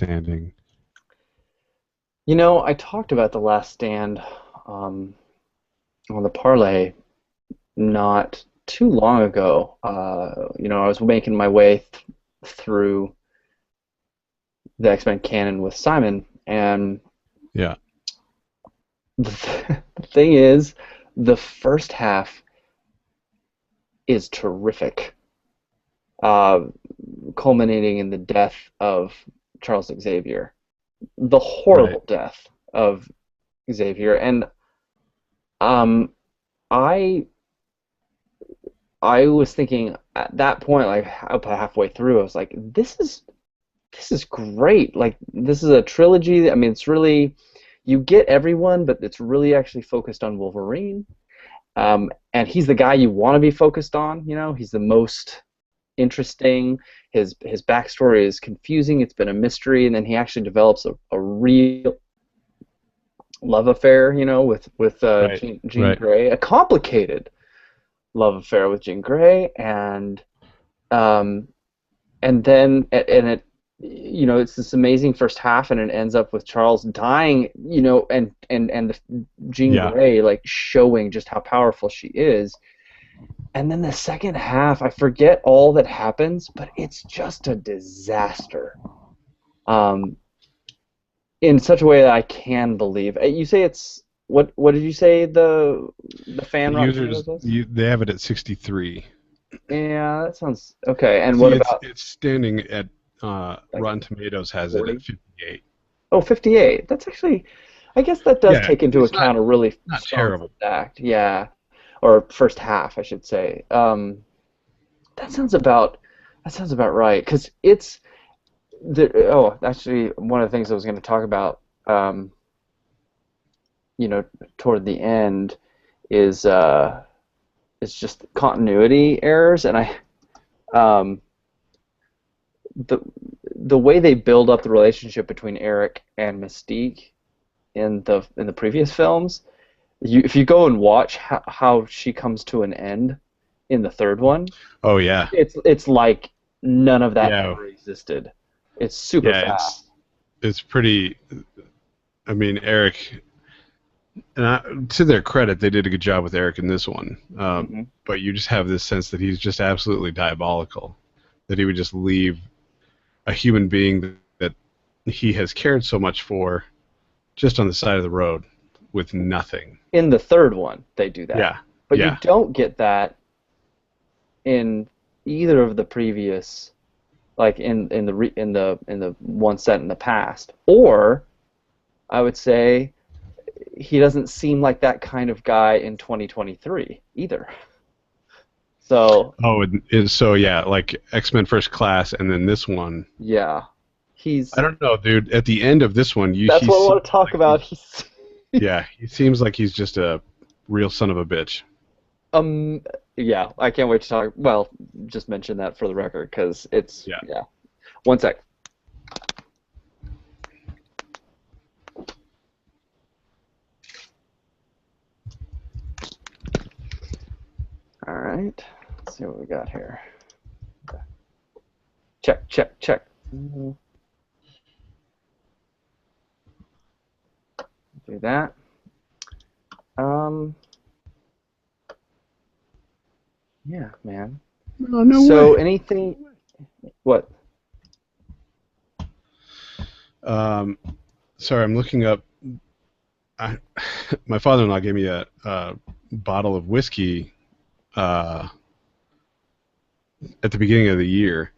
Standing. I talked about The Last Stand um, on the Parlay not too long ago. I was making my way through the X-Men canon with Simon, and Yeah. the thing is, the first half is terrific, uh, culminating in the death of Charles Xavier, the Right. horrible death of Xavier, and um, I I was thinking at that point, like up halfway through, I was like, this is great. Like this is a trilogy. I mean, it's really you get everyone, but it's really actually focused on Wolverine. And he's the guy you want to be focused on. He's the most interesting. His backstory is confusing. It's been a mystery, and then he actually develops a real love affair. With Right. Jean Right. Grey, a complicated love affair with Jean Grey, um, and then and it it's this amazing first half, and it ends up with Charles dying, and Jean Yeah. Grey like showing just how powerful she is. And then the second half, I forget all that happens, but it's just a disaster, um, in such a way that I can believe. You say it's what did you say the fan The Rotten users Tomatoes was? they have it at 63. Yeah, that sounds okay. And what See, it's about it's standing at like Rotten Tomatoes has it at 40? 58. Oh, 58. That's actually, I guess that does Yeah, take into it's not account a really not strong terrible. first act. Yeah, or first half, I should say. That sounds about that sounds about right. Because it's actually one of the things I was going to talk about, um, toward the end is just continuity errors, and um, the the way they build up the relationship between Eric and Mystique in the previous films. If you go and watch how she comes to an end in the third one, Oh yeah. it's like none of that Yeah. ever existed. It's super Yeah, it's fast. it's pretty. I mean, Eric, and to their credit, they did a good job with Eric in this one. Hmm. But you just have this sense that he's just absolutely diabolical. That he would just leave a human being that he has cared so much for just on the side of the road with nothing. In the third one, they do that, Yeah. but you Yeah. don't get that in either of the previous, like in the one set in the past. Or I would say he doesn't seem like that kind of guy in 2023 either. So Oh, so yeah, like X-Men First Class, and then this one. yeah, I he's don't know, dude. At the end of this one, that's he what I seems want to talk like about. He's yeah, he seems like he's just a real son of a bitch. um yeah, I can't wait to talk. Well, just mention that for the record because it's Yeah. yeah. One sec. All right. Let's see what we got here. Check, check, check. Do that. Um, yeah, man. Oh, no So way. anything? What? Um, sorry, I'm looking up. I, my father-in-law gave me a bottle of whiskey uh, at the beginning of the year,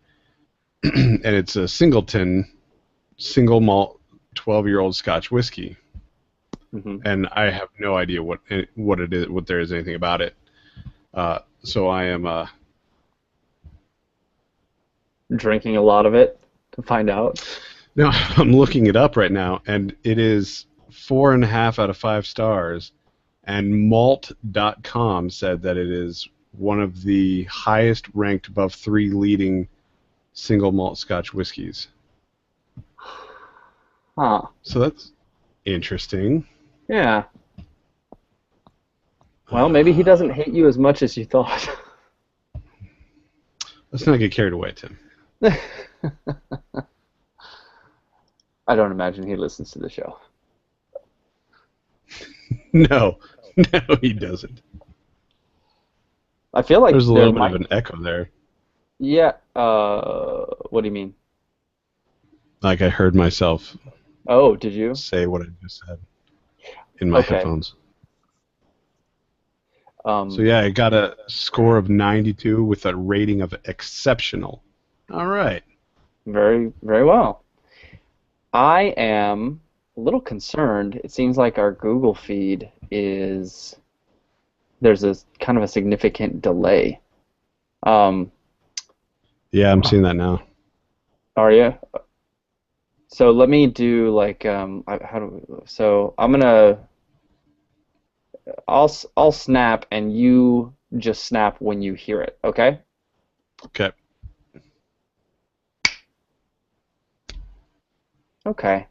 and it's a Singleton single malt 12-year-old Scotch whiskey, Hmm. and I have no idea what it is, what there is anything about it. So I am Drinking a lot of it to find out. now I'm looking it up right now, and it is 4.5 out of 5 stars. And Malt.com said that it is one of the highest ranked above three leading single malt Scotch whiskeys. Huh. So that's interesting. Yeah. Well, maybe he doesn't Uh, hate you as much as you thought. let's not get carried away, Tim. I don't imagine he listens to the show. No, no, he doesn't. I feel like There's a there little bit of might. an echo there. Yeah. What do you mean? Like I heard myself Oh, did you? say what I just said in my Okay. headphones. So Um, yeah, I got a score of 92 with a rating of exceptional. All right. very, very well. I am a little concerned. It seems like our Google feed is there's a kind of a significant delay. Um, Yeah, I'm seeing that now. are you? So let me do like how so I'm gonna I'll snap and you just snap when you hear it, okay? Okay. Okay.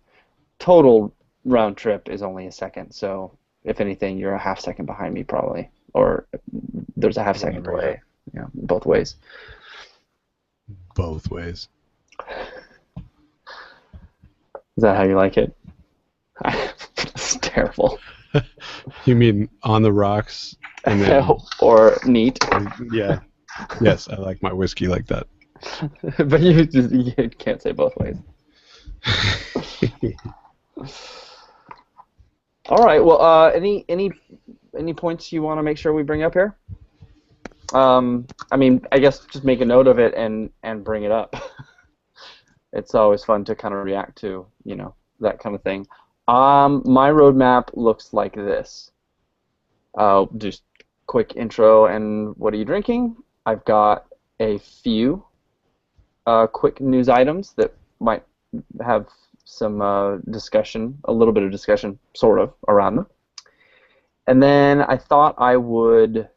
Total round trip is only a second, so if anything, you're a half second behind me probably, or there's a half second Whatever, yeah. delay, both ways. Both ways. Is that how you like it? It's terrible. You mean on the rocks and then Or neat. yeah. Yes, I like my whiskey like that. But you can't say both ways. All right. Well, any points you want to make sure we bring up here? I mean, I guess just make a note of it and bring it up. It's always fun to kind of react to, that kind of thing. My roadmap looks like this. Just quick intro and what are you drinking? I've got a few quick news items that might have some discussion, a little bit of discussion, sort of, around them. And then I thought I would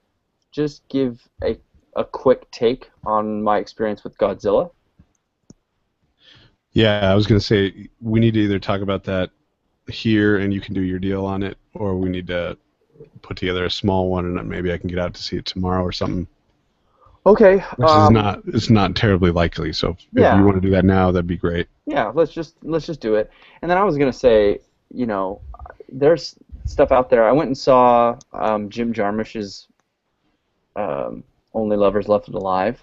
just give a quick take on my experience with Godzilla. Yeah, I was going to say we need to either talk about that here and you can do your deal on it, or we need to put together a small one and then maybe I can get out to see it tomorrow or something. Okay. Which is not it's not terribly likely. So if you Yeah. want to do that now, that'd be great. Yeah. Let's just do it. And then I was gonna say, there's stuff out there. I went and saw Jim Jarmusch's Only Lovers Left Alive,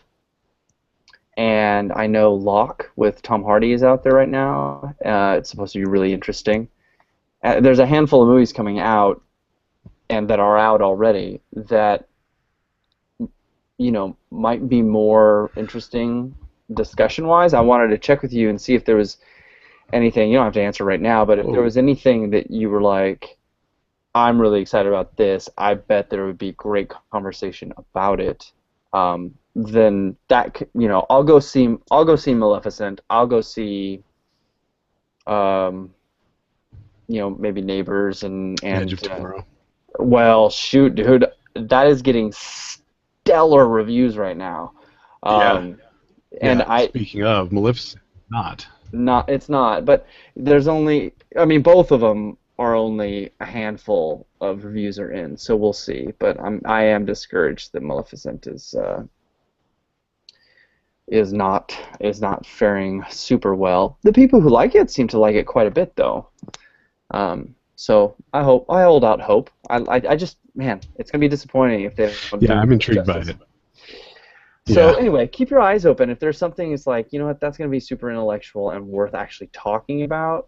and I know Locke with Tom Hardy is out there right now. It's supposed to be really interesting. There's a handful of movies coming out and that are out already that might be more interesting discussion wise. I wanted to check with you and see if there was anything, you don't have to answer right now, but if there Oh, was anything that you were like, I'm really excited about this, I bet there would be great conversation about it. Then I'll go see Maleficent. I'll go see um, maybe Neighbors Edge of and Tomorrow. well, shoot, dude, that is getting stellar reviews right now. Yeah. Um, and Yeah. I Speaking of Maleficent, not. not it's not, but there's only I mean both of them are only a handful of reviews are in, so we'll see. But I am discouraged that Maleficent is not faring super well. The people who like it seem to like it quite a bit though. So I hold out hope. I just man, it's gonna be disappointing if they don't Yeah, do I'm it intrigued by justice. it. So Yeah. anyway, keep your eyes open. If there's something that's like, you know what, that's gonna be super intellectual and worth actually talking about,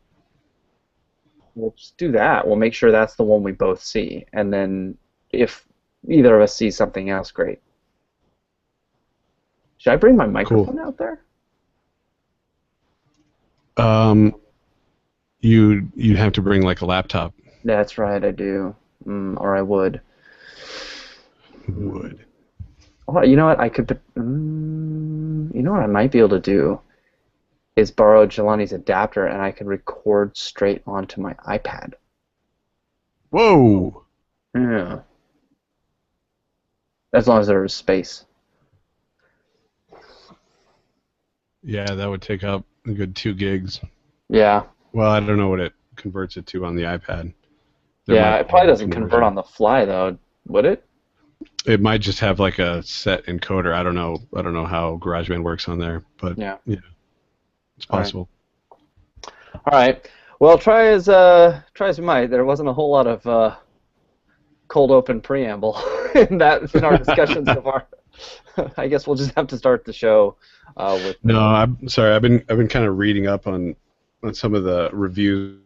we'll just do that. We'll make sure that's the one we both see, and then if either of us sees something else, great. Should I bring my Cool. microphone out there? Um, you'd have to bring like a laptop. That's right, I do. Or I would. Hmm. Would. Oh, you know what? You know what I might be able to do is borrow Jelani's adapter, and I could record straight onto my iPad. Whoa. Yeah, as long as there is space. Yeah, that would take up a good 2 gigs. Yeah, Well, I don't know what it converts it to on the iPad. There yeah. might It be probably a doesn't convert conversion. on the fly though, would it? It might just have like a set encoder. I don't know. I don't know how GarageBand works on there, but Yeah. yeah, it's All right. possible. All right. Well, try as you might. There wasn't a whole lot of cold open preamble in our discussion so far. I guess we'll just have to start the show with No, I'm sorry. I've been kind of reading up on some of the reviews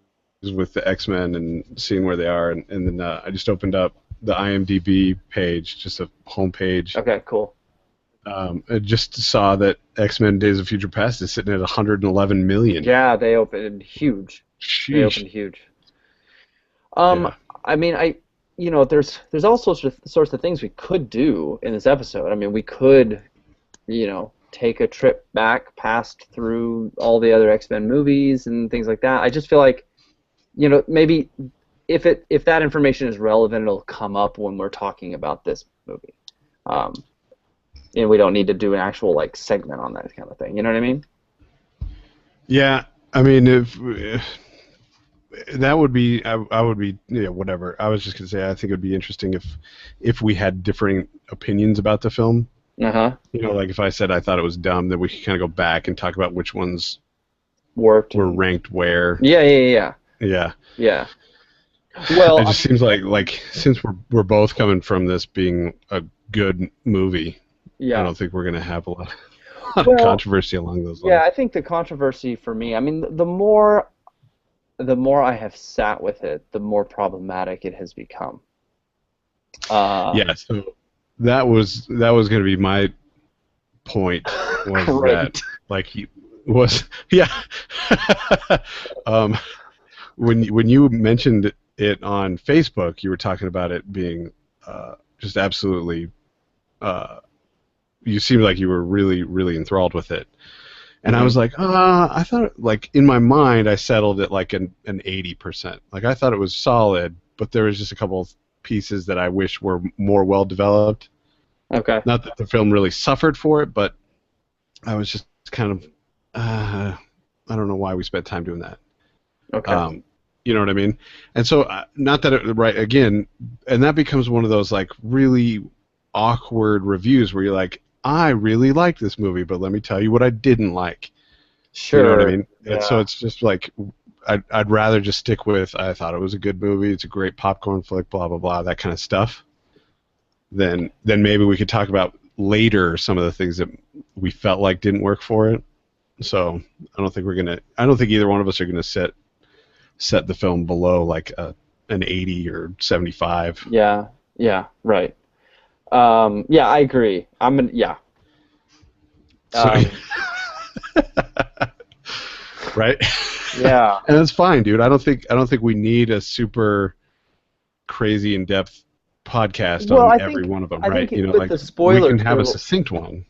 with the X-Men and seeing where they are, and then I just opened up the IMDb page, just a homepage. Okay, cool. I just saw that X-Men: Days of Future Past is sitting at 111 million. Yeah, they opened huge. They Sheesh. opened huge. Um, Yeah. I mean, there's all sorts of things we could do in this episode. I mean, we could, take a trip back past through all the other X-Men movies and things like that. I just feel like, maybe if that information is relevant, it'll come up when we're talking about this movie. Um, and we don't need to do an actual like segment on that kind of thing. You know what I mean? Yeah. I mean, if that would be, I would be, whatever. I was just gonna say, I think it'd be interesting if we had differing opinions about the film. Uh-huh. Like if I said I thought it was dumb, then we could kind of go back and talk about which ones Worked were and ranked where. yeah, yeah, yeah, Yeah. yeah. It Well, just seems like since we're both coming from this being a good movie, I yeah. don't think we're gonna have a lot of Well, controversy along those yeah, lines. I think the controversy for me, I mean, the more I have sat with it, the more problematic it has become. Uh, Yeah, so that was gonna be my point, was that great. like he was yeah. um, when you mentioned it on Facebook, you were talking about it being just absolutely. Uh, you seemed like you were really, really enthralled with it, and I Hmm. was like, I thought, like, in my mind, I settled it like an 80%. Like, I thought it was solid, but there was just a couple of pieces that I wish were more well developed. Okay. Not that the film really suffered for it, but I was just kind of, I don't know why we spent time doing that. Okay. Um, you know what I mean? And so, not that right again, and that becomes one of those like really awkward reviews where you're like, I really like this movie, but let me tell you what I didn't like. You know what I Sure. mean? And so Yeah. it's just like I'd rather just stick with I thought it was a good movie, it's a great popcorn flick, blah blah blah, that kind of stuff. Then maybe we could talk about later some of the things that we felt like didn't work for it. So I don't think either one of us are gonna set the film below like an 80 or 75. Yeah. Yeah. Right. Yeah, I agree. Yeah. So Um, right? yeah. And that's fine, dude. I don't think we need a super crazy in-depth podcast Well, on I every think one of them, I right? think with Like the we can spoilers have there a will succinct one.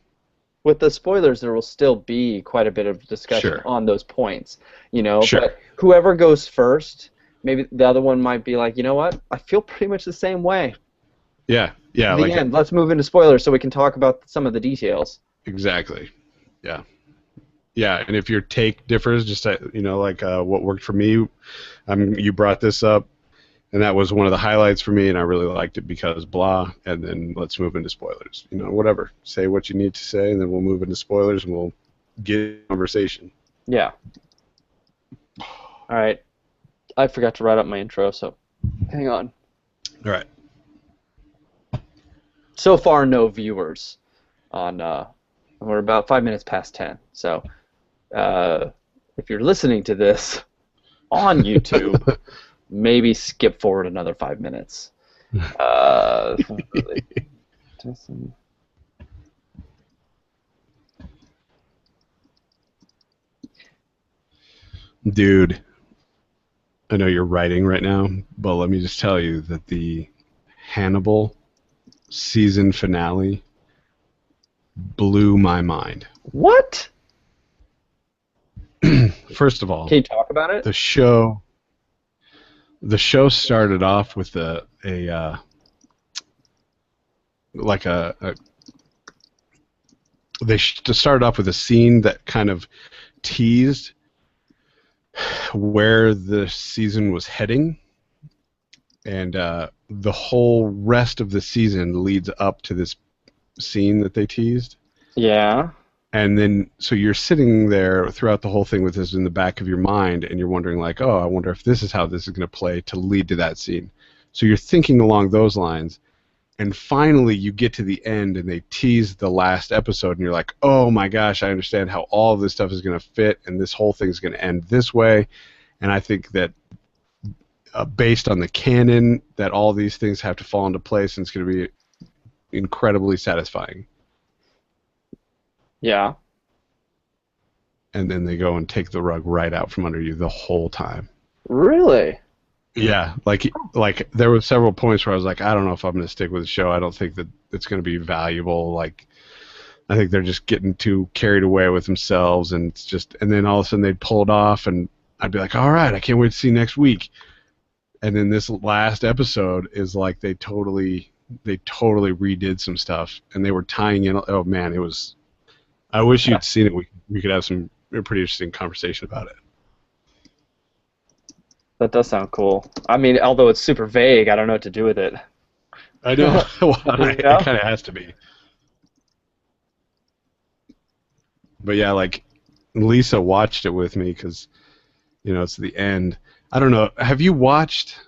with the spoilers there will still be quite a bit of discussion Sure. on those points, Sure. but whoever goes first, maybe the other one might be like, you know what? I feel pretty much the same way. Yeah. Yeah, The like end. Let's move into spoilers so we can talk about some of the details. exactly. Yeah. Yeah, and if your take differs, just like what worked for me, you brought this up, and that was one of the highlights for me, and I really liked it because blah, and then let's move into spoilers. Whatever. Say what you need to say, and then we'll move into spoilers, and we'll get conversation. Yeah. All right. I forgot to write up my intro, so hang on. All right. So far, no viewers on. We're about 5 minutes past 10. So, uh, if you're listening to this on YouTube, maybe skip forward another 5 minutes. Really. Dude, I know you're writing right now, but let me just tell you that the Hannibal season finale blew my mind. What? First of all, Can you talk about it? the show the show started off with a like a they started off with a scene that kind of teased where the season was heading, and the whole rest of the season leads up to this scene that they teased. Yeah. And then so you're sitting there throughout the whole thing with this in the back of your mind, and you're wondering like, oh, I wonder if this is how this is going to play to lead to that scene. So you're thinking along those lines, and finally you get to the end, and they tease the last episode, and you're like, oh my gosh, I understand how all of this stuff is going to fit, and this whole thing's going to end this way. And I think that based on the canon, that all these things have to fall into place, and it's going to be incredibly satisfying. Yeah. And then they go and take the rug right out from under you the whole time. Really? Yeah, like there were several points where I was like, I don't know if I'm going to stick with the show. I don't think that it's going to be valuable. Like, I think they're just getting too carried away with themselves, and it's just, and then all of a sudden they'd pull it off, and I'd be like, all right, I can't wait to see next week. And then this last episode is like they totally redid some stuff, and they were tying in. Oh man, it was. I wish Yeah. you'd seen it. We could have some pretty interesting conversation about it. That does sound cool. I mean, although it's super vague, I don't know what to do with it. I know. Well, it Yeah. kind of has to be. But yeah, like Lisa watched it with me because it's the end. I don't know. Have you watched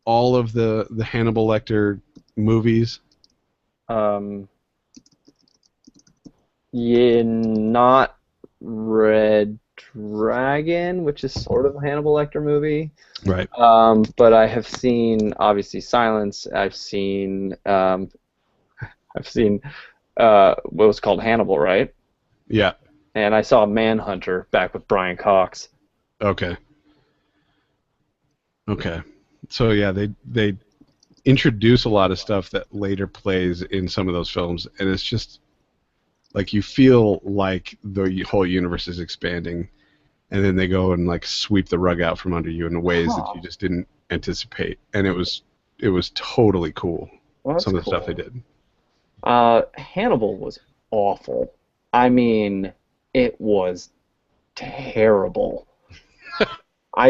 all of the Hannibal Lecter movies? Um, yeah, not Red Dragon, which is sort of a Hannibal Lecter movie. Right. But I have seen obviously Silence. I've seen what was called Hannibal, right? Yeah. And I saw Manhunter back with Brian Cox. Okay. Okay. So yeah, they introduce a lot of stuff that later plays in some of those films, and it's just like you feel like the whole universe is expanding, and then they go and like sweep the rug out from under you in ways that Huh. you just didn't anticipate, and it was totally cool. Well, that's Some of the stuff they cool. did. Hannibal was awful. I mean, it was terrible. I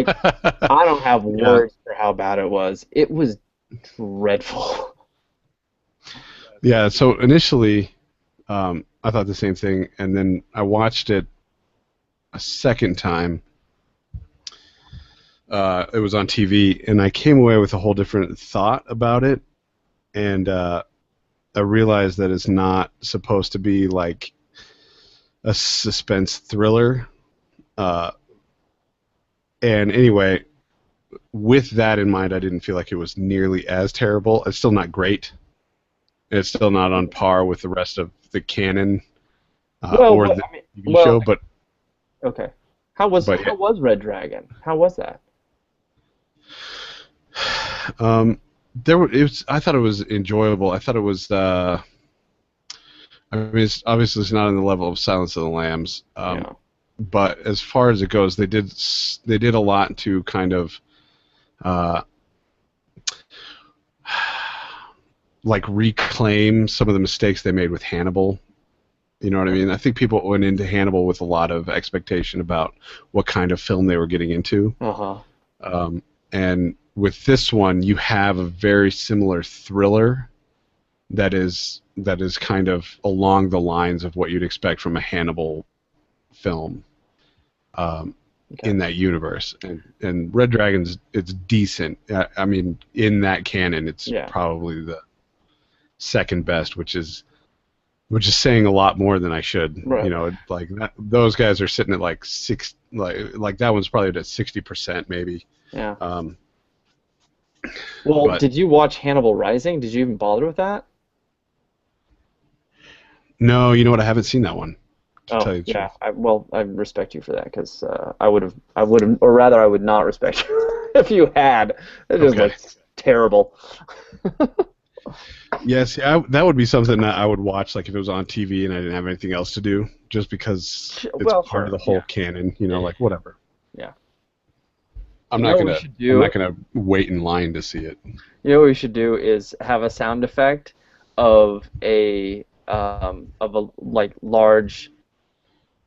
I don't have Yeah. words for how bad it was. It was dreadful. Yeah. So initially, I thought the same thing, and then I watched it a second time. It was on TV, and I came away with a whole different thought about it, and I realized that it's not supposed to be like a suspense thriller. Uh, and anyway, with that in mind, I didn't feel like it was nearly as terrible. It's still not great. It's still not on par with the rest of the canon Well, or what, the I mean, TV well, show, but okay. How was but how was Red Dragon? How was that? um, I thought it was enjoyable. I thought it was. I mean, it's not on the level of Silence of the Lambs, Yeah. but as far as it goes, they did a lot to kind of uh, like reclaim some of the mistakes they made with Hannibal. You know what I mean? I think people went into Hannibal with a lot of expectation about what kind of film they were getting into. Uh-huh. Um, and with this one, you have a very similar thriller that is kind of along the lines of what you'd expect from a Hannibal film Okay. in that universe. And Red Dragon's it's decent. I mean, in that canon, it's Yeah. probably the second best, which is saying a lot more than I should. Right. Like that, those guys are sitting at like six, like that one's probably at 60% maybe. Yeah. Um, Well, but did you watch Hannibal Rising? Did you even bother with that? no, you know what? I haven't seen that one, to Oh, tell you the yeah. truth. I respect you for that because I would have, or rather, I would not respect you if you had. It just Okay. looks terrible. Yes, yeah, that would be something that I would watch, like if it was on TV and I didn't have anything else to do, just because it's Well, part of sure. the whole Yeah. canon. Like whatever. Yeah. I'm You not know what we gonna should I'm not do? gonna wait in line to see it. You know what we should do is have a sound effect of a like large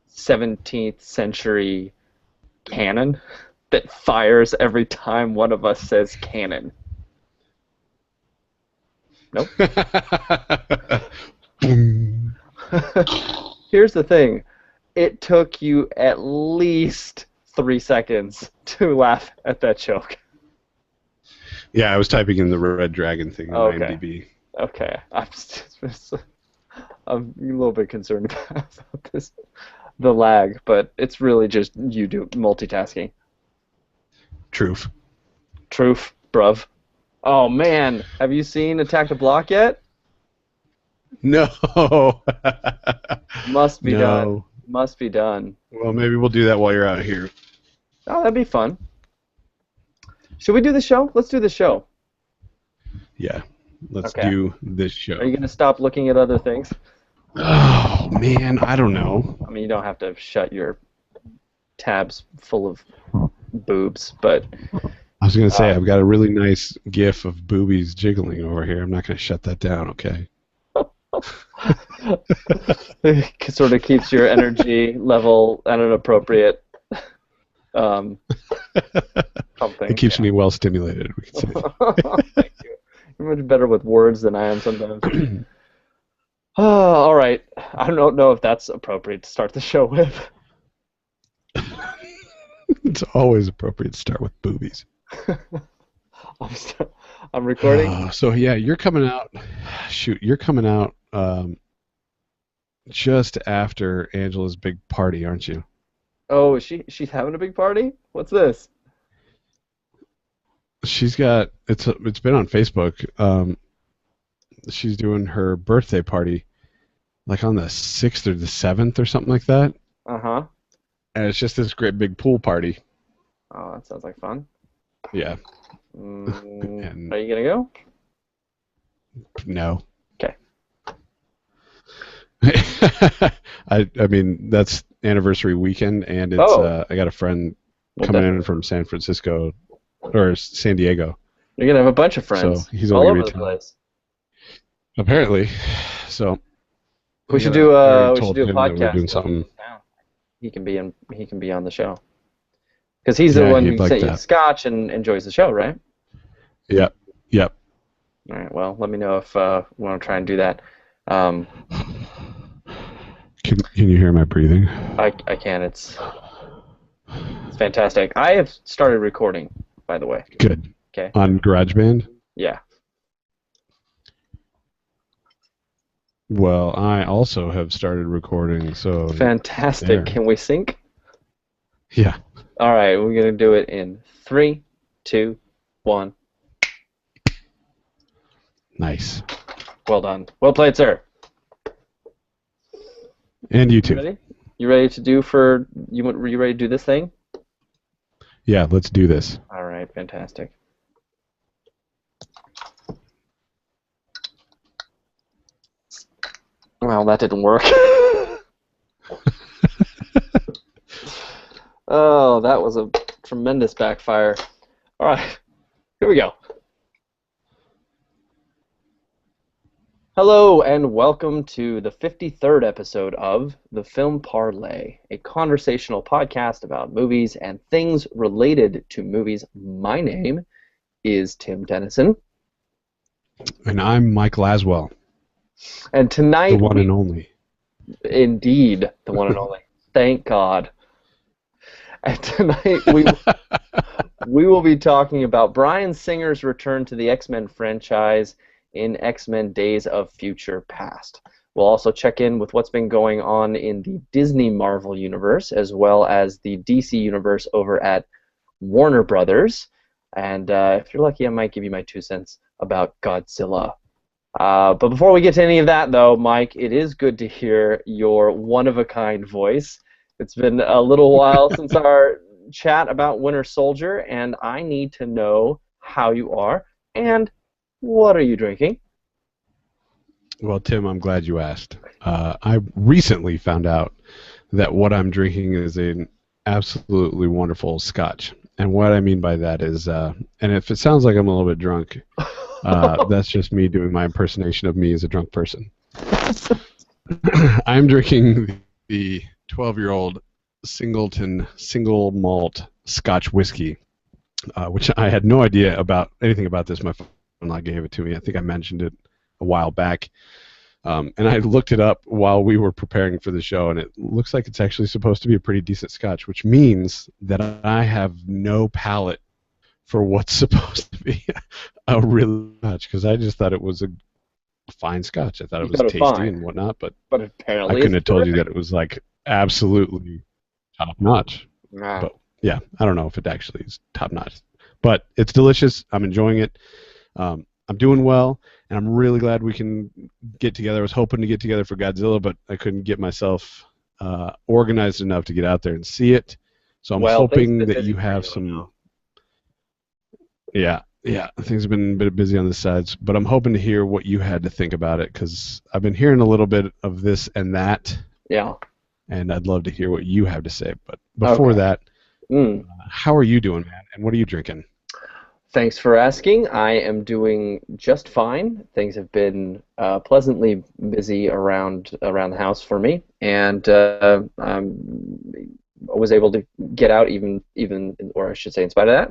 17th century cannon that fires every time one of us says cannon. Nope. Boom. Here's the thing. It took you at least 3 seconds to laugh at that joke. Yeah, I was typing in the Red Dragon thing on Okay. IMDb. Okay. I'm a little bit concerned about this, the lag, but it's really just you do multitasking. Truth. Truth, bruv. Oh man, have you seen Attack the Block yet? No. Must be done. No. Must be done. Well, maybe we'll do that while you're out here. Oh, that'd be fun. Should we do the show? Let's do the show. Yeah. Let's Okay. do this show. Are you gonna stop looking at other things? Oh, man, I don't know. I mean, you don't have to shut your tabs full of boobs, but I was going to say, I've got a really nice gif of boobies jiggling over here. I'm not going to shut that down, okay? it sort of keeps your energy level at an appropriate something. It keeps me well stimulated, we could say. Thank you. You're much better with words than I am sometimes. Oh, all right. I don't know if that's appropriate to start the show with. It's always appropriate to start with boobies. I'm recording. So, yeah, you're coming out. Shoot, you're coming out just after Angela's big party, aren't you? Oh, she's having a big party? What's this? She's got it's been on Facebook. She's doing her birthday party like on the 6th or the 7th or something like that. Uh-huh. And it's just this great big pool party. Oh, that sounds like fun. Yeah. Are you gonna go? No. Okay. I mean that's anniversary weekend, and it's I got a friend coming in from San Francisco or San Diego. You're gonna have a bunch of friends. So he's all only over gonna be the place. Apparently. So we should do a podcast. We're doing something. He can be on the show. Because he's the one who sent you scotch and enjoys the show, right? Yep. Yep. All right. Well, let me know if we want to try and do that. Can you hear my breathing? I can. It's fantastic. I have started recording, by the way. Good. Okay. On GarageBand? Yeah. Well, I also have started recording, so... Fantastic. There. Can we sync? Yeah. All right, we're going to do it in 3, 2, 1. Nice. Well done. Well played, sir. And you too. You ready? You ready to do for... Were you ready to do this thing? Yeah, let's do this. All right, fantastic. Well, that didn't work. Oh, that was a tremendous backfire. All right, here we go. Hello, and welcome to the 53rd episode of The Film Parley, a conversational podcast about movies and things related to movies. My name is Tim Dennison. And I'm Mike Laswell. And tonight... The one and only. Indeed, the one and only. Thank God. And tonight we will be talking about Bryan Singer's return to the Xmen franchise in X-Men Days of Future Past. We'll also check in with what's been going on in the Disney Marvel universe, as well as the DC universe over at Warner Brothers. And if you're lucky, I might give you my 2 cents about Godzilla. But before we get to any of that, though, Mike, it is good to hear your one-of-a-kind voice. It's been a little while since our chat about Winter Soldier, and I need to know how you are and what are you drinking? Well, Tim, I'm glad you asked. I recently found out that what I'm drinking is an absolutely wonderful scotch. And what I mean by that is, and if it sounds like I'm a little bit drunk, that's just me doing my impersonation of me as a drunk person. I'm drinking the 12-year-old Singleton single malt Scotch whiskey, which I had no idea about anything about this. My father-in-law gave it to me. I think I mentioned it a while back. And I looked it up while we were preparing for the show, and it looks like it's actually supposed to be a pretty decent scotch, which means that I have no palate for what's supposed to be a real scotch, because I just thought it was a fine scotch. I thought You it was thought it tasty fine, and whatnot, but but I apparently couldn't it's have told you terrific. that it was like absolutely top notch. Ah, But yeah, I don't know if it actually is top notch, but it's delicious. I'm enjoying it. I'm doing well, and I'm really glad we can get together. I was hoping to get together for Godzilla, but I couldn't get myself organized enough to get out there and see it. So I'm well, things have hoping been that busy you for have you, I some. know. Yeah, yeah, things have been a bit busy on the sides, but I'm hoping to hear what you had to think about it, because I've been hearing a little bit of this and that, Yeah. and I'd love to hear what you have to say. But before Okay. that, Mm. how are you doing, man? And what are you drinking? Thanks for asking. I am doing just fine. Things have been pleasantly busy around the house for me, and I was able to get out even, or I should say, in spite of that,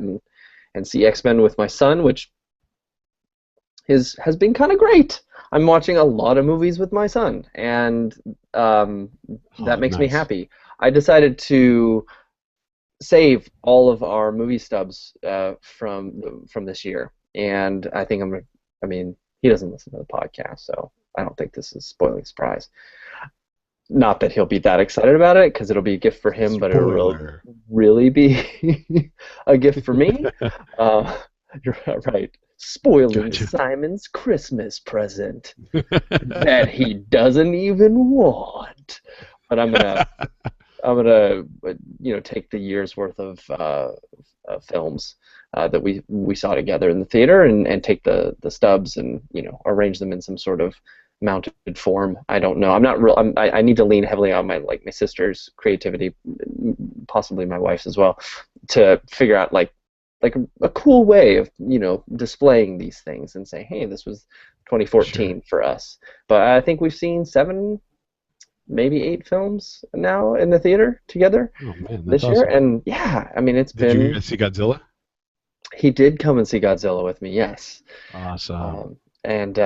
and see X-Men with my son, which is has been kind of great. I'm watching a lot of movies with my son, and um, that Oh, makes me nice. happy. I decided to save all of our movie stubs from this year, and I think I'm gonna. I mean, he doesn't listen to the podcast, so I don't think this is spoiling surprise. Not that he'll be that excited about it, because it'll be a gift for him, but it'll Spoiler. really be a gift for me. Uh, you're right. Spoiling Gotcha. Simon's Christmas present that he doesn't even want. But I'm gonna take the year's worth of films that we saw together in the theater, and take the stubs and arrange them in some sort of mounted form. I don't know. I'm not real. I need to lean heavily on my sister's creativity, possibly my wife's as well, to figure out a cool way of displaying these things and say, hey, this was Sure. 2014 for us. But I think we've seen seven, maybe eight films now in the theater together Oh man, that's this year, awesome. and yeah, I mean it's Did you been. guys see Godzilla? He did come and see Godzilla with me, yes, Awesome. and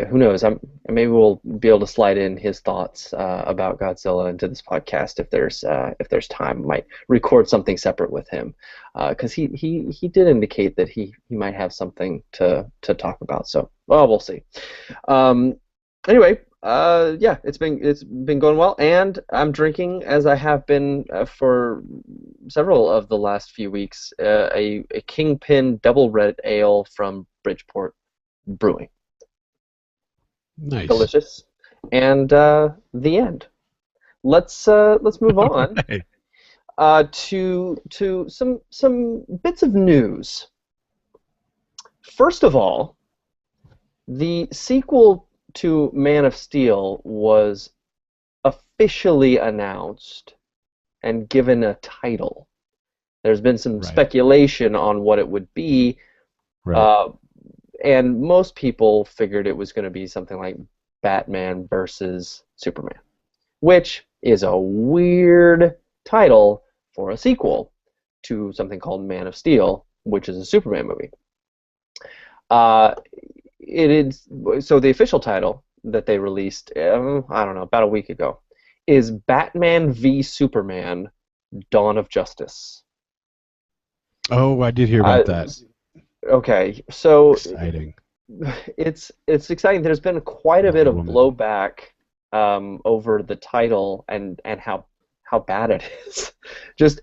who knows? Maybe we'll be able to slide in his thoughts about Godzilla into this podcast if there's time. Might record something separate with him, because he did indicate that he might have something to talk about. So, well, we'll see. Um, anyway, yeah, it's been going well, and I'm drinking, as I have been for several of the last few weeks, a Kingpin Double Red Ale from Bridgeport Brewing. Nice. Delicious, and the end. Let's move on Hey. to some bits of news. First of all, the sequel to Man of Steel was officially announced and given a title. There's been some Right. speculation on what it would be, Right. uh, and most people figured it was going to be something like Batman versus Superman, which is a weird title for a sequel to something called Man of Steel, which is a Superman movie. Uh, it is so the official title that they released, I don't know, about a week ago, is Batman v Superman: Dawn of Justice. Oh, I did hear Uh, about that. okay, so Exciting. it's exciting. There's been quite a bit Wonder of Woman. blowback over the title and how bad it is. Just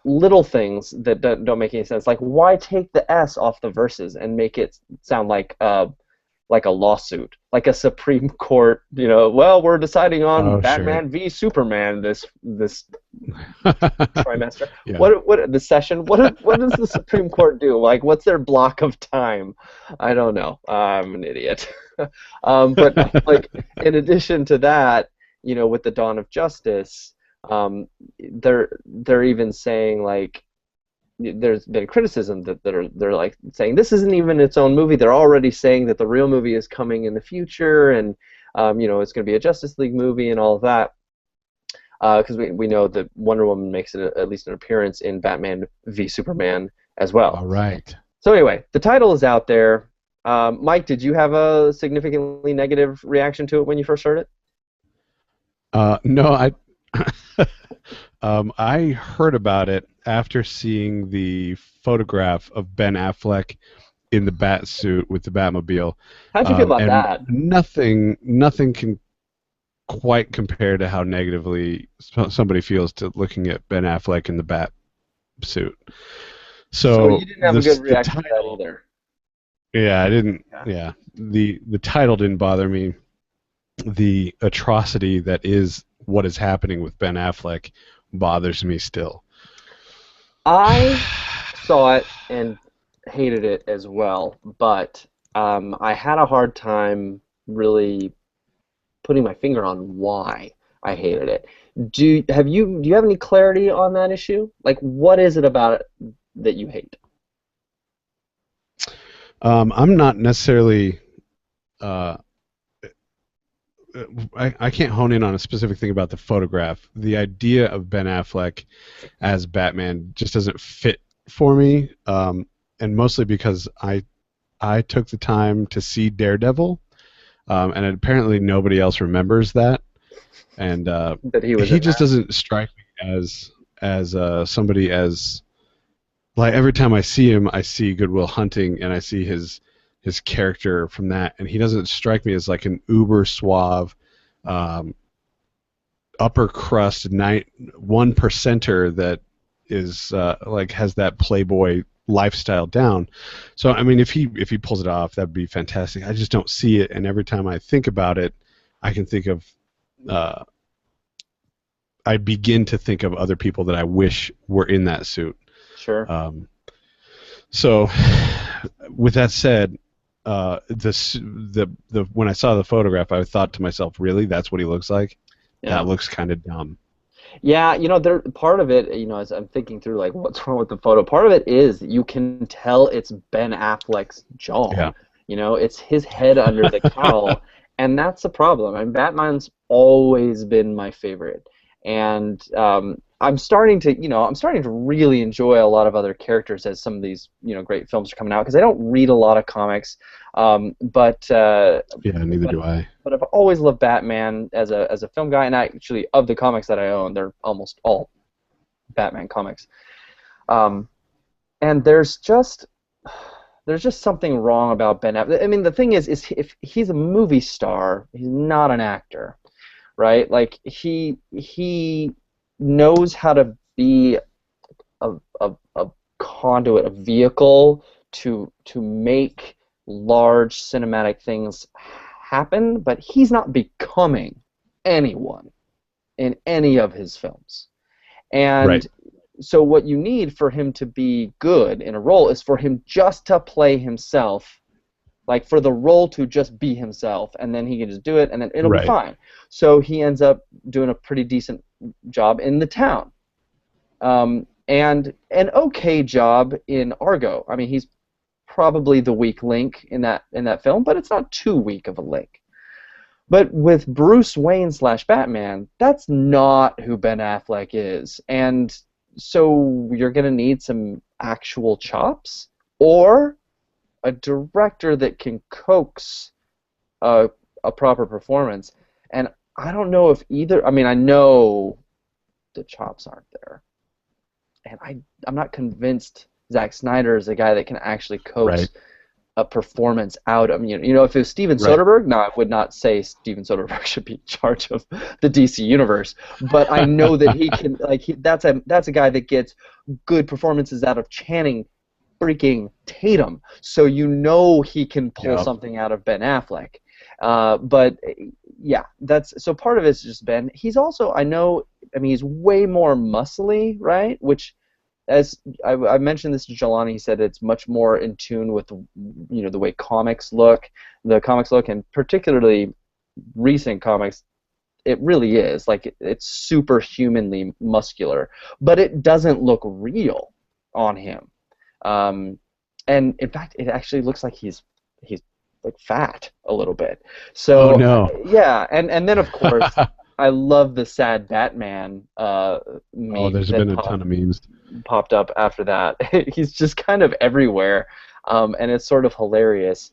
little things that don't make any sense. Like, why take the S off the verses and make it sound like a lawsuit, like a Supreme Court. Well, we're deciding on Oh, sure. Batman v Superman this trimester. Yeah. What the session? What does the Supreme Court do? Like, what's their block of time? I don't know. I'm an idiot. But like, in addition to that, with the dawn of justice, they're even saying, like, there's been criticism that they're like saying this isn't even its own movie. They're already saying that the real movie is coming in the future, and it's going to be a Justice League movie and all of that. Because we know that Wonder Woman makes it at least an appearance in Batman v Superman as well. All right. So anyway, the title is out there. Mike, did you have a significantly negative reaction to it when you first heard it? No, I heard about it after seeing the photograph of Ben Affleck in the bat suit with the Batmobile, How'd you feel about and that? nothing can quite compare to how negatively somebody feels to looking at Ben Affleck in the bat suit. So you So didn't have a good the reaction to that title, either. yeah, I didn't, Yeah. yeah, the title didn't bother me. The atrocity that is what is happening with Ben Affleck bothers me still. I saw it and hated it as well, but I had a hard time really putting my finger on why I hated it. Do you have any clarity on that issue? Like, what is it about it that you hate? I'm not necessarily. Uh, I can't hone in on a specific thing about the photograph. The idea of Ben Affleck as Batman just doesn't fit for me, and mostly because I took the time to see Daredevil, and apparently nobody else remembers that, and That he was he in just that? doesn't strike me as somebody as like every time I see him, I see Goodwill Hunting, and I see his character from that, and he doesn't strike me as like an uber suave, um, upper crust one percenter that is like has that playboy lifestyle down. So I mean, if he pulls it off, that'd be fantastic. I just don't see it, and every time I think about it, I can think of. Uh, I begin to think of other people that I wish were in that suit. Sure. Um, So, with that said, the when I saw the photograph, I thought to myself, really, that's what he looks like? Yeah. That looks kind of dumb. Yeah, there part of it, as I'm thinking through like what's wrong with the photo, part of it is you can tell it's Ben Affleck's jaw. Yeah. It's his head under the cowl, and that's a problem. I mean, Batman's always been my favorite. And I'm starting to really enjoy a lot of other characters as some of these, great films are coming out because I don't read a lot of comics. But Yeah, neither but do I. but I've always loved Batman as a film guy, and actually of the comics that I own, they're almost all Batman comics. Um, and there's just something wrong about Ben Affleck. I mean, the thing is if he's a movie star, he's not an actor, right? Like he knows how to be a conduit, a vehicle to make large cinematic things happen, but he's not becoming anyone in any of his films. Right. And so what you need for him to be good in a role is for him just to play himself, like for the role to just be himself, and then he can just do it, and then it'll be Right. fine. So he ends up doing a pretty decent job in The Town, and an okay job in Argo. I mean, he's probably the weak link in that film, but it's not too weak of a link. But with Bruce Wayne slash Batman, that's not who Ben Affleck is. And so you're going to need some actual chops or a director that can coax a proper performance. And I don't know if either, I mean, I know the chops aren't there. And I'm not convinced Zack Snyder is a guy that can actually coax Right. a performance out of if it was Steven Right. Soderbergh, no, I would not say Steven Soderbergh should be in charge of the DC universe. But I know that he can that's a guy that gets good performances out of Channing freaking Tatum. So he can pull Yep. something out of Ben Affleck. But yeah, that's so part of it's just Ben. He's also I mean he's way more muscly, right? Which as I mentioned this to Jelani, he said it's much more in tune with the way the comics look, and particularly recent comics. It really is like it's superhumanly muscular, but it doesn't look real on him. Um, and in fact, it actually looks like he's like fat a little bit. Oh So no. yeah, and then of course I love the sad Batman Oh, meme there's that been a ton of memes. popped up after that. He's just kind of everywhere, and it's sort of hilarious.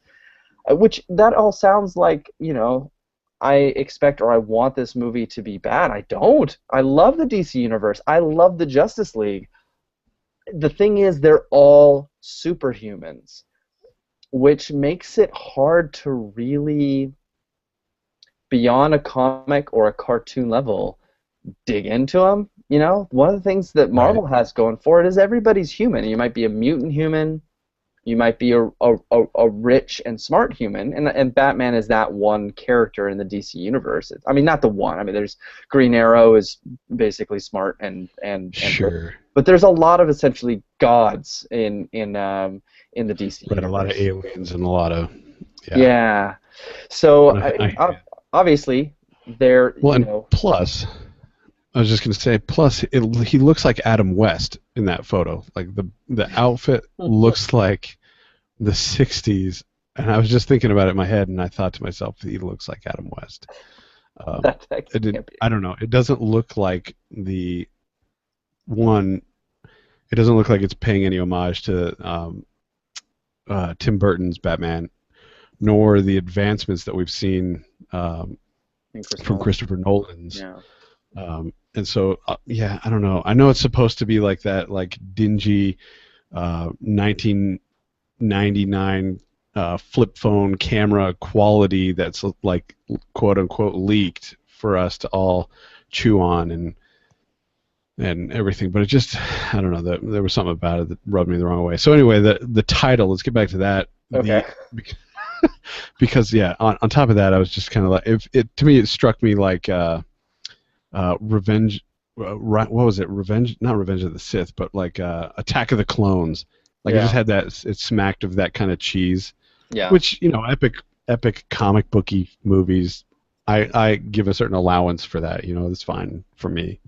Which that all sounds like, I expect or I want this movie to be bad. I don't. I love the DC universe. I love the Justice League. The thing is, they're all superhumans, which makes it hard to really, beyond a comic or a cartoon level, dig into them. One of the things that Right. Marvel has going for it is everybody's human. You might be a mutant human, you might be a rich and smart human, and Batman is that one character in the DC universe. I mean, not the one. I mean, there's Green Arrow is basically smart and rich, Sure. but there's a lot of essentially gods in the DC Right. A lot of universe. aliens and a lot of yeah. Yeah. So I, I hear you. obviously they're Well, and plus, I was just going to say, plus, he looks like Adam West in that photo. Like the outfit looks like the '60s, and I was just thinking about it in my head, and I thought to myself, he looks like Adam West. that It did, can't be. I don't know. It doesn't look like the one. It doesn't look like it's paying any homage to Tim Burton's Batman, nor the advancements that we've seen In Chris from Nolan. Christopher Nolan's. Yeah. And so, yeah, I don't know. I know it's supposed to be like that, like dingy 1999 flip phone camera quality that's like quote unquote leaked for us to all chew on and everything. But it just, I don't know. There was something about it that rubbed me the wrong way. So anyway, the title. Let's get back to that. Okay. Because yeah, on top of that, I was just kind of like, if it to me, it struck me like. Revenge. What was it? Revenge, not Revenge of the Sith, but like Attack of the Clones. Like it just Yeah. had that. It smacked of that kind of cheese, Yeah. which epic comic booky movies. I give a certain allowance for that. That's fine for me.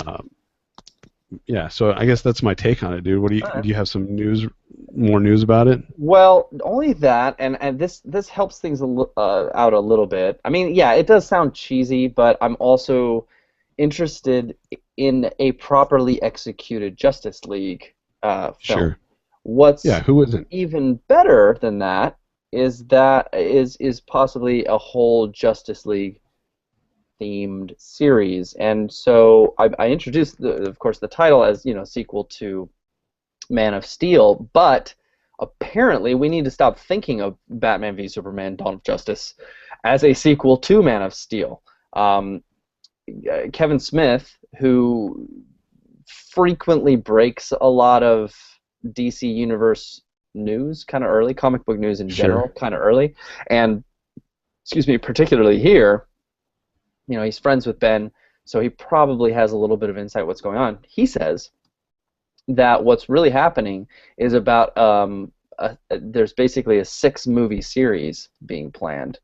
Um, yeah, so I guess that's my take on it, dude. What All right. do you have some more news about it? Well, only that, and this helps things out a little bit. I mean, yeah, it does sound cheesy, but I'm also interested in a properly executed Justice League film. Sure. Yeah, What's who isn't? even better than that is possibly a whole Justice League themed series. And so I introduced of course the title as sequel to Man of Steel, but apparently we need to stop thinking of Batman v Superman: Dawn of Justice as a sequel to Man of Steel. Um, Kevin Smith, who frequently breaks a lot of DC Universe news kind of early, comic book news in Sure. general kind of early, and excuse me, particularly here, he's friends with Ben, so he probably has a little bit of insight what's going on. He says that what's really happening is about there's basically a 6-movie series being planned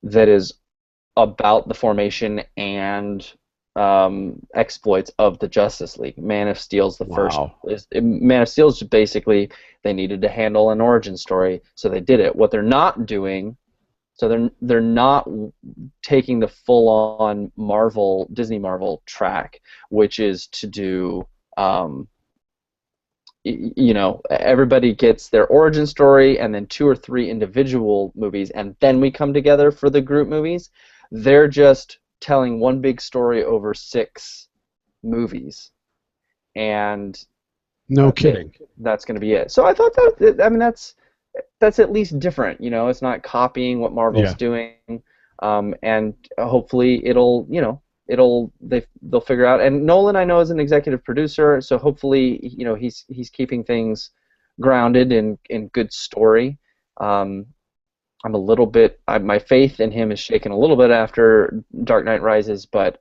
that is about the formation and exploits of the Justice League. Man of Steel's the first. Wow. Man of Steel's basically they needed to handle an origin story, so they did it. What they're not doing, so they're not taking the full-on Disney Marvel track, which is to do everybody gets their origin story and then 2 or 3 individual movies, and then we come together for the group movies. They're just telling one big story over 6 movies, and No that's it. kidding. That's going to be it. So I thought that, I mean, that's at least different. It's not copying what Marvel's Yeah. doing, and hopefully they'll figure out. And Nolan, I know, is an executive producer, so hopefully he's keeping things grounded in good story. Um, I'm a little bit my faith in him is shaken a little bit after Dark Knight Rises, but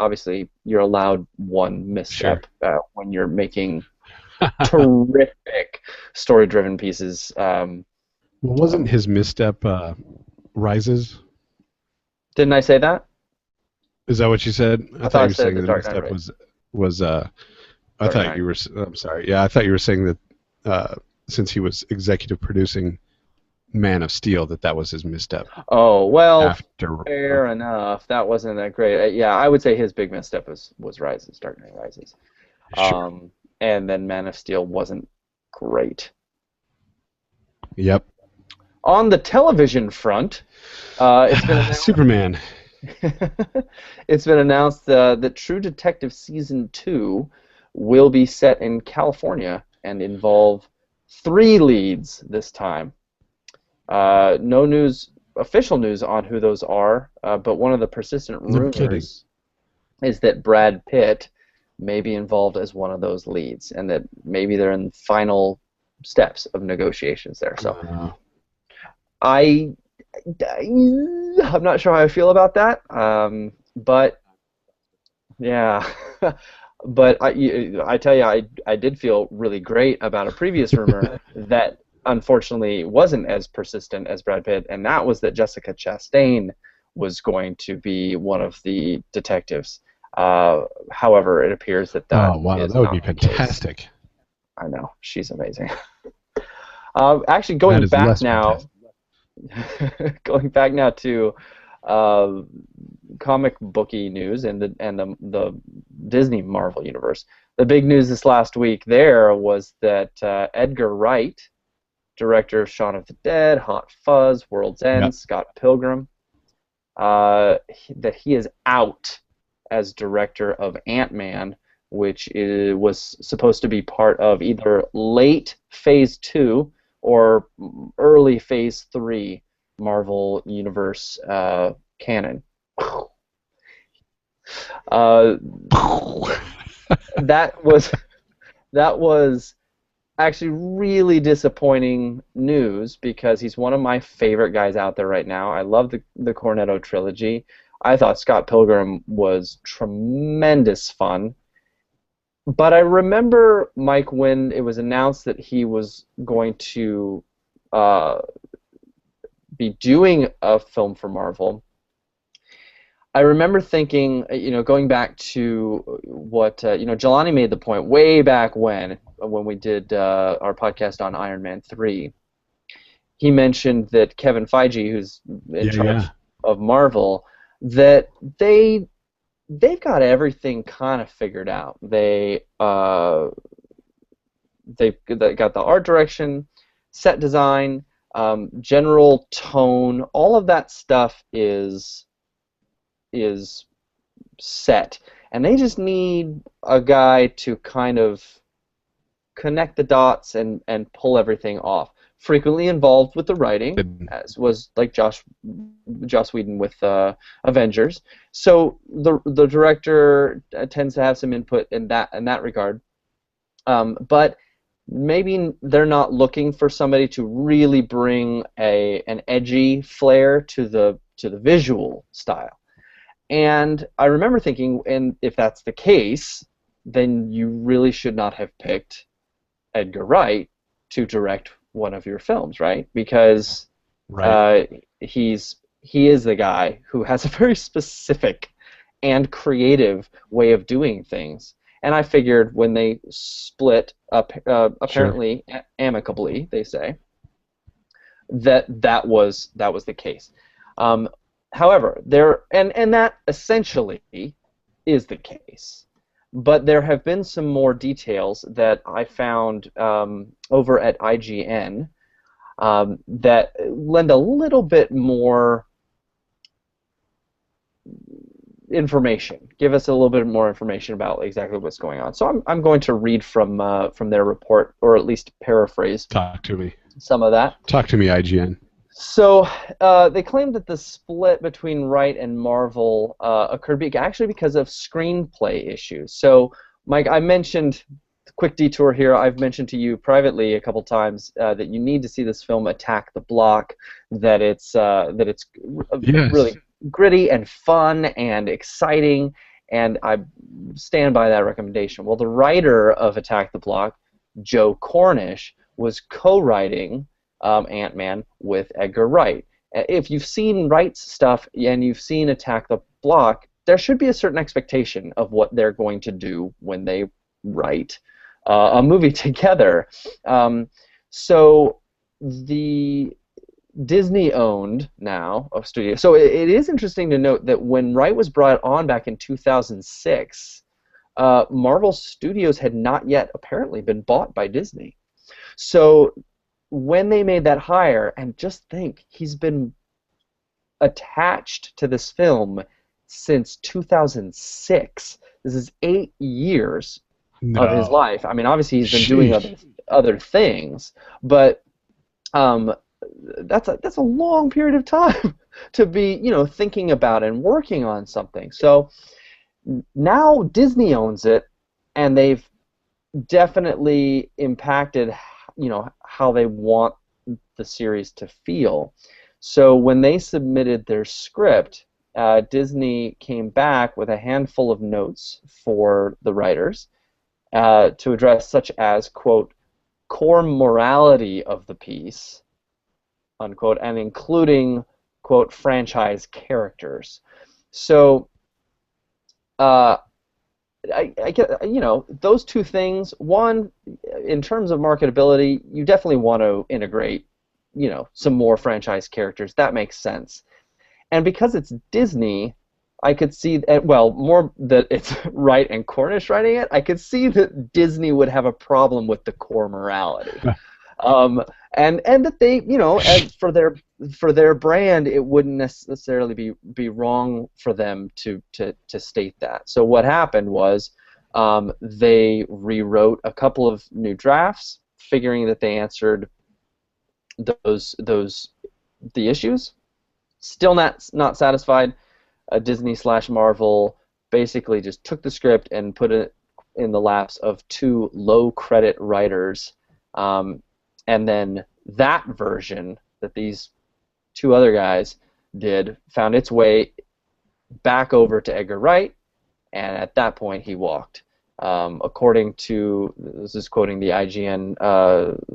obviously you're allowed one Sure. misstep when you're making terrific story-driven pieces. Well, wasn't his misstep Rises? Didn't I say that? Is that what you said? I I thought thought I you were said saying the that the Dark Knight misstep Rises. was I Dark thought Knight. you were I'm sorry. Yeah, I thought you were saying that since he was executive producing Man of Steel that was his misstep Oh well, after. fair Okay. enough. That wasn't that great. Yeah, I would say his big misstep was Rises, Dark Knight Rises. Sure. Um, and then Man of Steel wasn't great. Yep. On the television front, it's been announced. Superman. It's been announced that True Detective Season 2 will be set in California and involve three leads this time. No news, official news on who those are, but one of the persistent No kidding. rumors is that Brad Pitt may be involved as one of those leads, and that maybe they're in final steps of negotiations there. So Uh, I, I'm not sure how I feel about that, but yeah. But I tell you, I did feel really great about a previous rumor that unfortunately wasn't as persistent as Brad Pitt, and that was that Jessica Chastain was going to be one of the detectives. However, it appears that that oh wow, is that would be not the case. fantastic. I know, she's amazing. Actually, That going is back less now, fantastic. going back now to uh, comic booky news and the Disney Marvel universe. The big news this last week there was that Edgar Wright, director of Shaun of the Dead, Hot Fuzz, World's Yeah. End, Scott Pilgrim, that he is out as director of Ant-Man, which was supposed to be part of either late Phase 2 or early Phase 3 Marvel Universe canon. Uh, that was that was actually really disappointing news because he's one of my favorite guys out there right now. I love the Cornetto trilogy. I thought Scott Pilgrim was tremendous fun. But I remember, Mike, when it was announced that he was going to uh, be doing a film for Marvel, I remember thinking, going back to what, Jelani made the point way back when we did our podcast on Iron Man 3. He mentioned that Kevin Feige, who's in Yeah, charge yeah. of Marvel, that they've got everything kind of figured out. They got the art direction, set design, general tone, all of that stuff is set, and they just need a guy to kind of connect the dots and pull everything off. Frequently involved with the writing, as was like Joss Whedon with Avengers. So the director tends to have some input in that regard. But maybe they're not looking for somebody to really bring an edgy flair to the visual style. And I remember thinking, and if that's the case, then you really should not have picked Edgar Wright to direct one of your films, right? Because Right. uh, he is the guy who has a very specific and creative way of doing things. And I figured when they split up, Sure. apparently amicably, they say, that was the case. Um, However, and that essentially is the case. But there have been some more details that I found over at IGN that lend a little bit more information. Give us a little bit more information about exactly what's going on. So I'm going to read from their report, or at least paraphrase Talk to me. some of that. Talk to me, IGN. So they claim that the split between Wright and Marvel occurred actually because of screenplay issues. So, Mike, I mentioned, quick detour here, I've mentioned to you privately a couple times that you need to see this film, Attack the Block, that it's Yes. really gritty and fun and exciting, and I stand by that recommendation. Well, the writer of Attack the Block, Joe Cornish, was co-writing Ant-Man with Edgar Wright. If you've seen Wright's stuff and you've seen Attack the Block, there should be a certain expectation of what they're going to do when they write a movie together. So the Disney-owned now of studio. So it is interesting to note that when Wright was brought on back in 2006, Marvel Studios had not yet apparently been bought by Disney. So when they made that hire, and just think, he's been attached to this film since 2006. This is 8 years of his No. life. I mean, obviously he's been doing Sheesh. other things, but um, that's a long period of time to be, thinking about and working on something. So now Disney owns it, and they've definitely impacted, how they want the series to feel. So when they submitted their script, Disney came back with a handful of notes for the writers to address, such as, quote, core morality of the piece, unquote, and including, quote, franchise characters. So uh, I get, those two things. One, in terms of marketability, you definitely want to integrate, some more franchise characters. That makes sense. And because it's Disney, I could see, well, more that it's Wright and Cornish writing it, I could see that Disney would have a problem with the core morality. And that they, as for their brand, it wouldn't necessarily be wrong for them to state that. So what happened was, they rewrote a couple of new drafts, figuring that they answered those the issues. Still not satisfied. Disney/Marvel basically just took the script and put it in the laps of two low credit writers. And then that version that these two other guys did found its way back over to Edgar Wright, and at that point he walked. According to, this is quoting the IGN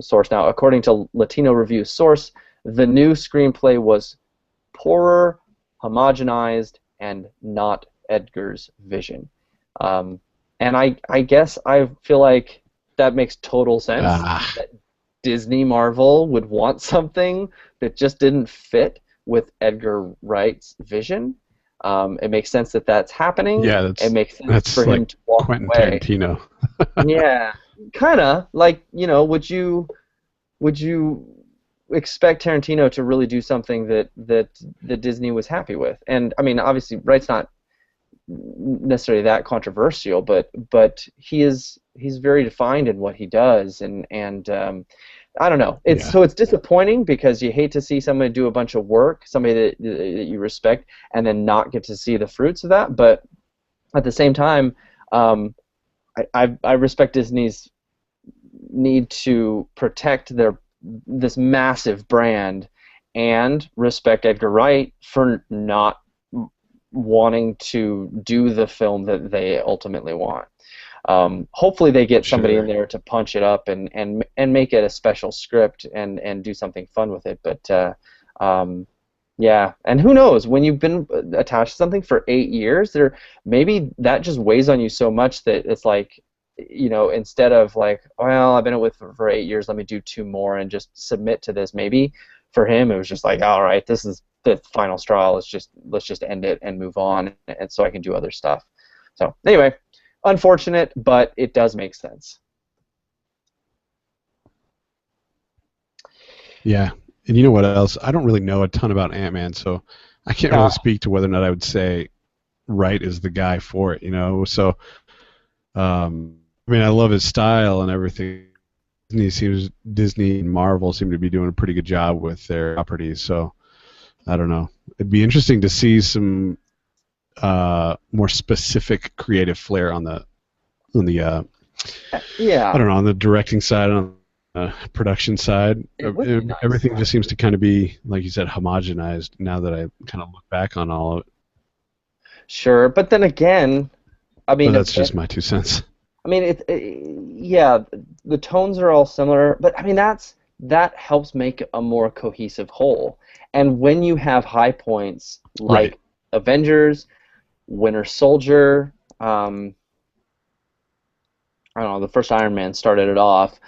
source now, according to Latino Review source, the new screenplay was poorer, homogenized, and not Edgar's vision. And I guess I feel like that makes total sense. Ah, Disney Marvel would want something that just didn't fit with Edgar Wright's vision. It makes sense that that's happening. yeah, It makes sense that's for like him to walk Quentin away. Tarantino. Yeah, kind of like, would you expect Tarantino to really do something that Disney was happy with? And I mean, obviously, Wright's not necessarily that controversial, but he's very defined in what he does, and I don't know. Yeah, It's disappointing because you hate to see somebody do a bunch of work, somebody that you respect, and then not get to see the fruits of that. But at the same time, I respect Disney's need to protect this massive brand, and respect Edgar Wright for not wanting to do the film that they ultimately want. Hopefully they get somebody in sure. there to punch it up and make it a special script and do something fun with it. But yeah, and who knows, when you've been attached to something for 8 years, maybe that just weighs on you so much that it's like, instead of like, well, I've been with for 8 years, let me do two more and just submit to this. Maybe for him it was just like, all right, this is the final straw. Let's just end it and move on, and so I can do other stuff. So anyway, unfortunate, but it does make sense. Yeah, and you know what else? I don't really know a ton about Ant-Man, so I can't really Uh, speak to whether or not I would say Wright is the guy for it. So I mean, I love his style and everything. Disney and Marvel seem to be doing a pretty good job with their properties. So I don't know. It'd be interesting to see some more specific creative flair on the I yeah, don't know, on the directing side, on the production side. it would be nice. Everything just seems to kind of be, like you said, homogenized. Now that I kind of look back on all of it, Sure, but then again, I but mean, that's just my 2 cents. I mean, yeah, the tones are all similar, but I mean that helps make a more cohesive whole. And when you have high points Right. like Avengers, Winter Soldier, I don't know, the first Iron Man started it off.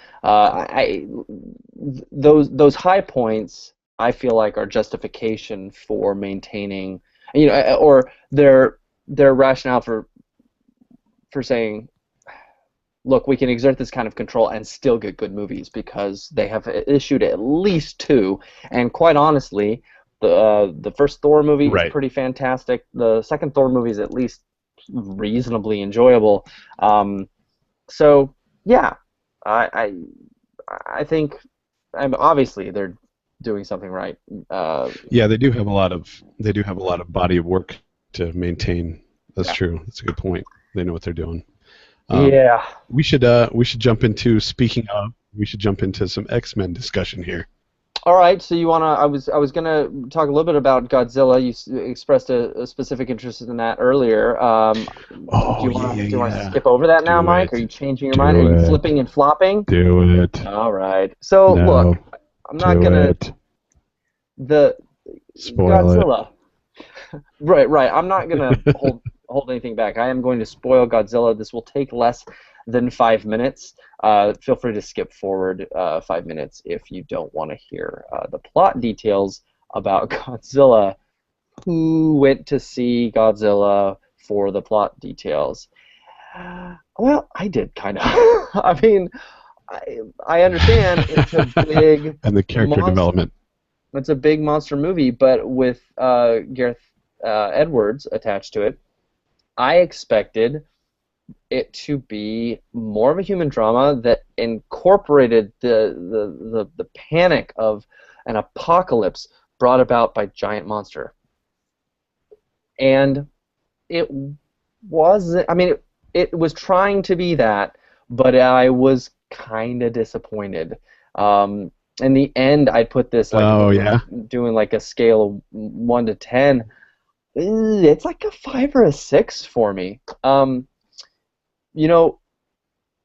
Those high points, I feel like, are justification for maintaining, or their rationale for saying, look, we can exert this kind of control and still get good movies because they have issued at least two. And quite honestly, the first Thor movie is Right. pretty fantastic. The second Thor movie is at least reasonably enjoyable. So yeah, I I think obviously they're doing something right. Uh, Yeah, they do have a lot of body of work to maintain. That's yeah. true. That's a good point. They know what they're doing. Um, Yeah. we should jump into speaking of. We should jump into some X-Men discussion here. All right, so you wanna? I was gonna talk a little bit about Godzilla. You expressed a specific interest in that earlier. Do Oh you yeah, wanna yeah, do you wanna yeah. skip over that now, Do Mike? Are it. you changing your mind? Are Do you it. flipping and flopping? Do it. All right. So No. look, I'm not Do gonna it. the Spoil it. Godzilla. Right, right. I'm not gonna hold anything back. I am going to spoil Godzilla. This will take less than 5 minutes. Feel free to skip forward 5 minutes if you don't want to hear the plot details about Godzilla. Who went to see Godzilla for the plot details? Well, I did kind of. I mean, I understand it's a big And the character monster. development. It's a big monster movie, but with Gareth Edwards attached to it, I expected it to be more of a human drama that incorporated the panic of an apocalypse brought about by giant monster. And it wasn't, I mean, it was trying to be that, but I was kind of disappointed. In the end, I put this like Oh yeah. doing like a scale of 1 to 10. It's like a 5 or a 6 for me. You know,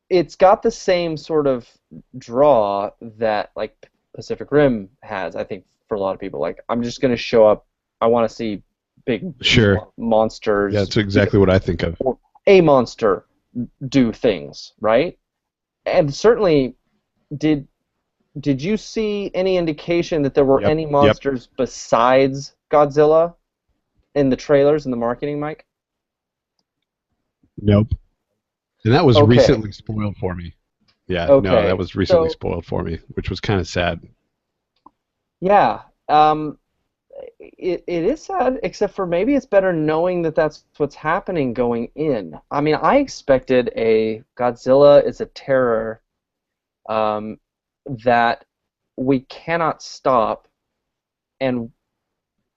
it's got the same sort of draw that like Pacific Rim has, I think, for a lot of people. Like, I'm just gonna show up. I want to see big Sure. Yeah, monsters, that's exactly what I think of. or a monster do things, right? And certainly, did did you see any indication that there were Yep. any Yep. monsters besides Godzilla in the trailers and the marketing, Mike? Nope. And that was Okay, recently spoiled for me. Yeah, no, that okay. was recently So spoiled for me, which was kind of sad. yeah, it is sad, except for maybe it's better knowing that that's what's happening going in. I mean, I expected a Godzilla is a terror um, that we cannot stop, and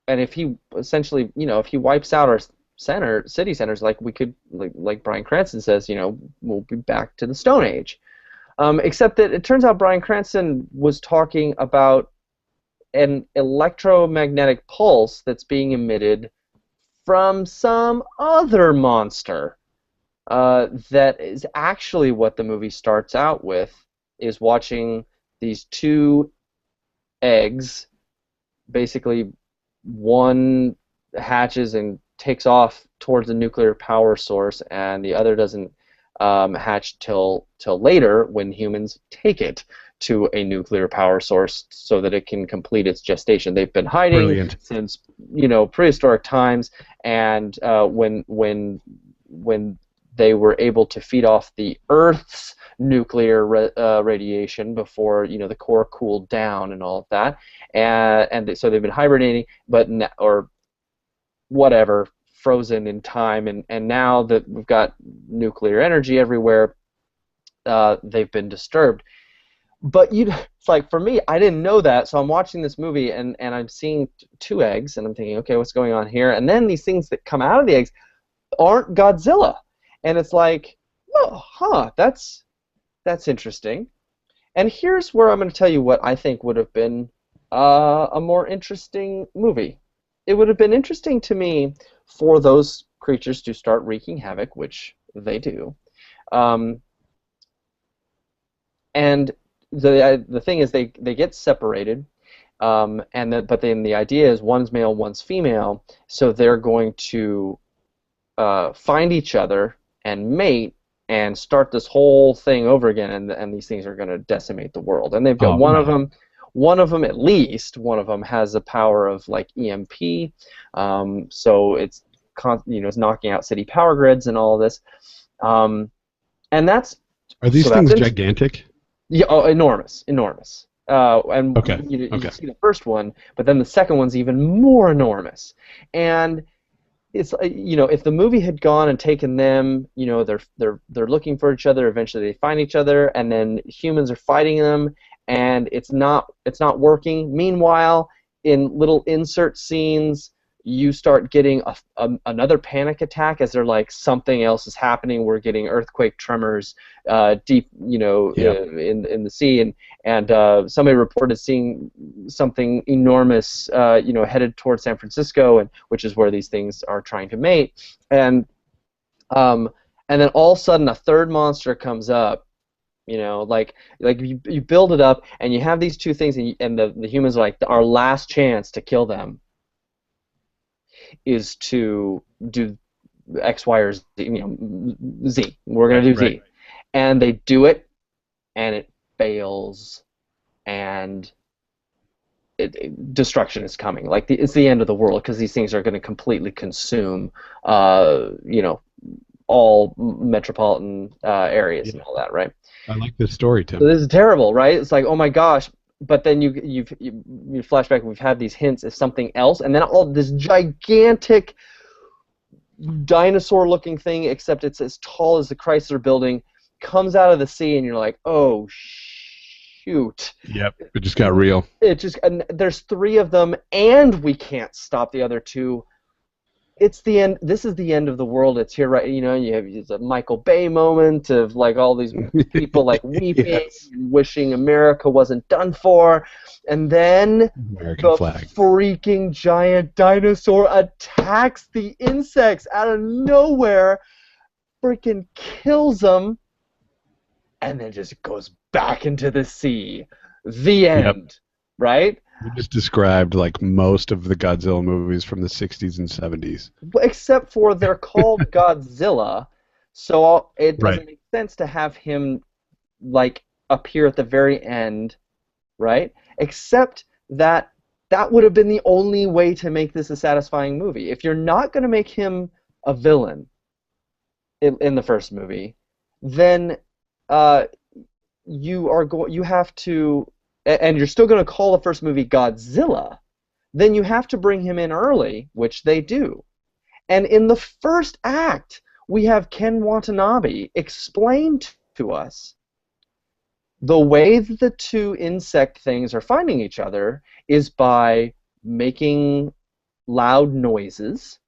and if he essentially, if he wipes out our city centers, like we could, like Bryan Cranston says, we'll be back to the Stone Age. Except that it turns out Bryan Cranston was talking about an electromagnetic pulse that's being emitted from some other monster. That is actually what the movie starts out with, is watching these two eggs, basically one hatches and takes off towards a nuclear power source, and the other doesn't hatch till later when humans take it to a nuclear power source so that it can complete its gestation. They've been hiding Brilliant. since prehistoric times, and when they were able to feed off the Earth's nuclear radiation before the core cooled down and all of that, so they've been hibernating, but or whatever, frozen in time, and now that we've got nuclear energy everywhere, they've been disturbed. But it's like, for me, I didn't know that, so I'm watching this movie and I'm seeing two eggs, and I'm thinking, okay, what's going on here? And then these things that come out of the eggs aren't Godzilla, and it's like, oh, huh, that's interesting. And here's where I'm going to tell you what I think would have been a more interesting movie. It would have been interesting to me for those creatures to start wreaking havoc, which they do. Um, and the thing is, they get separated, but then the idea is one's male, one's female, so they're going to find each other and mate and start this whole thing over again, and these things are going to decimate the world. And they've got Oh man. at least one of them has the power of like EMP, so it's knocking out city power grids and all of this, and that's Are So these that's things interesting. gigantic? Yeah, oh, enormous, enormous. And Okay. you Okay. see the first one, but then the second one's even more enormous. And it's if the movie had gone and taken them, they're looking for each other. Eventually, they find each other, and then humans are fighting them, and it's not working. Meanwhile, in little insert scenes, you start getting another panic attack as they're like something else is happening. We're getting earthquake tremors deep, Yeah. in the sea, and somebody reported seeing something enormous, headed towards San Francisco, and which is where these things are trying to mate, and um, and then all of a sudden a third monster comes up. Like you build it up, and you have these two things, and the humans are like, our last chance to kill them is to do X, Y, or Z. Z. We're gonna Right. do Right. Z, and they do it, and it fails, and destruction is coming. Like it's the end of the world because these things are going to completely consume, uh, you know, all metropolitan areas and Yeah. all that, right? I like this story, So Tim. this is terrible, right? It's like, oh my gosh. But then you flashback. We've had these hints of something else, and then all this gigantic dinosaur-looking thing, except it's as tall as the Chrysler Building, comes out of the sea, and you're like, oh shoot. Yep. It just got real. And there's three of them, and we can't stop the other two. It's the end. This is the end of the world. It's here, right? You have a Michael Bay moment of like all these people like weeping Yes. and wishing America wasn't done for, and then American the flag. freaking giant dinosaur attacks the insects out of nowhere, freaking kills them, and then just goes back into the sea. The Yep. end, right? You just described like most of the Godzilla movies from the 60s and 70s. Except for they're called Godzilla, so it Right. doesn't make sense to have him like appear at the very end, right? Except that that would have been the only way to make this a satisfying movie. If you're not going to make him a villain in the first movie, then uh, you have to, and you're still going to call the first movie Godzilla. Then you have to bring him in early, which they do. And in the first act, we have Ken Watanabe explain to us the way that the two insect things are finding each other is by making loud noises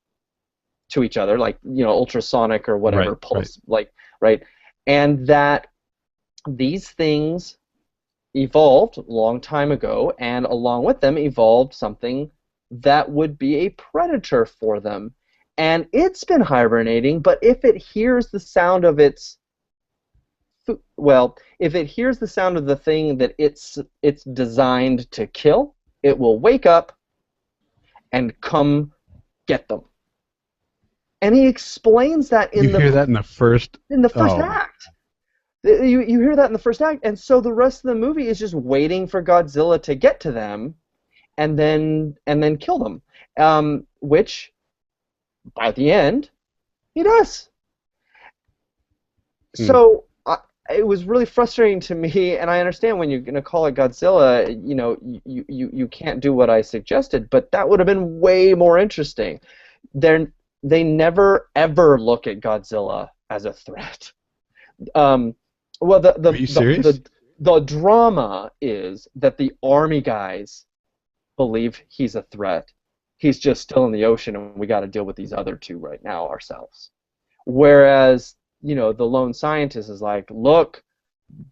to each other, like ultrasonic or whatever Right. Right. pulse, like right, and that these things evolved a long time ago, and along with them evolved something that would be a predator for them. And it's been hibernating, but if it hears the sound of if it hears the sound of the thing that it's designed to kill, it will wake up and come get them. And he explains that You hear that in the first oh my. act. You hear that in the first act, and so the rest of the movie is just waiting for Godzilla to get to them, and then kill them. Which by the end, he does. Hmm. So it was really frustrating to me, and I understand when you're going to call it Godzilla, you can't do what I suggested, but that would have been way more interesting. They never ever look at Godzilla as a threat. Um, well, Are you serious? the drama is that the army guys believe he's a threat. He's just still in the ocean, and we got to deal with these other two right now ourselves. Whereas, the lone scientist is like, look,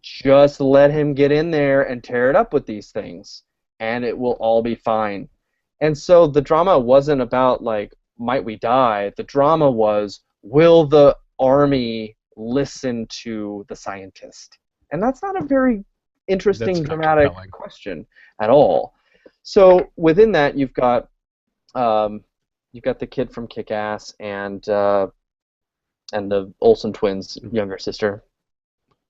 just let him get in there and tear it up with these things, and it will all be fine. And so the drama wasn't about, like, might we die? The drama was, will the army listen to the scientist? And that's not a very That's interesting, not dramatic compelling. question at all. So within that, um, you've got the kid from Kick-Ass and the Olsen twins' younger sister.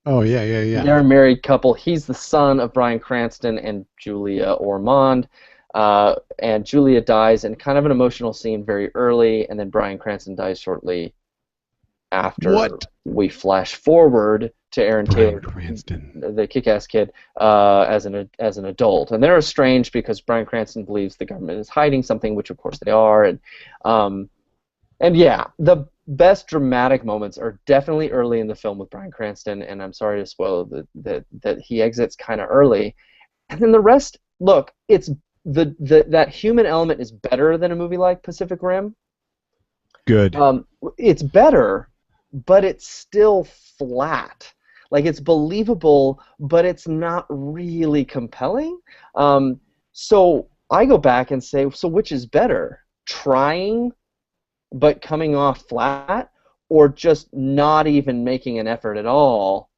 Oh yeah, yeah, yeah. They're a married couple. He's the son of Bryan Cranston and Julia Ormond. And Julia dies in kind of an emotional scene very early, and then Bryan Cranston dies shortly after What? we flash forward to Aaron Bryan Taylor, Cranston. the kick-ass kid, as an adult, and they're estranged because Bryan Cranston believes the government is hiding something, which of course they are, um, and yeah, the best dramatic moments are definitely early in the film with Bryan Cranston, and I'm sorry to spoil that he exits kind of early, and then the rest. Look, it's that human element is better than a movie like Pacific Rim. Good. Um, it's better, but it's still flat. Like it's believable, but it's not really compelling. So I go back and say, so which is better? Trying but coming off flat, or just not even making an effort at all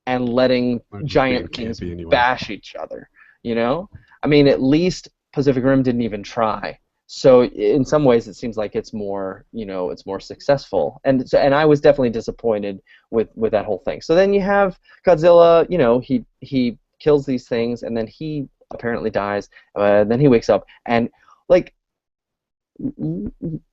and letting Or just being giant things campy anyway. bash each other? You know? I mean, at least Pacific Rim didn't even try. So in some ways, it seems like it's more, it's more successful. And I was definitely disappointed with that whole thing. So then you have Godzilla. He kills these things, and then he apparently dies. Then he wakes up, and like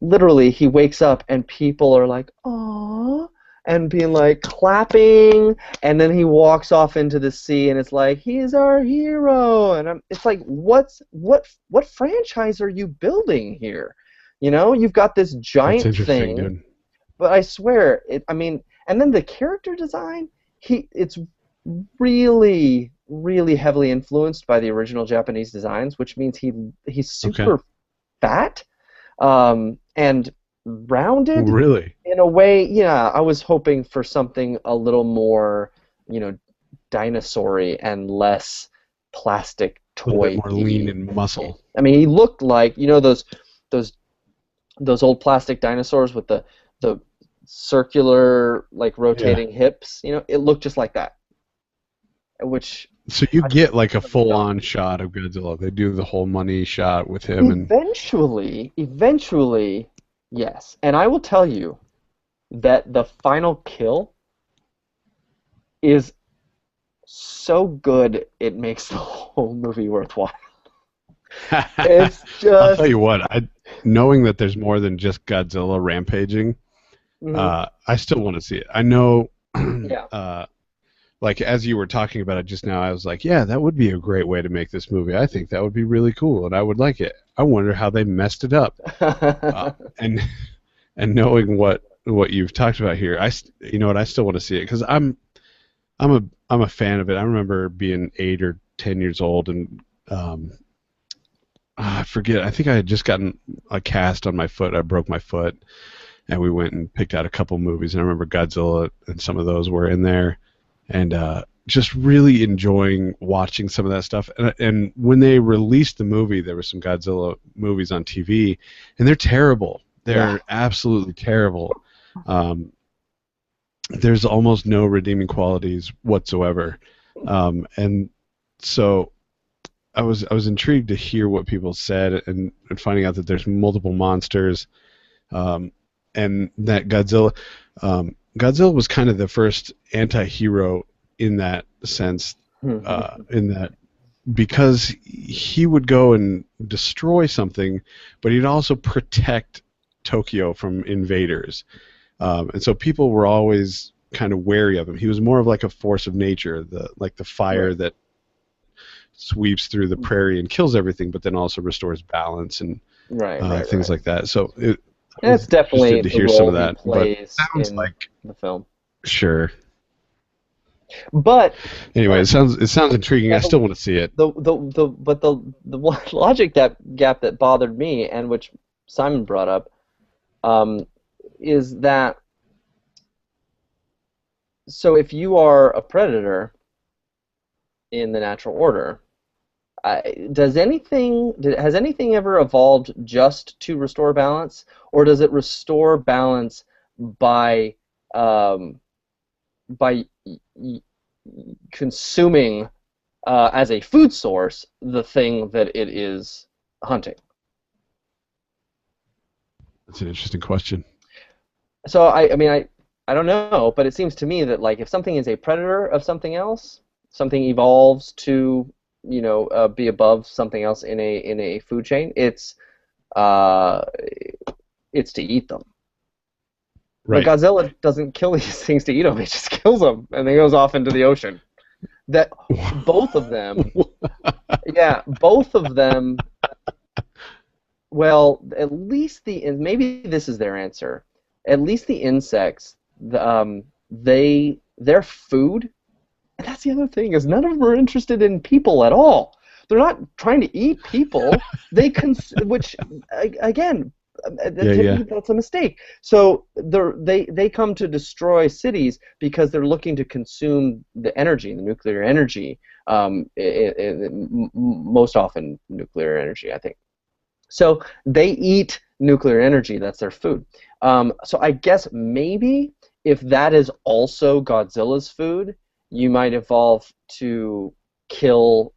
literally he wakes up and people are like, "Aww," and being like clapping, and then he walks off into the sea and it's like, he's our hero, and it's like, what franchise are you building here? You've got this That's giant interesting, thing, dude. but I swear I mean, and then the character design, it's really really heavily influenced by the original Japanese designs, which means he's Okay. super fat, and rounded Really? in a way. Yeah, I was hoping for something a little more, you know, dinosaur-y and less plastic A little bit more lean toy-y. and muscle. I mean, he looked like, those those old plastic dinosaurs with the circular, like, Yeah. rotating hips. It looked just like that, which So you I get like a really don't. full-on shot of Godzilla. They do the whole money shot with him, and Eventually, yes. And I will tell you that the final kill is so good it makes the whole movie worthwhile. It's I'll tell just, you what. Knowing that there's more than just Godzilla rampaging, mhm, I still want to see it. I know, yeah. like as you were talking about it just now, I was like, yeah, that would be a great way to make this movie. I think that would be really cool, and I would like it. I wonder how they messed it up. And and knowing what you've talked about here, you know what, I still want to see it because I'm a fan of it. I remember being 8 or 10 years old, and um, I forget. I think I had just gotten a cast on my foot. I broke my foot, and we went and picked out a couple movies. And I remember Godzilla and some of those were in there, and just really enjoying watching some of that stuff. And when they released the movie, there were some Godzilla movies on TV, and they're terrible. Yeah. They're absolutely terrible. Um, there's almost no redeeming qualities whatsoever, and so I was intrigued to hear what people said, and finding out that there's multiple monsters, um, and that Godzilla was kind of the first anti-hero in that sense, in that because he would go and destroy something, but he'd also protect Tokyo from invaders, and so people were always kind of wary of him. He was more of like a force of nature, the fire Right. that sweeps through the prairie and kills everything, but then also restores balance and Right, right, things right. like that. So I And it's was interested definitely to the hear some role of he that, but plays sounds in like the film. sure. But Anyway, uh, it sounds intriguing. yeah, I still want to see it. the one logic gap that bothered me, and which Simon brought up, um, is that, so if you are a predator in the natural order, has anything ever evolved just to restore balance, or does it restore balance by um, by consuming, as a food source, the thing that it is hunting? That's an interesting question. So I mean, I don't know, but it seems to me that, like, if something is a predator of something else, something evolves to, be above something else in a food chain. Uh, it's to eat them. But Right. Godzilla doesn't kill these things to eat them; he just kills them and then goes off into the ocean. That both of them, yeah, both of them. Well, at least and maybe this is their answer. At least the insects, their food. And that's the other thing is none of them are interested in people at all. They're not trying to eat people. Which again, Yeah, to yeah. me that's a mistake. So they come to destroy cities because they're looking to consume the energy, the nuclear energy. Most often nuclear energy, I think. So they eat nuclear energy. That's their food. So I guess maybe if that is also Godzilla's food, you might evolve to kill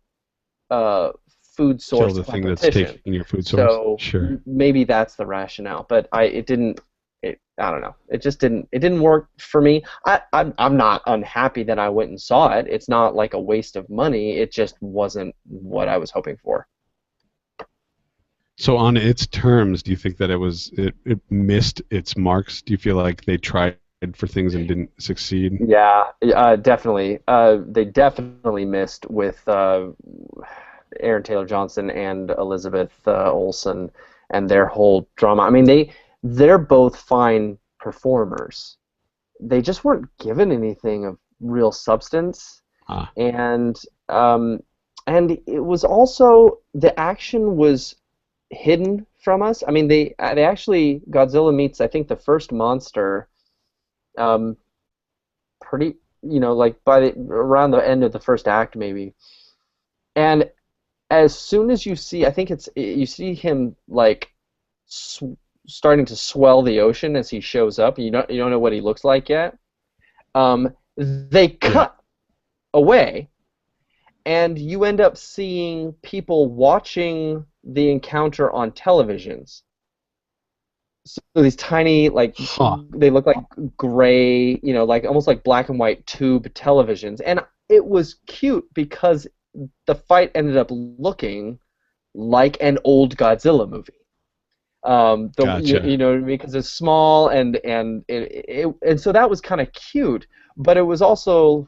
uh, food Kill source the thing that's competition. taking your food source. So Sure. maybe that's the rationale. But it didn't. I don't know. It just didn't. It didn't work for me. I'm not unhappy that I went and saw it. It's not like a waste of money. It just wasn't what I was hoping for. So on its terms, do you think that it missed its marks? Do you feel like they tried for things and didn't succeed? Yeah, definitely. They definitely missed with Aaron Taylor Johnson and Elizabeth Olsen and their whole drama. I mean, they're both fine performers. They just weren't given anything of real substance, Ah, and um, and it was also the action was hidden from us. I mean, they actually Godzilla meets I think the first monster. Um, Pretty, like by around the end of the first act maybe. And as soon as you see, I think you see him like sw starting to swell the ocean as he shows up. You don't know what he looks like yet. They yeah. cut away, and you end up seeing people watching the encounter on televisions. So these tiny, like Huh. they look like gray, like almost like black and white tube televisions, and it was cute because the fight ended up looking like an old Godzilla movie. Gotcha. You know what I mean? Because it's small and so that was kind of cute, but it was also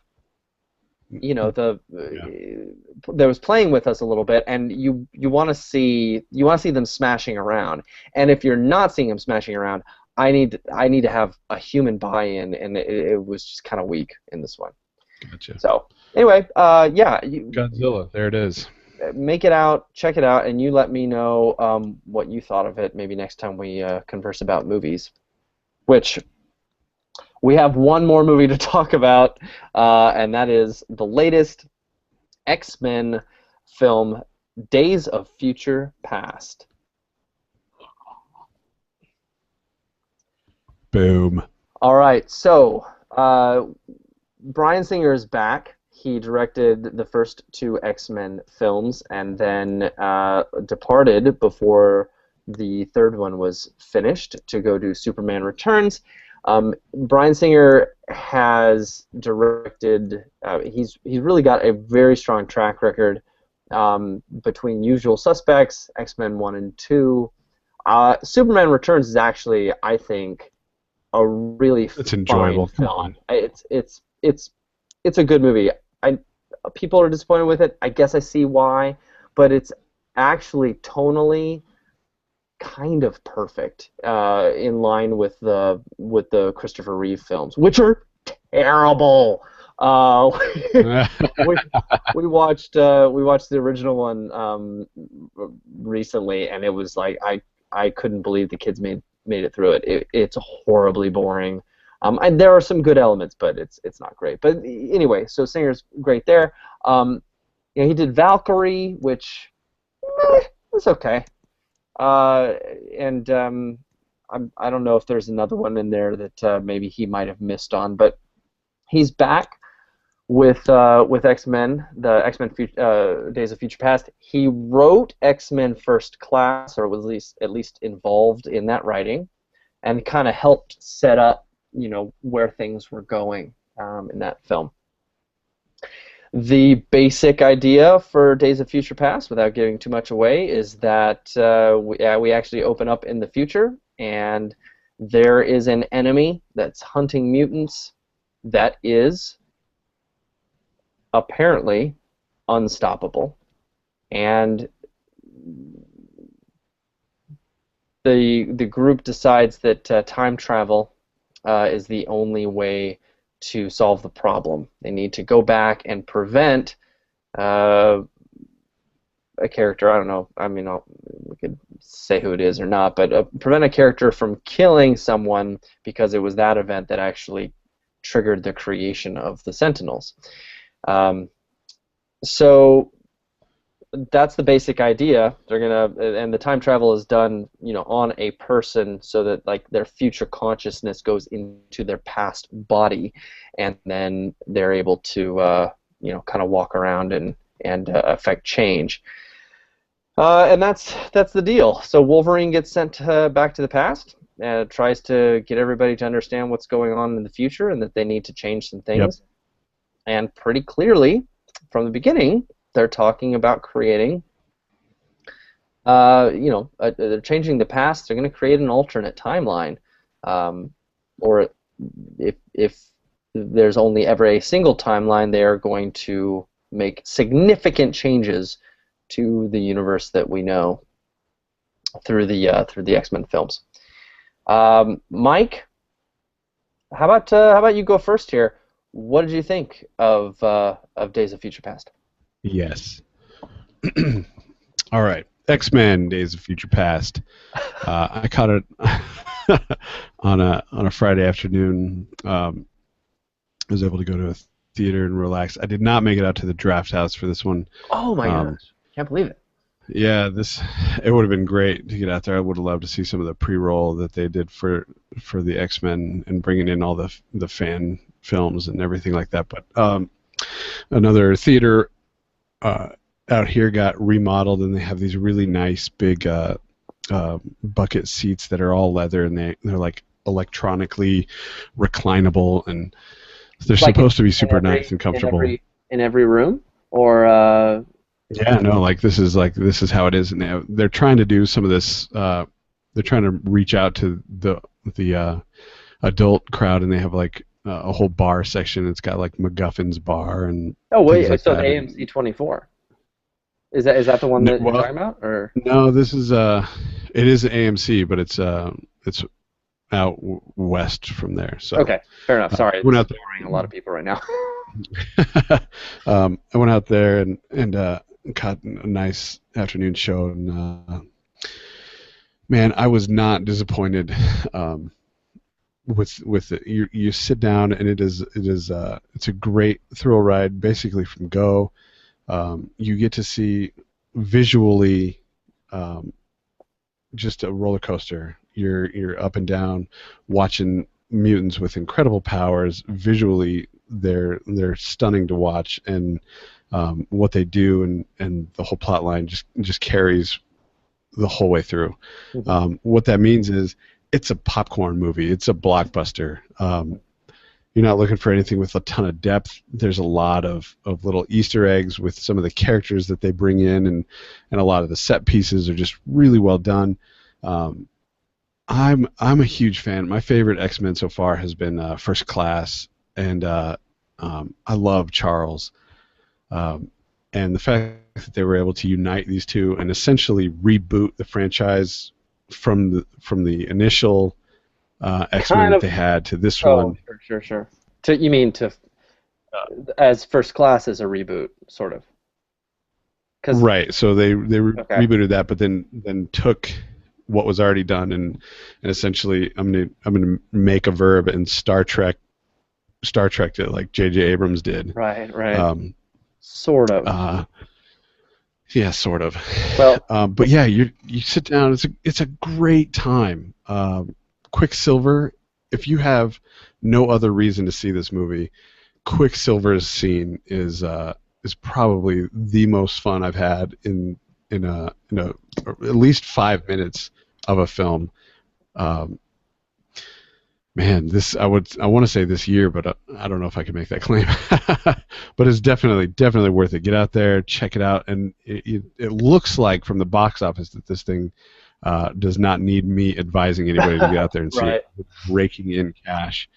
Yeah. that was playing with us a little bit, and you want to see them smashing around, and if you're not seeing them smashing around, I need to have a human buy-in, and it was just kind of weak in this one. Gotcha. So anyway, yeah, you Godzilla. There it is. make it out, check it out, and you let me know what you thought of it. Maybe next time we converse about movies, which we have one more movie to talk about, and that is the latest X-Men film, Days of Future Past. Boom. All right, so Bryan Singer is back. He directed the first two X-Men films and then departed before the third one was finished to go do Superman Returns. Bryan Singer has directed. He's really got a very strong track record between Usual Suspects, X-Men 1 and 2. Superman Returns is actually, I think, a really It's fine enjoyable. Come film. on. It's a good movie. I People are disappointed with it. I guess I see why, but it's actually tonally kind of perfect, in line with the Christopher Reeve films, which are terrible. Uh, we we watched the original one recently, and it was like I couldn't believe the kids made it through it. It's horribly boring. And there are some good elements, but it's not great. But anyway, so Singer's great there. He did Valkyrie, which was okay. Uh, and I don't know if there's another one in there that maybe he might have missed on, but he's back with X-Men, the X-Men Days of Future Past. He wrote X-Men First Class, or was at least involved in that writing, and kind of helped set up, where things were going in that film. The basic idea for Days of Future Past, without giving too much away, is that we actually open up in the future, and there is an enemy that's hunting mutants that is apparently unstoppable, and the group decides that time travel is the only way to solve the problem. They need to go back and prevent uh, a character. I don't know. I mean, we could say who it is or not, but prevent a character from killing someone because it was that event that actually triggered the creation of the Sentinels. Um, so that's the basic idea. They're gonna, and the time travel is done, on a person, so that like their future consciousness goes into their past body, and then they're able to, kind of walk around and affect change. And that's the deal. So Wolverine gets sent back to the past and tries to get everybody to understand what's going on in the future and that they need to change some Yep. things. And pretty clearly, from the beginning, they're talking about creating, they're changing the past. They're going to create an alternate timeline, or if there's only ever a single timeline, they are going to make significant changes to the universe that we know through the X-Men films. Mike, how about you go first here? What did you think of Days of Future Past? Yes. All right. X-Men: Days of Future Past. I caught it on a Friday afternoon. I was able to go to a theater and relax. I did not make it out to the draft house for this one. Oh my gosh, can't believe it. Yeah, it would have been great to get out there. I would have loved to see some of the pre-roll that they did for the X-Men and bringing in all the fan films and everything like that. But another theater out here got remodeled, and they have these really nice big bucket seats that are all leather, and they're like electronically reclinable, and they're Like supposed to be super nice and comfortable. In every room, or Yeah, no, this is how it is, and they're trying to do some of this. They're trying to reach out to the adult crowd, and they have like a whole bar section. It's got like MacGuffin's bar and oh wait, like so that. AMC 24. Is that the one that Well, you're talking about, or no? This is it is AMC, but it's out west from there. So okay, fair enough. Sorry, went it's out boring a lot of people right now. I went out there and caught a nice afternoon show, and man, I was not disappointed. With it, you sit down, and it's a great thrill ride, basically from go. You get to see visually just a roller coaster. You're up and down, watching mutants with incredible powers. Visually, they're stunning to watch, and what they do and the whole plot line just carries the whole way through. Mm-hmm. What that means is it's a popcorn movie. It's a blockbuster. You're not looking for anything with a ton of depth. There's a lot of little Easter eggs with some of the characters that they bring in, and a lot of the set pieces are just really well done. I'm a huge fan. My favorite X-Men so far has been First Class, and I love Charles. And the fact that they were able to unite these two and essentially reboot the franchise from the initial X-Men that they had to this one. Sure. You mean as First Class as a reboot, sort of? Right. So they rebooted that, but then took what was already done and essentially I'm gonna make a verb and Star Trek it like J.J. Abrams did. Right. Sort of. Yeah, sort of. Well, but yeah, you sit down. It's a great time. Quicksilver. If you have no other reason to see this movie, Quicksilver's scene is probably the most fun I've had in at least 5 minutes of a film. Man, I want to say this year, but I don't know if I can make that claim. But it's definitely worth it. Get out there, check it out, and it looks like from the box office that this thing does not need me advising anybody to get out there and see it. Right. It's raking in cash,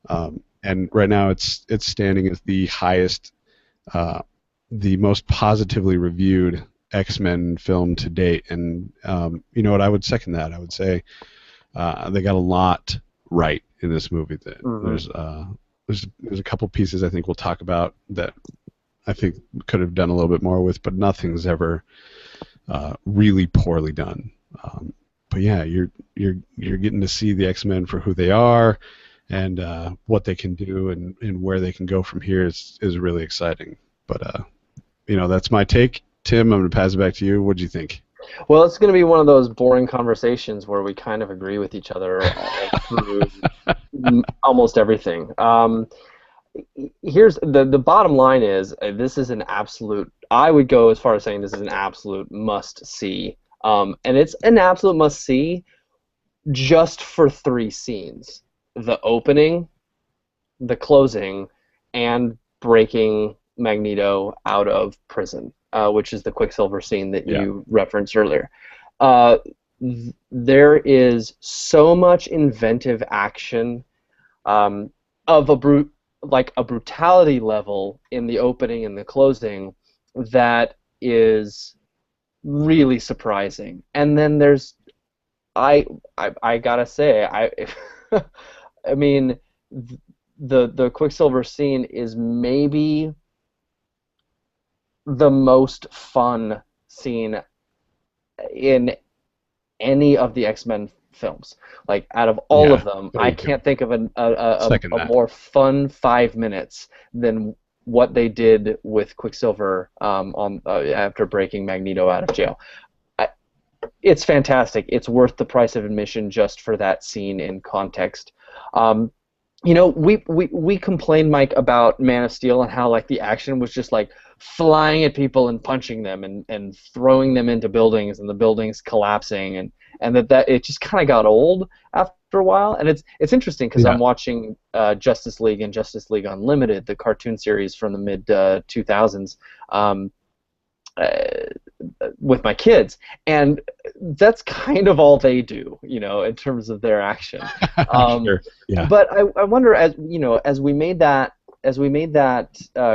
and right now it's standing as the highest, uh, the most positively reviewed X-Men film to date. And you know what? I would second that. I would say they got a lot right in this movie. That Hmm. there's a couple pieces I think we'll talk about that I think could have done a little bit more with, but nothing's ever really poorly done. But yeah, you're getting to see the X-Men for who they are, and what they can do, and where they can go from here is really exciting. But you know, that's my take. Tim, I'm going to pass it back to you. What do you think? Well, it's going to be one of those boring conversations where we kind of agree with each other all through almost everything. Here's the bottom line is this is an absolute. I would go as far as saying this is an absolute must see, and it's an absolute must see just for three scenes: the opening, the closing, and breaking Magneto out of prison, which is the Quicksilver scene that Yeah, you referenced earlier. Uh, there is so much inventive action, um, of like a brutality level in the opening and the closing that is really surprising. And then there's I I gotta say I mean the Quicksilver scene is maybe the most fun scene in any of the X-Men films. Like out of all yeah, of them, there I you go. can't think of Second a that. more fun 5 minutes than what they did with Quicksilver on after breaking Magneto out of jail. I, it's fantastic. It's worth the price of admission just for that scene in context. Um, you know, we complained, Mike, about Man of Steel and how like the action was just like flying at people and punching them and throwing them into buildings and the buildings collapsing and that it just kind of got old after a while. And it's interesting because Yeah. I'm watching Justice League and Justice League Unlimited, the cartoon series from the mid 2000s. Um, uh, with my kids, and that's kind of all they do, you know, in terms of their action. Um, Sure. Yeah. but I wonder, as you know, as we made that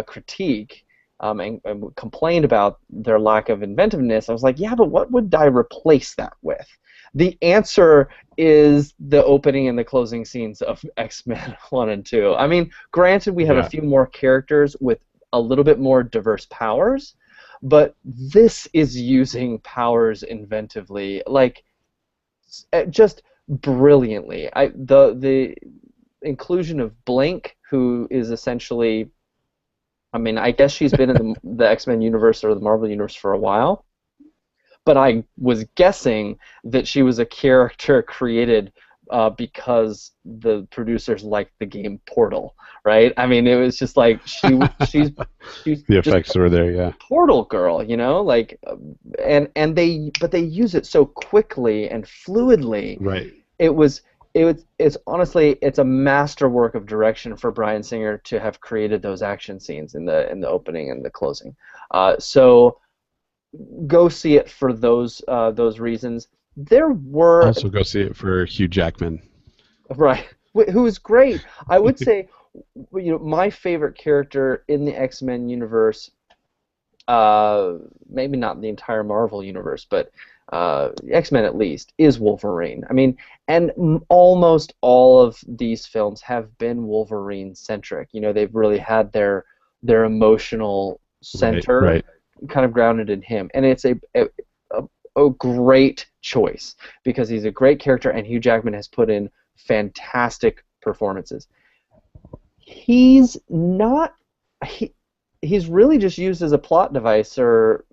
critique, and complained about their lack of inventiveness, I was like, yeah, but what would I replace that with? The answer is the opening and the closing scenes of X-Men 1 and 2. I mean, granted, we have a Yeah. few more characters with a little bit more diverse powers, but this is using powers inventively, like just brilliantly. The inclusion of Blink, who is essentially, I mean, I guess she's been in the X-Men universe or the Marvel universe for a while, but I was guessing that she was a character created because the producers liked the game Portal, right? I mean, it was just like she's The just effects are there. Yeah. Portal girl, you know, like, and they use it so quickly and fluidly. Right. It was it's honestly it's a masterwork of direction for Bryan Singer to have created those action scenes in the opening and the closing. So go see it for those reasons. There were Also, go see it for Hugh Jackman. right, who is great. I would say, you know, my favorite character in the X-Men universe, maybe not the entire Marvel universe, but X-Men at least, is Wolverine. I mean, and almost all of these films have been Wolverine centric. You know, they've really had their emotional Right. center Right. kind of grounded in him, and it's a great choice because he's a great character, and Hugh Jackman has put in fantastic performances. He's not he he's really just used as a plot device, or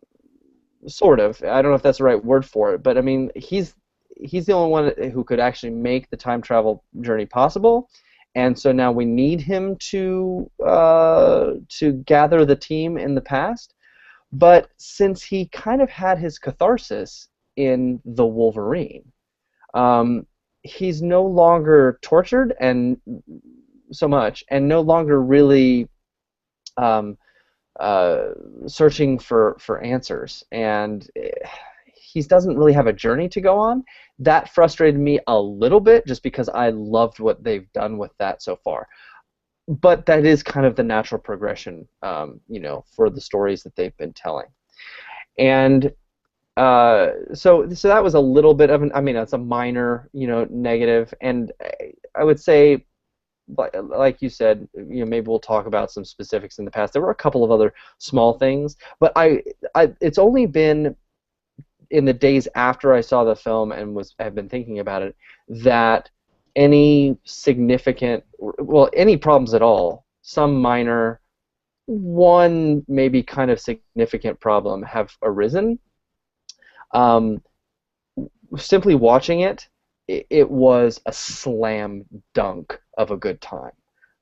sort of. I don't know if that's the right word for it, but I mean, he's the only one who could actually make the time travel journey possible, and so now we need him to gather the team in the past. But since he kind of had his catharsis in the Wolverine, um, he's no longer tortured and so much, and no longer really um, uh, searching for answers. And he doesn't really have a journey to go on. That frustrated me a little bit just because I loved what they've done with that so far. But that is kind of the natural progression, for the stories that they've been telling. And so that was a little bit of it's a minor, negative. And I would say, like you said, maybe we'll talk about some specifics in the past. There were a couple of other small things, but it's only been in the days after I saw the film and have been thinking about it that any any problems at all, some minor, one maybe kind of significant problem have arisen. Simply watching it was a slam dunk of a good time.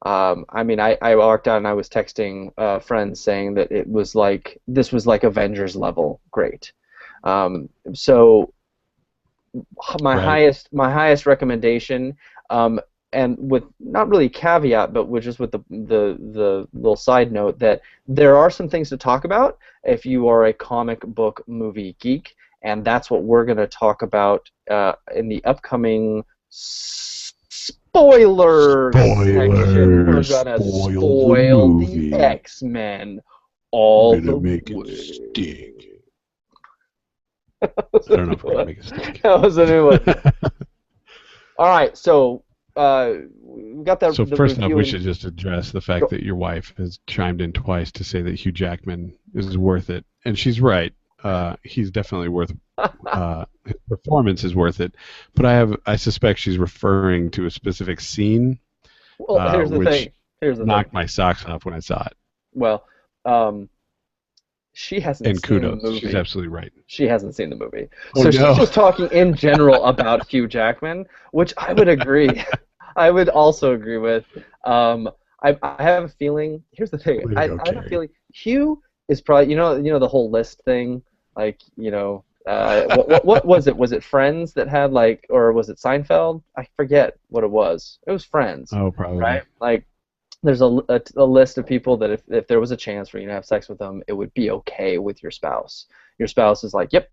I walked out and I was texting friends saying that this was like Avengers level great. So my Right. highest recommendation, and with not really caveat, but with the little side note that there are some things to talk about if you are a comic book movie geek, and that's what we're going to talk about in the upcoming spoiler section. We're Spoilers. gonna Spoil the spoil the movie. X-Men We're all gonna the make it way. sting. That was I a don't know new if we're gonna one. make it sting. That was a new one. All right, so we got So the first off, review we in. should just address the fact Go, that your wife has chimed in twice to say that Hugh Jackman is worth it, and she's right. He's definitely worth. His performance is worth it, but I suspect she's referring to a specific scene, well, here's the which thing. Here's the thing. knocked my socks off when I saw it. Well, um, she hasn't And seen the kudos, she's movie. absolutely right. She hasn't seen the movie. Oh So she's no! just talking in general about Hugh Jackman, which I would agree. I would also agree with. I have a feeling. Here's the thing. Way to I go, have a Carrie. feeling Hugh is probably the whole list thing. Like what was it? Was it Friends that had or was it Seinfeld? I forget what it was. It was Friends, Oh, probably. right? Like there's a list of people that if there was a chance for you to have sex with them, it would be okay with your spouse. Your spouse is like, yep,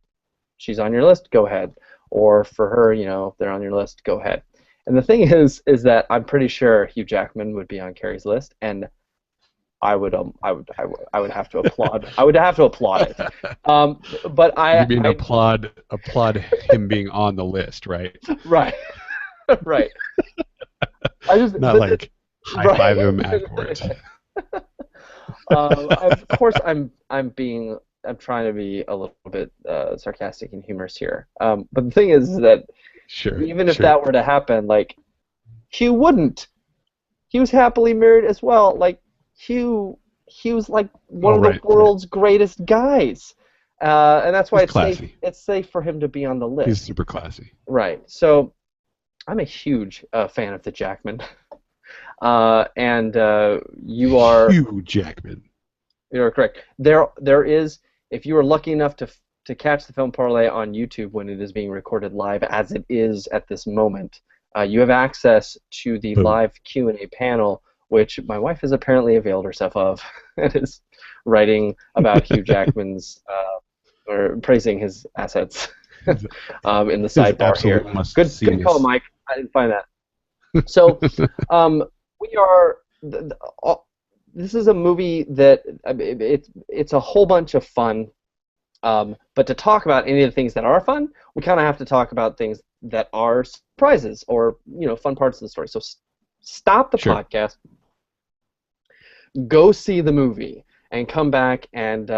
she's on your list, go ahead. Or for her, if they're on your list, go ahead. And the thing is that I'm pretty sure Hugh Jackman would be on Carrie's list, and I would have to applaud. I would have to applaud it. But You mean I applaud him being on the list, right? right, right. I just Not like high right. five him afterwards. Of course, I'm trying to be a little bit sarcastic and humorous here. But the thing is that Sure, even if sure. that were to happen, Hugh wouldn't. He was happily married as well. He was like one Oh, of the right, right. world's greatest guys, and that's why He's it's safe. classy. It's safe for him to be on the He's list. super classy. Right. So I'm a huge fan of the Jackman, and Hugh Jackman. you're correct. There is, if you are lucky enough to catch the film Parlay on YouTube when it is being recorded live, as it is at this moment, you have access to the Boom. live Q&A panel, which my wife has apparently availed herself of, and is writing about Hugh Jackman's or praising his assets in the His sidebar here. absolute Good call, must-see-ness. Mike. I didn't find that. So, we are. This is a movie that it's a whole bunch of fun. But to talk about any of the things that are fun, we kind of have to talk about things that are surprises or fun parts of the story. So stop the Sure. podcast, go see the movie, and come back and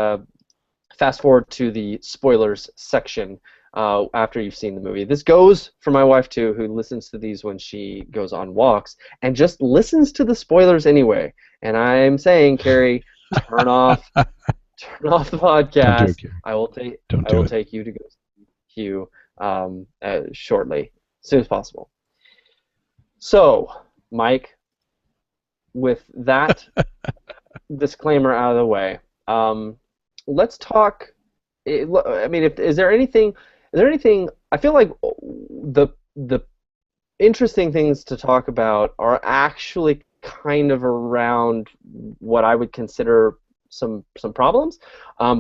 fast forward to the spoilers section after you've seen the movie. This goes for my wife too, who listens to these when she goes on walks and just listens to the spoilers anyway. And I'm saying, Carrie, turn off the Don't do podcast. it, Carrie. I will take Don't I do will it. take you to go see Hugh shortly, as soon as possible. So, Mike, with that disclaimer out of the way, let's talk. I mean, is there anything? Is there anything? I feel like the interesting things to talk about are actually kind of around what I would consider some problems.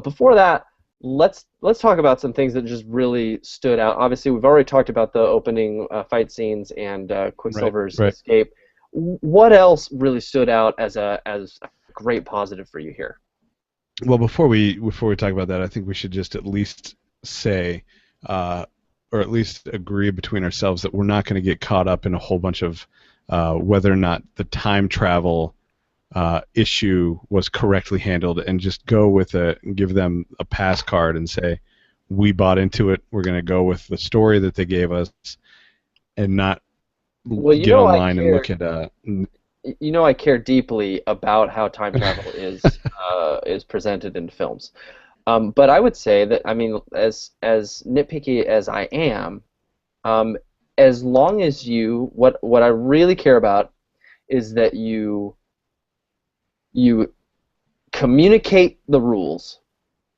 Before that, let's talk about some things that just really stood out. Obviously, we've already talked about the opening fight scenes and Right, Quicksilver's right. escape. What else really stood out as a great positive for you here? Well, before we talk about that, I think we should just at least say, uh, or at least agree between ourselves that we're not going to get caught up in a whole bunch of whether or not the time travel issue was correctly handled, and just go with it and give them a pass card and say we bought into it. We're going to go with the story that they gave us, and not Well, get online and look at you know I care deeply about how time travel is presented in films. But I would say that, I mean, as nitpicky as I am, um, as long as what I really care about is that you communicate the rules.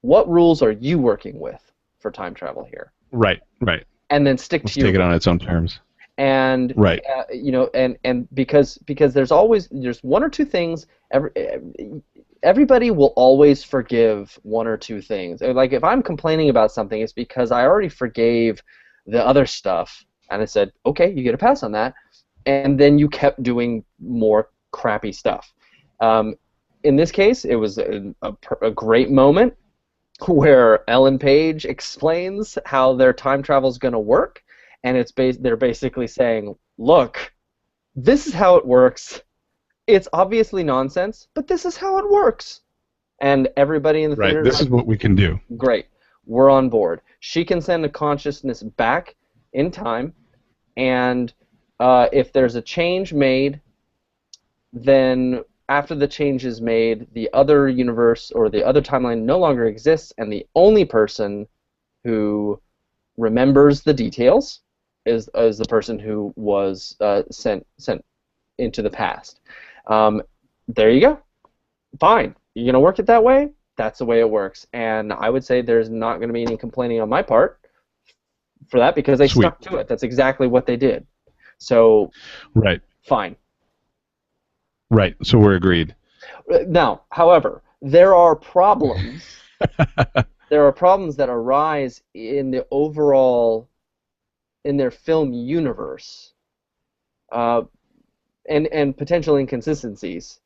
What rules are you working with for time travel here? right, right. And then stick Let's to your take it on rules. its own terms. And Right, and because there's one or two things everybody will always forgive one or two things. Like if I'm complaining about something, it's because I already forgave the other stuff, and I said, okay, you get a pass on that, and then you kept doing more crappy stuff. Um, in this case, it was a great moment where Ellen Page explains how their time travel is going to work, and they're basically saying, look, this is how it works. It's obviously nonsense, but this is how it works. And everybody in the right. theater is This like, is what we can do. great, we're on board. She can send a consciousness back in time, and if there's a change made, then after the change is made, the other universe or the other timeline no longer exists, and the only person who remembers the details is the person who was sent into the past. Um, there you go. Fine. You're gonna work it that way. That's the way it works, and I would say there's not going to be any complaining on my part for that because they Sweet. stuck to it. That's exactly what they did. So Right, fine. right. So we're agreed. Now, however, there are problems. There are problems that arise in the overall in their film universe, uh, and potential inconsistencies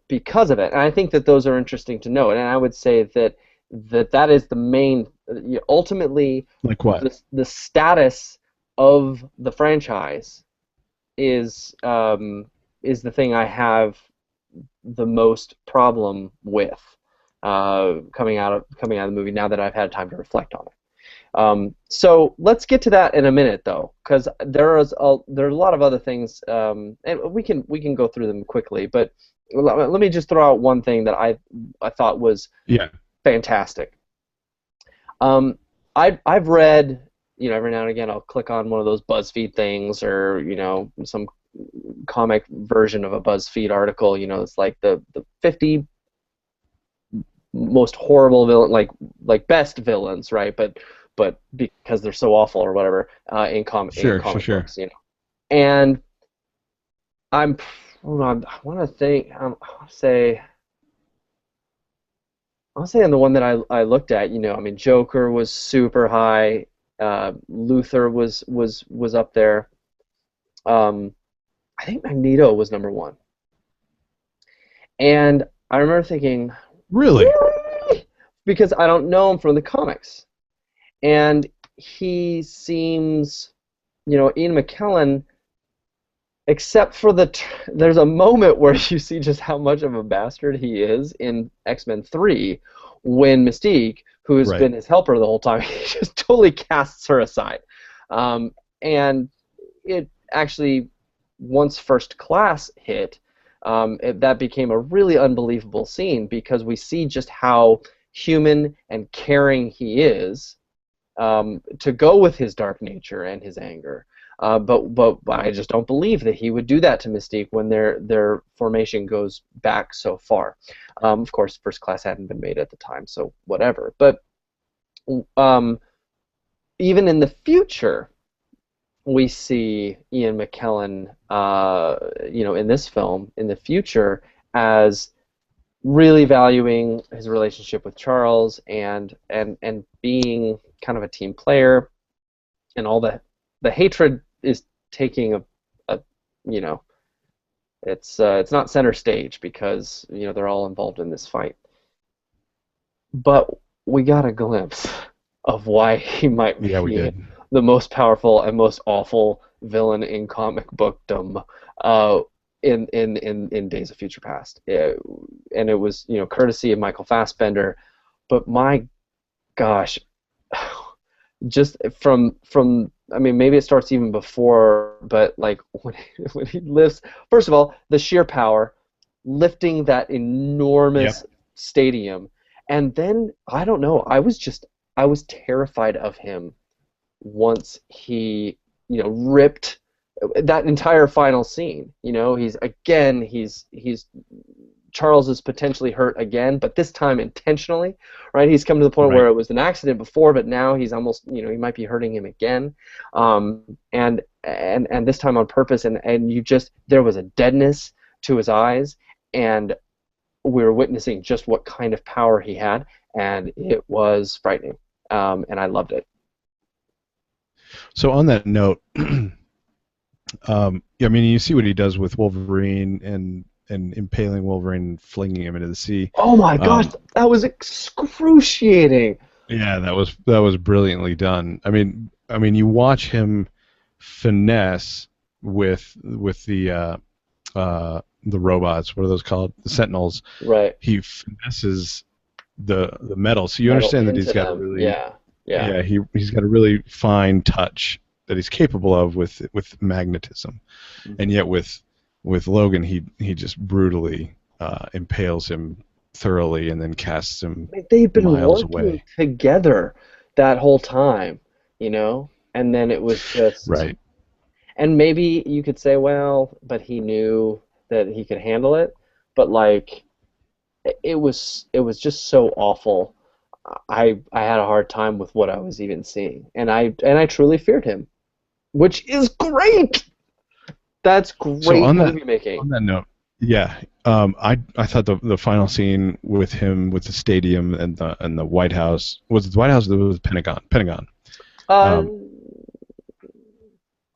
because of it. And I think that those are interesting to note. And I would say that is the main, ultimately, Like what? the status of the franchise is the thing I have the most problem with coming out of the movie now that I've had time to reflect on it. So let's get to that in a minute, though, because there's a lot of other things, and we can go through them quickly. But let me just throw out one thing that I thought was Yeah. fantastic. I've read, every now and again I'll click on one of those BuzzFeed things, or some comic version of a BuzzFeed article. It's like the 50 most horrible villain, like best villains, right? But because they're so awful or whatever in Sure, sure, comic sure. books. And I'm hold on, I want to think. I want to say on the one that I looked at. I mean, Joker was super high. Luther was up there. Um, I think Magneto was number one. And I remember thinking, Really? really? Because I don't know him from the comics. And he seems, Ian McKellen, except for there's a moment where you see just how much of a bastard he is in X-Men 3 when Mystique, who has Right. been his helper the whole time, he just totally casts her aside. Um, and it actually, once First Class hit, that became a really unbelievable scene because we see just how human and caring he is, to go with his dark nature and his anger. But I just don't believe that he would do that to Mystique when their formation goes back so far. Of course, First Class hadn't been made at the time, so whatever. But um, even in the future, we see Ian McKellen, in this film in the future as really valuing his relationship with Charles and being kind of a team player, and all the hatred is taking a you know, it's not center stage because they're all involved in this fight. But we got a glimpse of why he might Yeah, we be did. the most powerful and most awful villain in comic bookdom, uh, in Days of Future Past. And it was, courtesy of Michael Fassbender. But my gosh, just from I mean, maybe it starts even before, but like when he lifts, first of all, the sheer power, lifting that Yep. enormous stadium, and then I don't know, I was terrified of him once he ripped that entire final scene. He's Charles is potentially hurt again, but this time intentionally, right? He's come to the point where Right. it was an accident before, but now he's almost, he might be hurting him again, and this time on purpose. And there was a deadness to his eyes, and we were witnessing just what kind of power he had, and it was frightening, and I loved it. So on that note, yeah, I mean, you see what he does with Wolverine and impaling Wolverine and flinging him into the sea. Oh my gosh, Um, that was excruciating. yeah, that was brilliantly done. I mean, you watch him finesse with the robots. What are those called? The Sentinels. Right. He finesses the metal, so you Metal understand that he's into got a them. really Yeah. Yeah. yeah he's got a really fine touch that he's capable of with magnetism, and Mhm. yet with Logan he just brutally impales him thoroughly and then casts him Like, they've been miles working away. together that whole time, and then it was just, Right. and maybe you could say, well, but he knew that he could handle it, but like it was just so awful. I had a hard time with what I was even seeing, and I truly feared him, which is great. That's So great movie making. on that note, yeah, I thought the final scene with him with the stadium and the White House, was it the White House or was it Pentagon, Uh, um,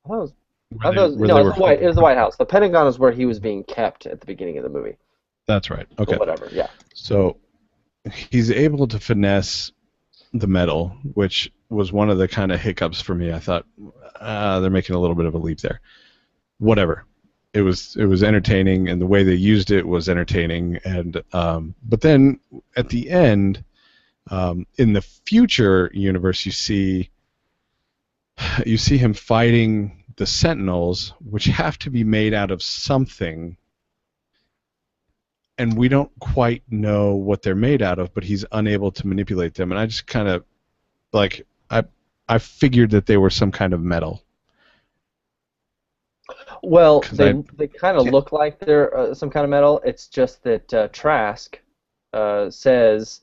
that was, where I they thought, where no, they it was were the White. It holding was the White prison. House. The Pentagon is where he was being kept at the beginning of the movie, That's right. or Okay. whatever. Yeah. So he's able to finesse the metal, which was one of the kind of hiccups for me. I thought they're making a little bit of a leap there. Whatever. It was entertaining, and the way they used it was entertaining. And but then at the end, in the future universe, you see him fighting the Sentinels, which have to be made out of something, and we don't quite know what they're made out of. But he's unable to manipulate them, and I just kind of like I figured that they were some kind of metal Well, because they I they kind of can't. look like they're some kind of metal. It's just that Trask says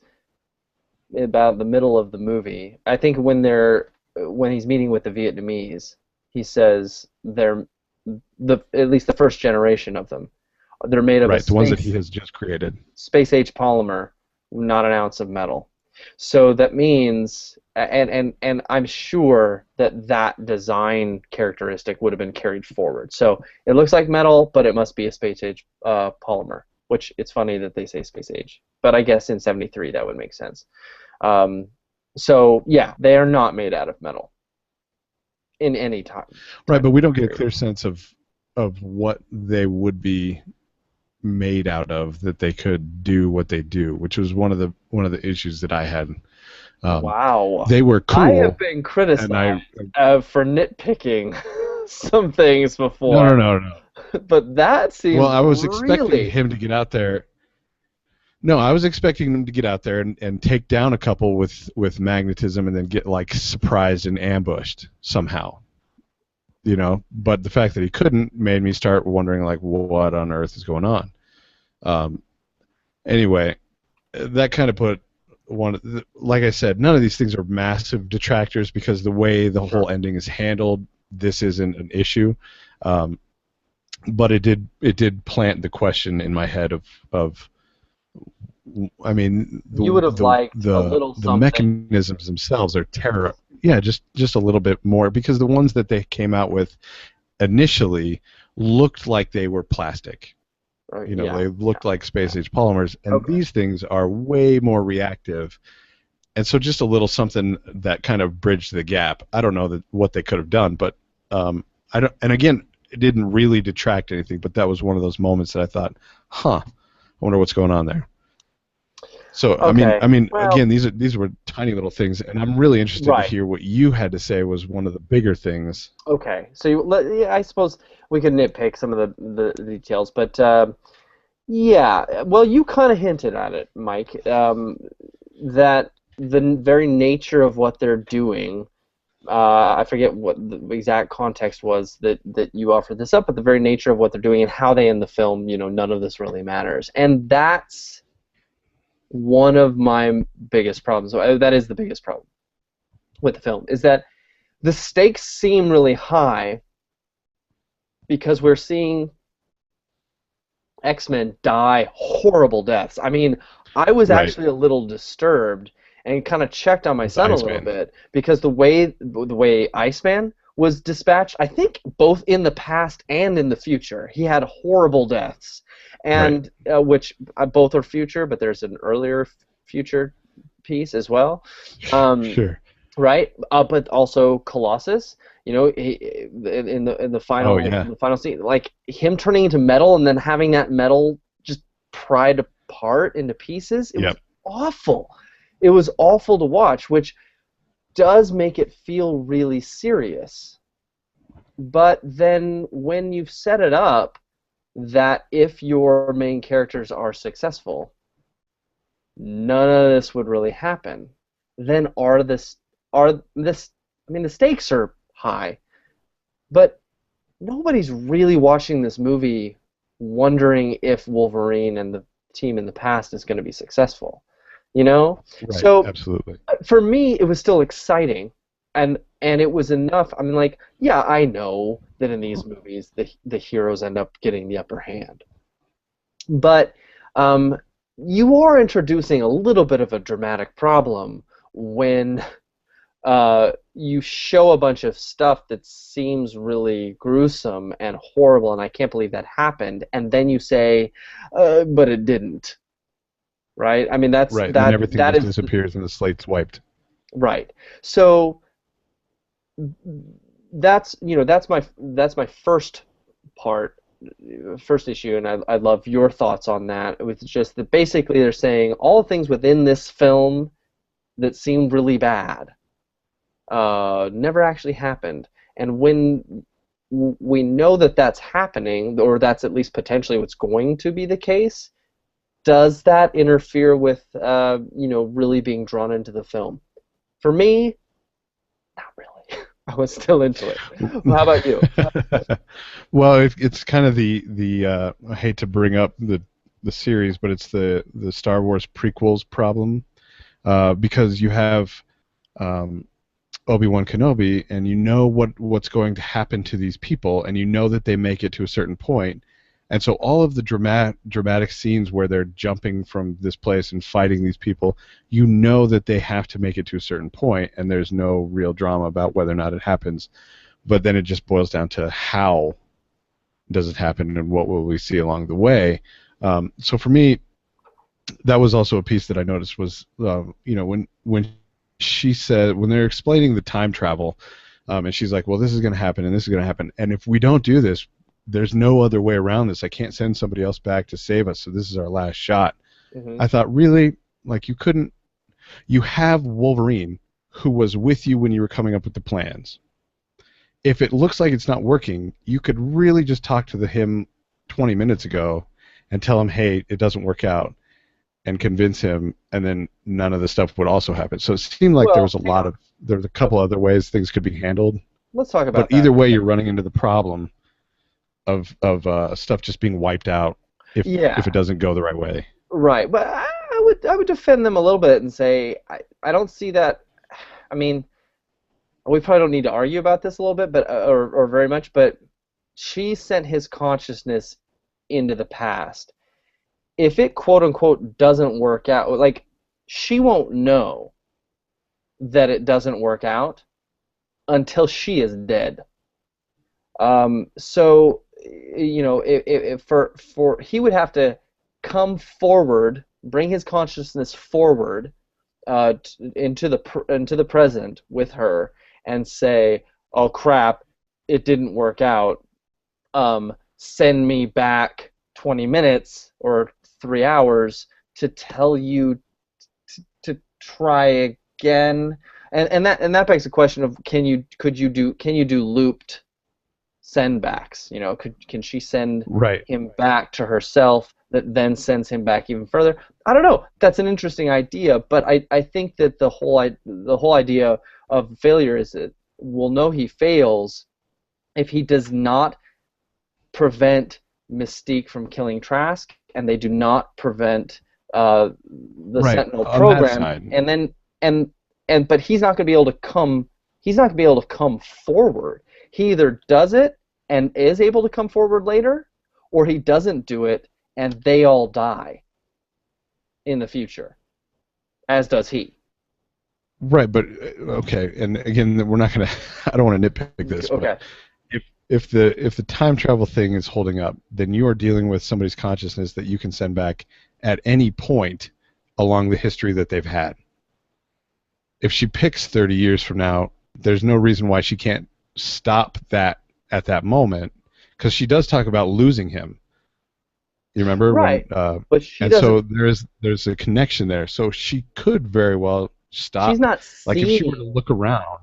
about the middle of the movie. I think when he's meeting with the Vietnamese, he says they're at least the first generation of them. They're made of a Right, the ones that he has just created. space age polymer, not an ounce of metal. So that means, and I'm sure that that design characteristic would have been carried forward. So it looks like metal, but it must be a space age polymer. Which it's funny that they say space age, but I guess in '73 that would make sense. Um, so yeah, they are not made out of metal in any Right, time but we don't get a period. clear sense of what they would be made out of that they could do what they do, which was one of the issues that I had. Um, Wow. they were I have cool, been and I criticized for nitpicking some things no, no, before, no, no. but that Well, seems I was expecting really. him to get out there. No, I was expecting him to get out there and take down a couple with magnetism and then get like surprised and ambushed somehow. But the fact that he couldn't made me start wondering like what on earth is going on. Um, anyway, that kind of put like I said, none of these things are massive detractors because the way the Sure. whole ending is handled, this isn't an issue. Um, but it did plant the question in my head of I mean, You would have liked a little the something. mechanisms themselves are terror. Yeah, just a little bit more because the ones that they came out with initially looked like they were plastic. Yeah, They yeah, looked like yeah. space age polymers, and Okay. these things are way more reactive. And so, just a little something that kind of bridged the gap. I don't know what they could have done, but I don't. And again, it didn't really detract anything, but that was one of those moments that I thought, huh, I wonder what's going on there. So Okay. Well, again, these were tiny little things, and I'm really interested to right. hear what you had to say was one of the bigger things. Okay. So yeah, I suppose we could nitpick some of the details, but yeah. Well, you kind of hinted at it, Mike. That the very nature of what they're doing. I forget what the exact context was that you offered this up, but the very nature of what they're doing and how they end the film, none of this really matters, and that's one of my biggest problems. That is the biggest problem with the film, is that the stakes seem really high because we're seeing X-Men die horrible deaths. I mean, I was Right, actually a little disturbed and kind of checked on my with son a little Iceman. bit because the way Iceman was dispatched, I think both in the past and in the future, he had horrible deaths, Right, and which both are future, but there's an earlier future piece as well. Um, sure. right? But also Colossus, in the Oh final yeah. the final scene, like him turning into metal and then having that metal just pried apart into pieces. It was Yep. awful. It was awful to watch, which does make it feel really serious. But then when you've set it up that if your main characters are successful, none of this would really happen. Then are this I mean the stakes are high, but nobody's really watching this movie wondering if Wolverine and the team in the past is going to be successful. You know? Right. So Absolutely. for me it was still exciting, and it was enough. I mean, like, yeah, I know that in these movies the heroes end up getting the upper hand. But um, you are introducing a little bit of a dramatic problem when you show a bunch of stuff that seems really gruesome and horrible, and I can't believe that happened, and then you say, but it didn't, right? I mean, that's Right. And then that everything that just is disappears and the slate's wiped. right. So that's my part, first issue, and I love your thoughts on that. With just that, basically they're saying all the things within this film that seemed really bad never actually happened. And when we know that that's happening, or that's at least potentially what's going to be the case, does that interfere with really being drawn into the film? For me, not really. I was still into it. How about you? Well, it's kind of the I hate to bring up the series, but it's the Star Wars prequels problem because you have um, Obi-Wan Kenobi, and you know what's going to happen to these people, and you know that they make it to a certain point, and so all of the dramatic scenes where they're jumping from this place and fighting these people, you know that they have to make it to a certain point, and there's no real drama about whether or not it happens. But then it just boils down to how does it happen and what will we see along the way. So for me, that was also a piece that I noticed was, when she said when they're explaining the time travel, and she's like, "Well, this is going to happen, and this is going to happen, and if we don't do this, there's no other way around this. I can't send somebody else back to save us, so this is our last shot." Hmm. I thought, really, like you couldn't. You have Wolverine, who was with you when you were coming up with the plans. If it looks like it's not working, you could really just talk to him 20 minutes ago and tell him, "Hey, it doesn't work out." And convince him, and then none of the stuff would also happen. So it seemed like Well, hang on. there was a couple other ways things could be handled, Let's talk but about that either for a way, you're second. running into the problem of stuff just being wiped out if Yeah, it doesn't go the right way. right. But I would defend them a little bit and say I don't see that. I mean, we probably don't need to argue about this a little bit, but or very much. But she sent his consciousness into the past. if it quote unquote doesn't work out, like she won't know that it doesn't work out until she is dead. So if for he would have to come forward, bring his consciousness forward into the present with her, and say, "Oh crap, it didn't work out. Send me back 20 minutes or 3 hours to tell you to try again." And that begs the question of can you do looped sendbacks? Can she send Right. him back to herself that then sends him back even further? I don't know. That's an interesting idea, but I think that the whole idea of failure is that we'll know he fails if he does not prevent Mystique from killing Trask, and they do not prevent the Right. Sentinel On that program, side. and then but he's not going to be able to come. He's not going to be able to come forward. He either does it and is able to come forward later, or he doesn't do it and they all die in the future, as does he. Right, but okay, and again, we're not gonna. I don't want to nitpick this, but Okay. if the time travel thing is holding up, then you are dealing with somebody's consciousness that you can send back at any point along the history that they've had. If she picks 30 years from now, there's no reason why she can't stop that at that moment, because she does talk about losing him. You remember when? Right. But she And so doesn't. there's a connection there. So she could very well She's stop. not Like if she were to seeing. look around.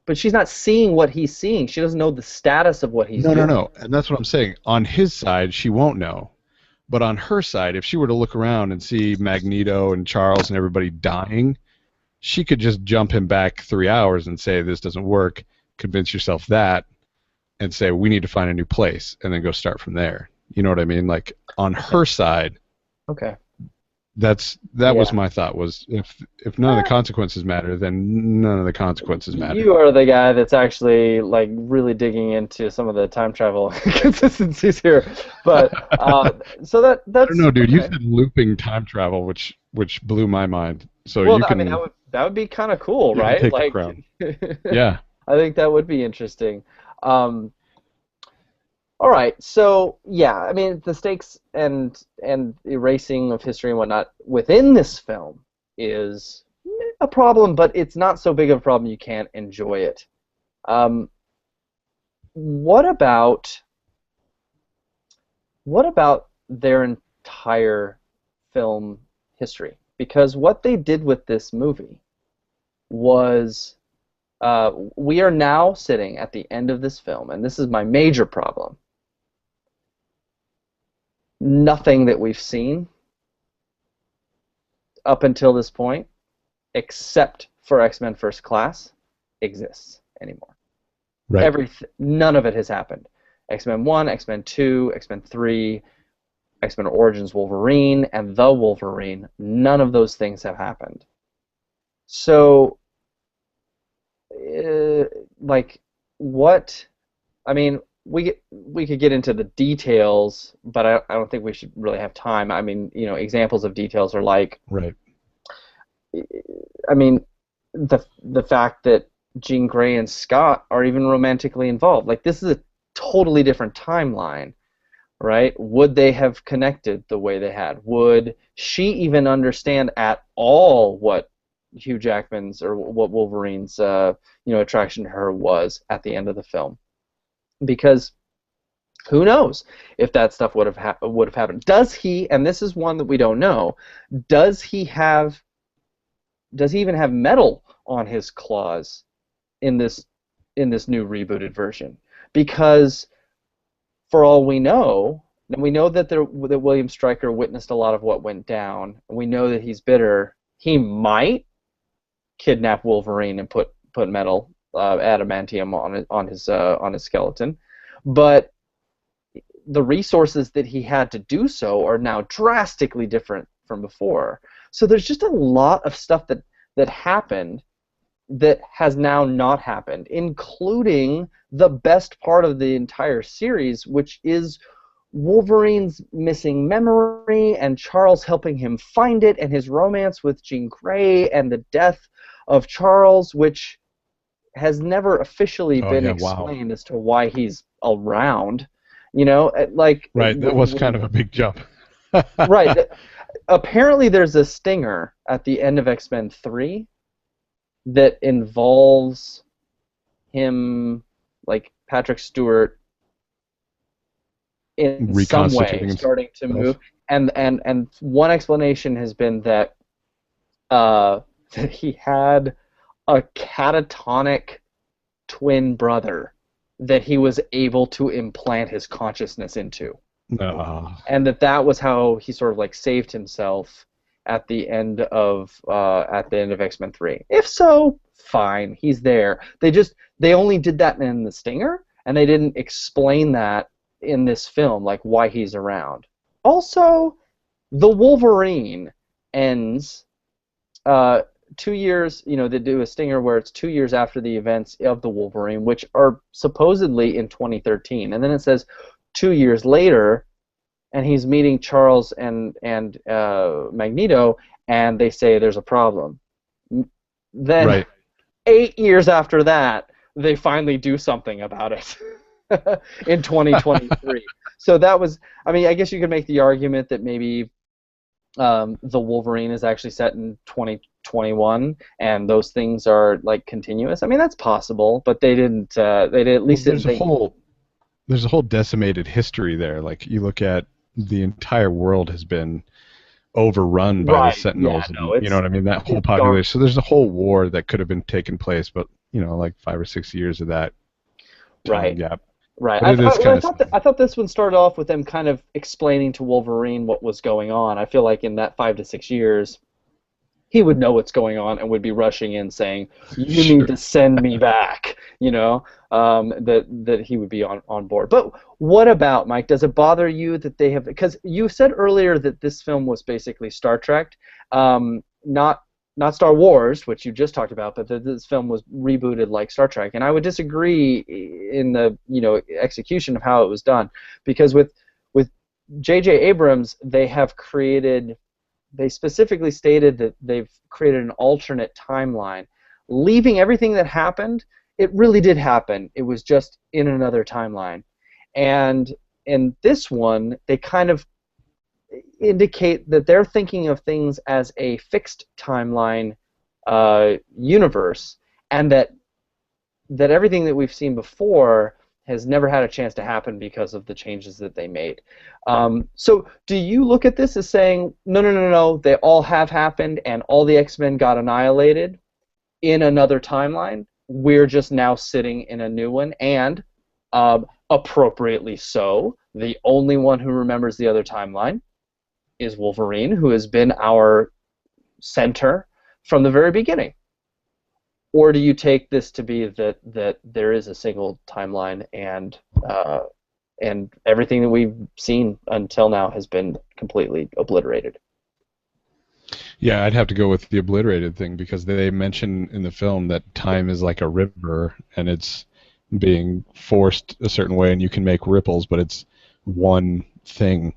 But she's not seeing what he's seeing. She doesn't know the status of what he's No, no, doing. no. And that's what I'm saying. On his side, she won't know. But on her side, if she were to look around and see Magneto and Charles and everybody dying, she could just jump him back 3 hours and say, this doesn't work. Convince yourself that, and say, we need to find a new place, and then go start from there. You know what I mean? Like, on Okay. her side, Okay. that was Yeah. my thought, was if none of the consequences matter, then none of the consequences matter. You are the guy that's actually like really digging into some of the time travel consistencies here, but so that I don't that's know, dude. You okay. said looping time travel, which blew my mind. So Well, I mean that would be kind of cool, you can right? take the Like, crown. Yeah. I think that would be interesting. Um, all right, so yeah, I mean the stakes and erasing of history and whatnot within this film is a problem, but it's not so big of a problem you can't enjoy it. Um, what about what about their entire film history? Because what they did with this movie was we are now sitting at the end of this film, and this is my major problem. Nothing that we've seen up until this point, except for X-Men First Class, exists anymore. Right. None of it has happened. X-Men 1, X-Men 2, X-Men 3, X-Men Origins Wolverine, and The Wolverine, none of those things have happened. So, like, what? I mean, we could get into the details, but I don't think we should really have time. I mean, examples of details are like, Right. I mean, the fact that Jean Grey and Scott are even romantically involved. Like, this is a totally different timeline, right? Would they have connected the way they had? Would she even understand at all what Hugh Jackman's or what Wolverine's attraction to her was at the end of the film? Because who knows if that stuff would have happened? Does he? And this is one that we don't know. Does he have? Does he even have metal on his claws in this new rebooted version? Because for all we know, and we know that William Stryker witnessed a lot of what went down, and we know that he's bitter. He might kidnap Wolverine and put metal adamantium on his skeleton, but the resources that he had to do so are now drastically different from before. So there's just a lot of stuff that happened that has now not happened, including the best part of the entire series, which is Wolverine's missing memory and Charles helping him find it, and his romance with Jean Grey, and the death of Charles, which has never officially Oh been yeah, wow. explained as to why he's around. You know, like Right, that was kind of a big jump. right. Apparently, there's a stinger at the end of X-Men 3 that involves him, like Patrick Stewart, in some way Reconstituting starting to himself. move. And one explanation has been that that he had a catatonic twin brother that he was able to implant his consciousness into, No. and that was how he sort of like saved himself at the end of X-Men 3. If so, fine, he's there. They only did that in the stinger, and they didn't explain that in this film, like why he's around. Also, the Wolverine ends 2 years. You know, they do a stinger where it's 2 years after the events of the Wolverine, which are supposedly in 2013, and then it says 2 years later, and he's meeting Charles and Magneto, and they say there's a problem. Then, Right. 8 years after that, they finally do something about it in 2023. So that was, I mean, I guess you could make the argument that maybe the Wolverine is actually set in 2021, and those things are like continuous. I mean, that's possible, but they didn't. They did, at Well, least didn't think. there's a whole decimated history there. Like you look at the entire world has been overrun by the Right. Yeah. Sentinels, No. and you know what I mean. That whole It's dark. population. So there's a whole war that could have been taking place, but you know, like 5 or 6 years of that time Right. gap. Right. But it is kind of I thought this one started off with them kind of explaining to Wolverine what was going on. I feel like in that 5 to 6 years, he would know what's going on and would be rushing in saying, "You need sure. to send me back." You know, that he would be on board. But what about, Mike? Does it bother you that they have? Because you said earlier that this film was basically Star Trek, not Star Wars, which you just talked about, but that this film was rebooted like Star Trek. And I would disagree in the execution of how it was done, because with J.J. Abrams, they specifically stated that they've created an alternate timeline, leaving everything that happened. It really did happen. It was just in another timeline. And in this one, they kind of indicate that they're thinking of things as a fixed timeline universe, and that everything that we've seen before has never had a chance to happen because of the changes that they made. So do you look at this as saying, no, no, no, no, they all have happened and all the X-Men got annihilated in another timeline? We're just now sitting in a new one, and appropriately so, the only one who remembers the other timeline is Wolverine, who has been our center from the very beginning? Or do you take this to be that there is a single timeline, and everything that we've seen until now has been completely obliterated? Yeah, I'd have to go with the obliterated thing because they mention in the film that time is like a river and it's being forced a certain way, and you can make ripples, but it's one thing.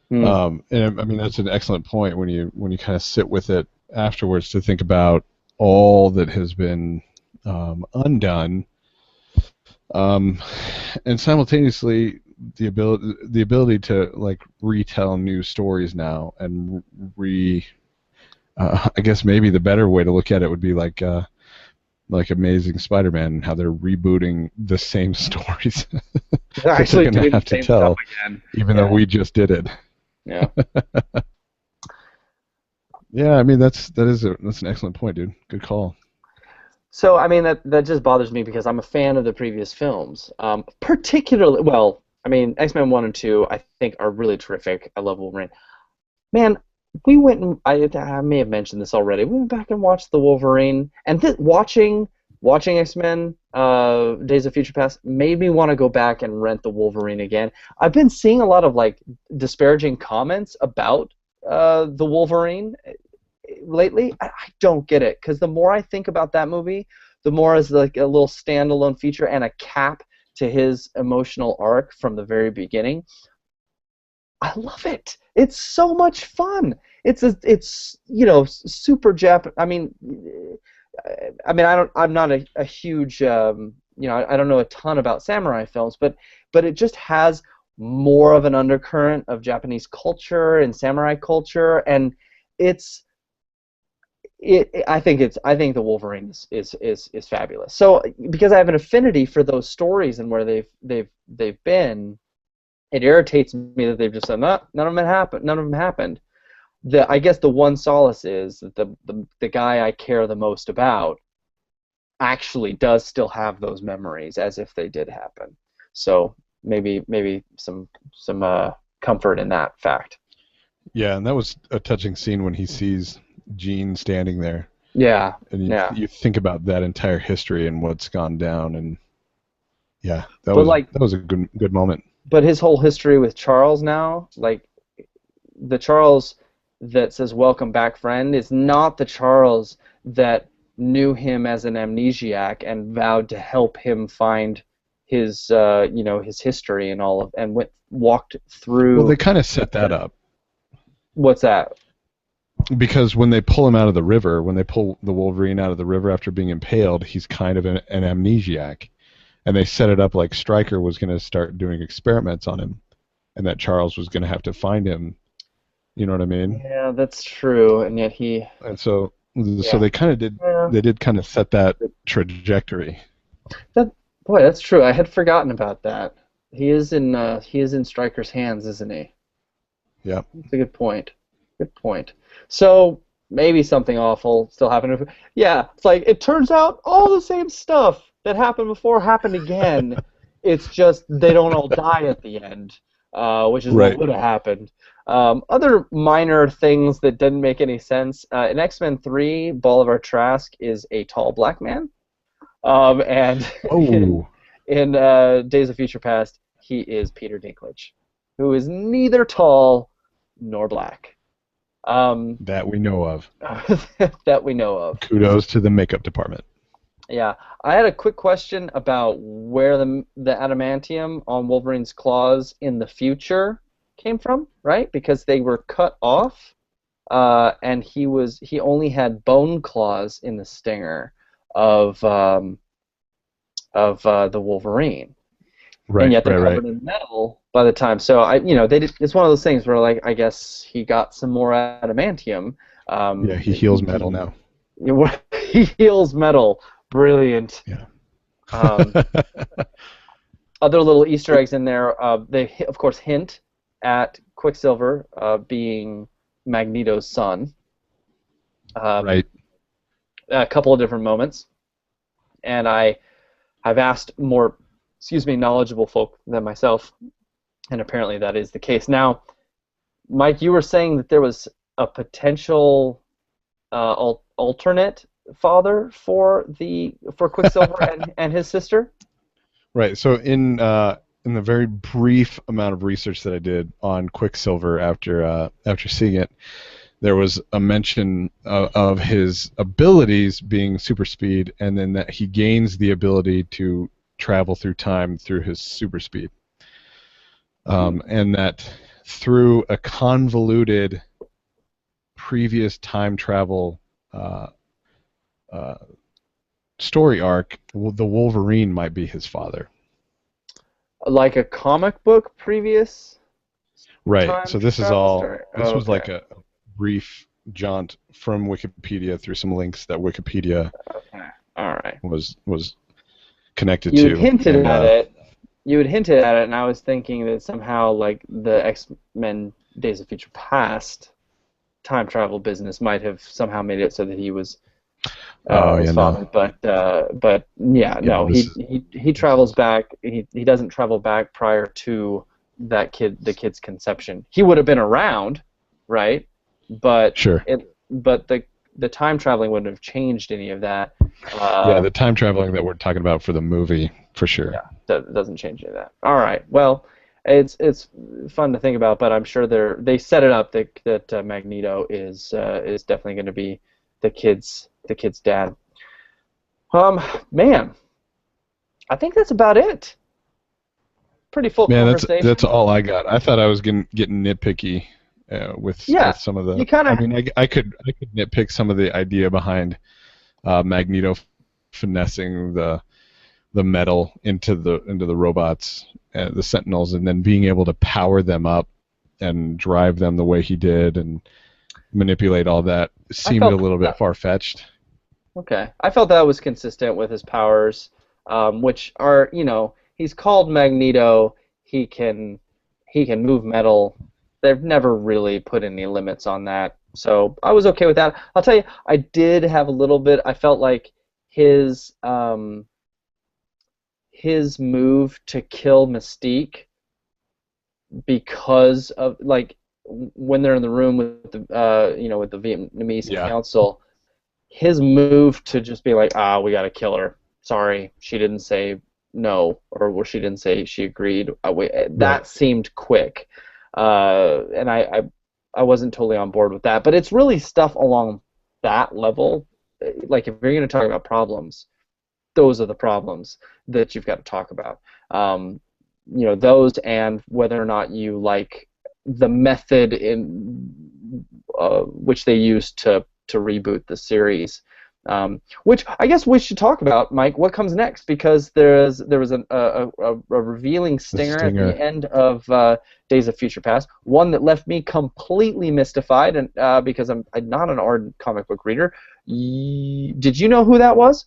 Hmm. And I mean that's an excellent point when you kind of sit with it afterwards to think about all that has been undone, and simultaneously the ability to like retell new stories now and I guess maybe the better way to look at it would be like Amazing Spider-Man and how they're rebooting the same stories They're that they're actually going to doing the have to same stuff tell, again. even though Yeah. we just did it. Yeah. Yeah, I mean that's an excellent point, dude. Good call. So I mean that just bothers me because I'm a fan of the previous films. Particularly, well, I mean X-Men 1 and 2 I think are really terrific. I love Wolverine. Man, we went and I may have mentioned this already. We went back and watched the Wolverine, and watching X-Men Days of Future Past made me want to go back and rent the Wolverine again. I've been seeing a lot of like disparaging comments about the Wolverine lately. I don't get it, because the more I think about that movie, the more as like a little standalone feature and a cap to his emotional arc from the very beginning, I love it. It's so much fun. It's super Jap. I'm not a huge I don't know a ton about samurai films, but it just has more of an undercurrent of Japanese culture and samurai culture, and it's I think the Wolverine is fabulous. So because I have an affinity for those stories and where they've been, it irritates me that they've just said no, none of them happened. None of them happened. I guess the one solace is that the guy I care the most about actually does still have those memories as if they did happen. So maybe some comfort in that fact. Yeah, and that was a touching scene when he sees Jean standing there, Yeah, and yeah. you think about that entire history and what's gone down, and yeah, But like, that was a good moment. but his whole history with Charles now, like the Charles that says "Welcome back, friend" is not the Charles that knew him as an amnesiac and vowed to help him find his his history and all of and walked Well, they through. kind of set that up What's that? because when they pull him out of the river, when they pull the Wolverine out of the river after being impaled, he's kind of an amnesiac, and they set it up like Stryker was going to start doing experiments on him, and that Charles was going to have to find him. You know what I mean? Yeah, that's true. And yet And so yeah, they kind of did yeah. they did kind of set that trajectory. That boy, that's true. I had forgotten about that. He is in Stryker's hands, isn't he? Yeah. That's a good point. Good point. So maybe something awful still happened. Yeah, it's like it turns out all the same stuff that happened before happened again. It's just they don't all die at the end, which is what Right. would have happened. Other minor things that didn't make any sense. In X-Men 3, Bolivar Trask is a tall black man. And in Oh, Days of Future Past, he is Peter Dinklage, who is neither tall nor black. Um, that we know of. that we know of. Kudos to the makeup department. Yeah, I had a quick question about where the adamantium on Wolverine's claws in the future came from, right? Because they were cut off, and he only had bone claws in the stinger of the Wolverine, and Right, yet they're right, right. covered in metal by the time. So it's one of those things where like I guess he got some more adamantium. Yeah, he heals He metal now. he heals metal. Brilliant. Yeah. Um, Other little Easter eggs in there. They of course hint at Quicksilver being Magneto's son. Um, Right. a couple of different moments, and I've asked more, knowledgeable folk than myself, and apparently that is the case. Now, Mike, you were saying that there was a potential alternate father for Quicksilver and his sister. Right. So in the very brief amount of research that I did on Quicksilver after seeing it, there was a mention of his abilities being super speed, and then that he gains the ability to travel through time through his super speed, and that through a convoluted previous time travel uh, uh, story arc, the Wolverine might be his father. Like a comic book previous Right. time So this is travel all. story. This Oh, was okay. like a brief jaunt from Wikipedia through some links that Wikipedia Okay. All right. was connected You had to, hinted and at it. You had hinted at it, and I was thinking that somehow, like the X-Men Days of Future Past time travel business might have somehow made it so that he oh was yeah, no, father. But yeah, yeah, no, this is he travels back. He doesn't travel back prior to the kid's conception. He would have been around, right? But sure. the time traveling wouldn't have changed any of that. Yeah, Uh, the time traveling that we're talking about for the movie, for sure. yeah, doesn't change any of that. All right. Well, it's fun to think about, but I'm sure they set it up that Magneto is definitely going to be the kid's dad. Um, Man, I think that's about it. pretty full Man, that's conversation. all I got. I thought I was getting nitpicky Yeah, with some of the. you kind I of. mean, I could nitpick some of the idea behind Magneto finessing the metal into the robots, the Sentinels, and then being able to power them up and drive them the way he did and manipulate all that I seemed a felt little bit that. far fetched. Okay, I felt that was consistent with his powers, which are, he's called Magneto. He can he can move metal. They've never really put any limits on that, so I was okay with that. I'll tell you, I did have a little bit. I felt like his his move to kill Mystique because of like when they're in the room with the with the Vietnamese Yeah, council, his move to just be like, we gotta kill her. Sorry, she didn't say no, or she didn't say she agreed. right. That seemed quick, and I wasn't totally on board with that. But it's really stuff along that level. Like if you're going to talk about problems, those are the problems that you've got to talk about. Those and whether or not you like the method in which they used to reboot the series. Which I guess we should talk about, Mike. What comes next? Because there was a revealing The stinger at the stinger. end of Days of Future Past. One that left me completely mystified, and because I'm not an ardent comic book reader. Did you know who that was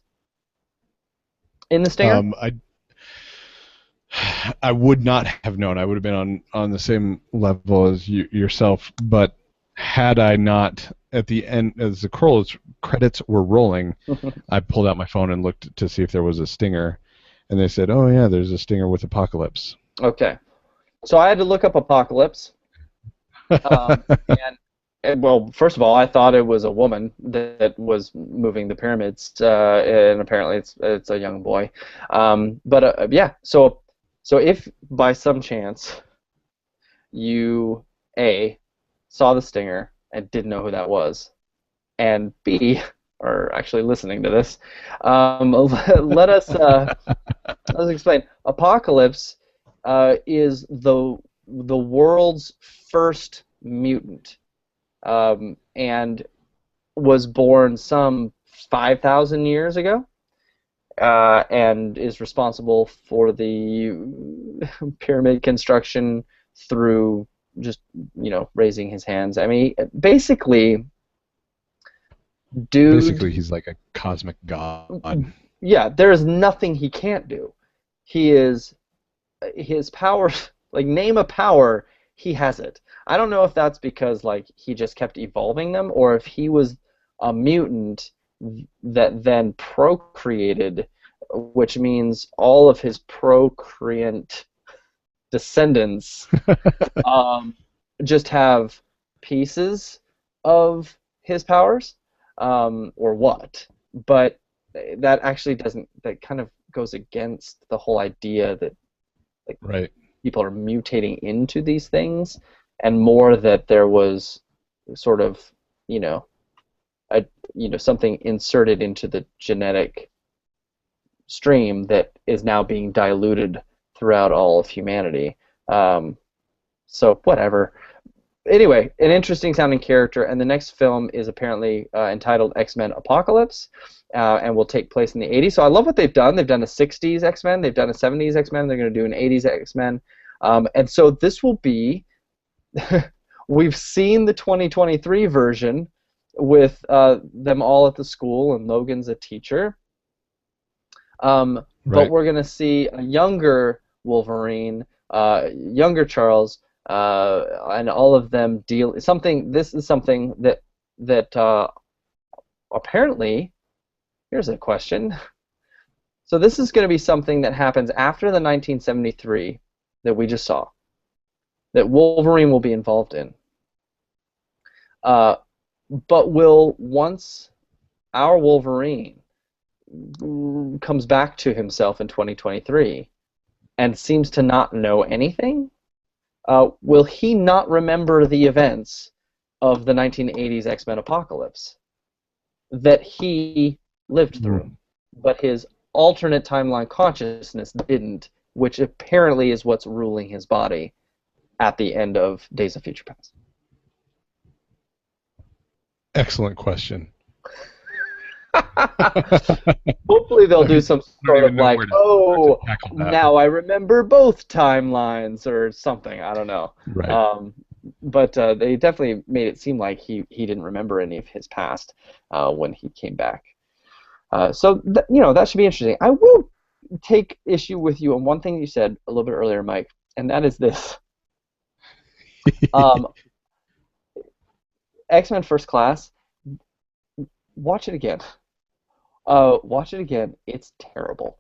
in the stinger? I I would not have known. I would have been on the same level as yourself. But had I not, at the end, as the credits were rolling, I pulled out my phone and looked to see if there was a stinger, and they said, "Oh yeah, there's a stinger with Apocalypse." Okay. So I had to look up Apocalypse. Um, and, well, first of all, I thought it was a woman that was moving the pyramids, and apparently it's a young boy. But yeah, so if by some chance you A saw the stinger and didn't know who that was, and B are actually listening to this, let us let's explain. Apocalypse is the world's first mutant, and was born some 5,000 years ago, and is responsible for the pyramid construction through just raising his hands. I mean, basically, dude. Basically, he's like a cosmic god. Yeah, there is nothing he can't do. He is his powers. Like name a power, he has it. I don't know if that's because like he just kept evolving them, or if he was a mutant that then procreated, which means all of his procreant descendants um, just have pieces of his powers, or what. But that actually doesn't. That kind of goes against the whole idea that like Right. people are mutating into these things, and more that there was sort of you know a something inserted into the genetic stream that is now being diluted throughout all of humanity. Um, so whatever. Anyway, an interesting sounding character, and the next film is apparently entitled X-Men Apocalypse, and will take place in the 80s. So I love what they've done. They've done a 60s X-Men, they've done a 70s X-Men, they're going to do an 80s X-Men. And so this will be, we've seen the 2023 version with them all at the school, and Logan's a teacher. But Right. we're going to see a younger Wolverine, younger Charles, and all of them deal something. This is something that apparently. Here's a question. So this is going to be something that happens after the 1973 that we just saw, that Wolverine will be involved in. But will once our Wolverine comes back to himself in 2023 and seems to not know anything, will he not remember the events of the 1980s X-Men Apocalypse that he lived through, but his alternate timeline consciousness didn't, which apparently is what's ruling his body at the end of Days of Future Past. Excellent question. Hopefully they'll do some I don't sort of even know like, where to oh, tackle that. now I remember both timelines or something. I don't know. Right. But they definitely made it seem like he didn't remember any of his past when he came back. So that should be interesting. I will take issue with you on one thing you said a little bit earlier, Mike, and that is this: um, X-Men First Class. Watch it again. Watch it again. It's terrible.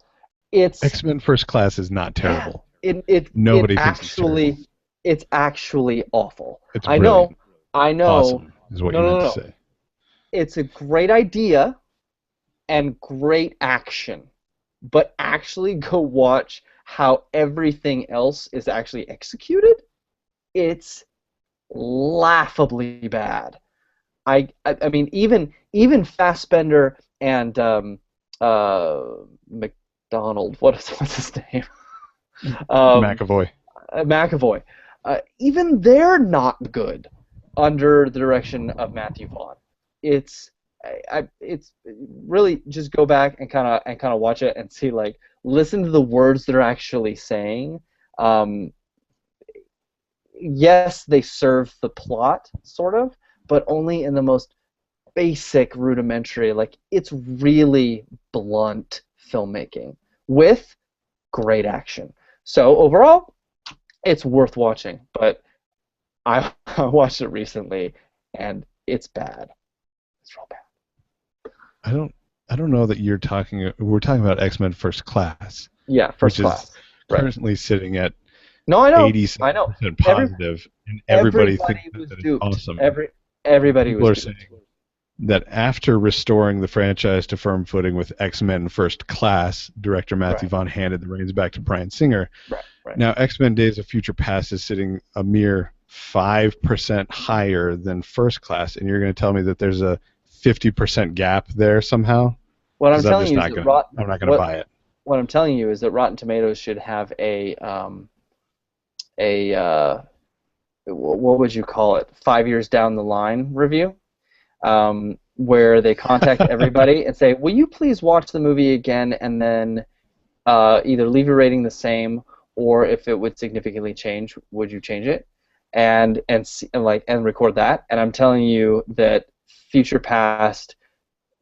It's X-Men First Class is not terrible. it Nobody thinks actually it's actually awful. it's I brilliant. know. I know. Awesome is what No, you no, meant no, to no. say. It's a great idea and great action, but actually go watch how everything else is actually executed. It's laughably bad. I mean, even Fassbender and McDonald, what's his name? Um, McAvoy. McAvoy. Even they're not good under the direction of Matthew Vaughn. It's it's really just go back and kind of watch it and see, like, listen to the words they're actually saying. Um, yes, they serve the plot sort of, but only in the most basic, rudimentary. Like, it's really blunt filmmaking with great action. So overall, it's worth watching, but I watched it recently, and it's bad. It's real bad. I don't know that we're talking about X-Men First Class, Yeah, First which Class. is Right. currently sitting at No, I know. I know. 87% Every positive, and everybody thinks everybody was that it's duped. awesome. Everybody People was are duped. saying that after restoring the franchise to firm footing with X-Men First Class, director Matthew Right. Vaughn handed the reins back to Bryan Singer. Right. Right. Now, X-Men Days of Future Past is sitting a mere 5% higher than First Class, and you're going to tell me that there's a 50% gap there somehow? What I'm Because I'm telling just you is not that going to. I'm not going to buy it. what I'm telling you is that Rotten Tomatoes should have a what would you call it? 5 years down the line review, where they contact everybody and say, "Will you please watch the movie again, and then either leave your rating the same, or if it would significantly change, would you change it?" And record that. And I'm telling you that Future Past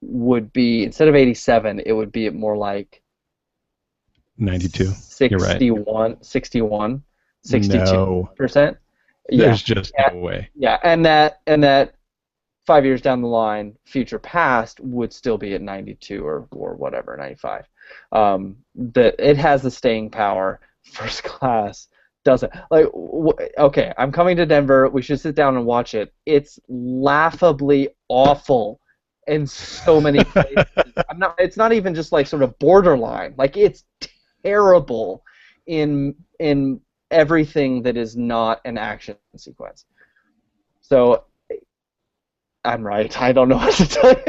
would be, instead of 87, it would be at more like 92. You're right. 61, No, 62%. Yeah. there's just no way. Yeah, and that 5 years down the line, Future Past would still be at 92 or whatever, 95. That it has the staying power. First Class doesn't. Like, okay, I'm coming to Denver. We should sit down and watch it. It's laughably awful in so many places. It's not even just like sort of borderline. Like, it's terrible in everything that is not an action sequence. So I'm right. I don't know what to tell you.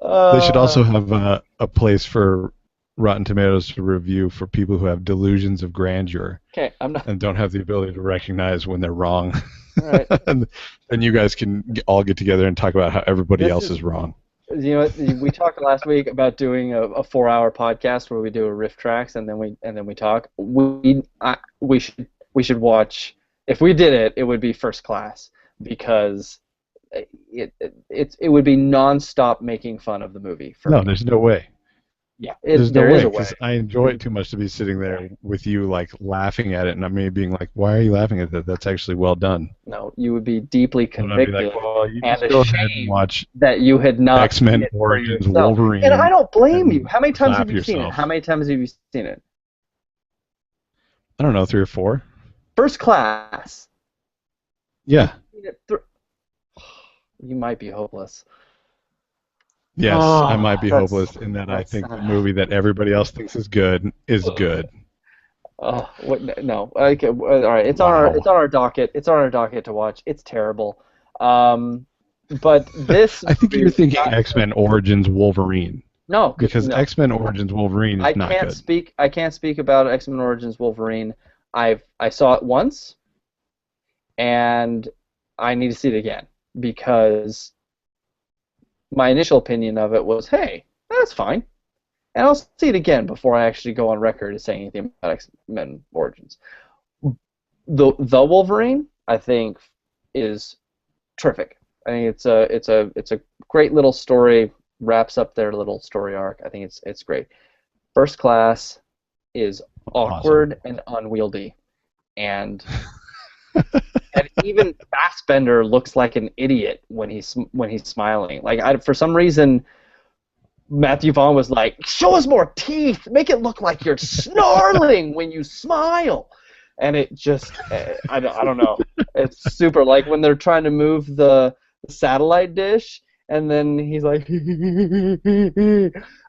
They should also have a place for Rotten Tomatoes to review for people who have delusions of grandeur Okay, I'm not. and don't have the ability to recognize when they're wrong. All right. And you guys can all get together and talk about how everybody This else is- is wrong. You know what? We talked last week about doing a 4-hour podcast where we do a riff tracks and then we talk. We should watch. If we did it, it would be First Class, because it would be nonstop making fun of the movie for No, me. there's no way. Yeah, There's there no is way, a way. because I enjoy it too much to be sitting there with you, like, laughing at it, and me being like, why are you laughing at that? That's actually well done. No, you would be deeply And I'd be convicted like, well, you and just go ahead and ashamed watch that you had not X-Men seen it for Origins yourself. Wolverine. And I don't blame you. and How many times slap have you seen it? yourself. How many times have you seen it? I don't know, 3 or 4? First Class. Yeah. Seen it You might be hopeless. Yes, Oh, I might be that's- hopeless in that I that's think the not- movie that everybody else thinks is good is good. Oh, what? No. Okay. All right. It's on Wow. our docket. It's on our docket to watch. It's terrible. But this. I think you're movie- thinking X-Men Origins Wolverine. No, because no. X-Men Origins Wolverine is not good. I can't speak about X-Men Origins Wolverine. I saw it once, and I need to see it again because my initial opinion of it was, hey, that's fine. And I'll see it again before I actually go on record as saying anything about X-Men Origins. The Wolverine, I think, is terrific. I think it's a great little story, wraps up their little story arc. I think it's great. First Class is Awesome. awkward and unwieldy, and even Fassbender looks like an idiot when he's smiling. Like for some reason, Matthew Vaughn was like, "Show us more teeth. Make it look like you're snarling when you smile." And it just, I don't know. It's super like when they're trying to move the satellite dish, and then he's like,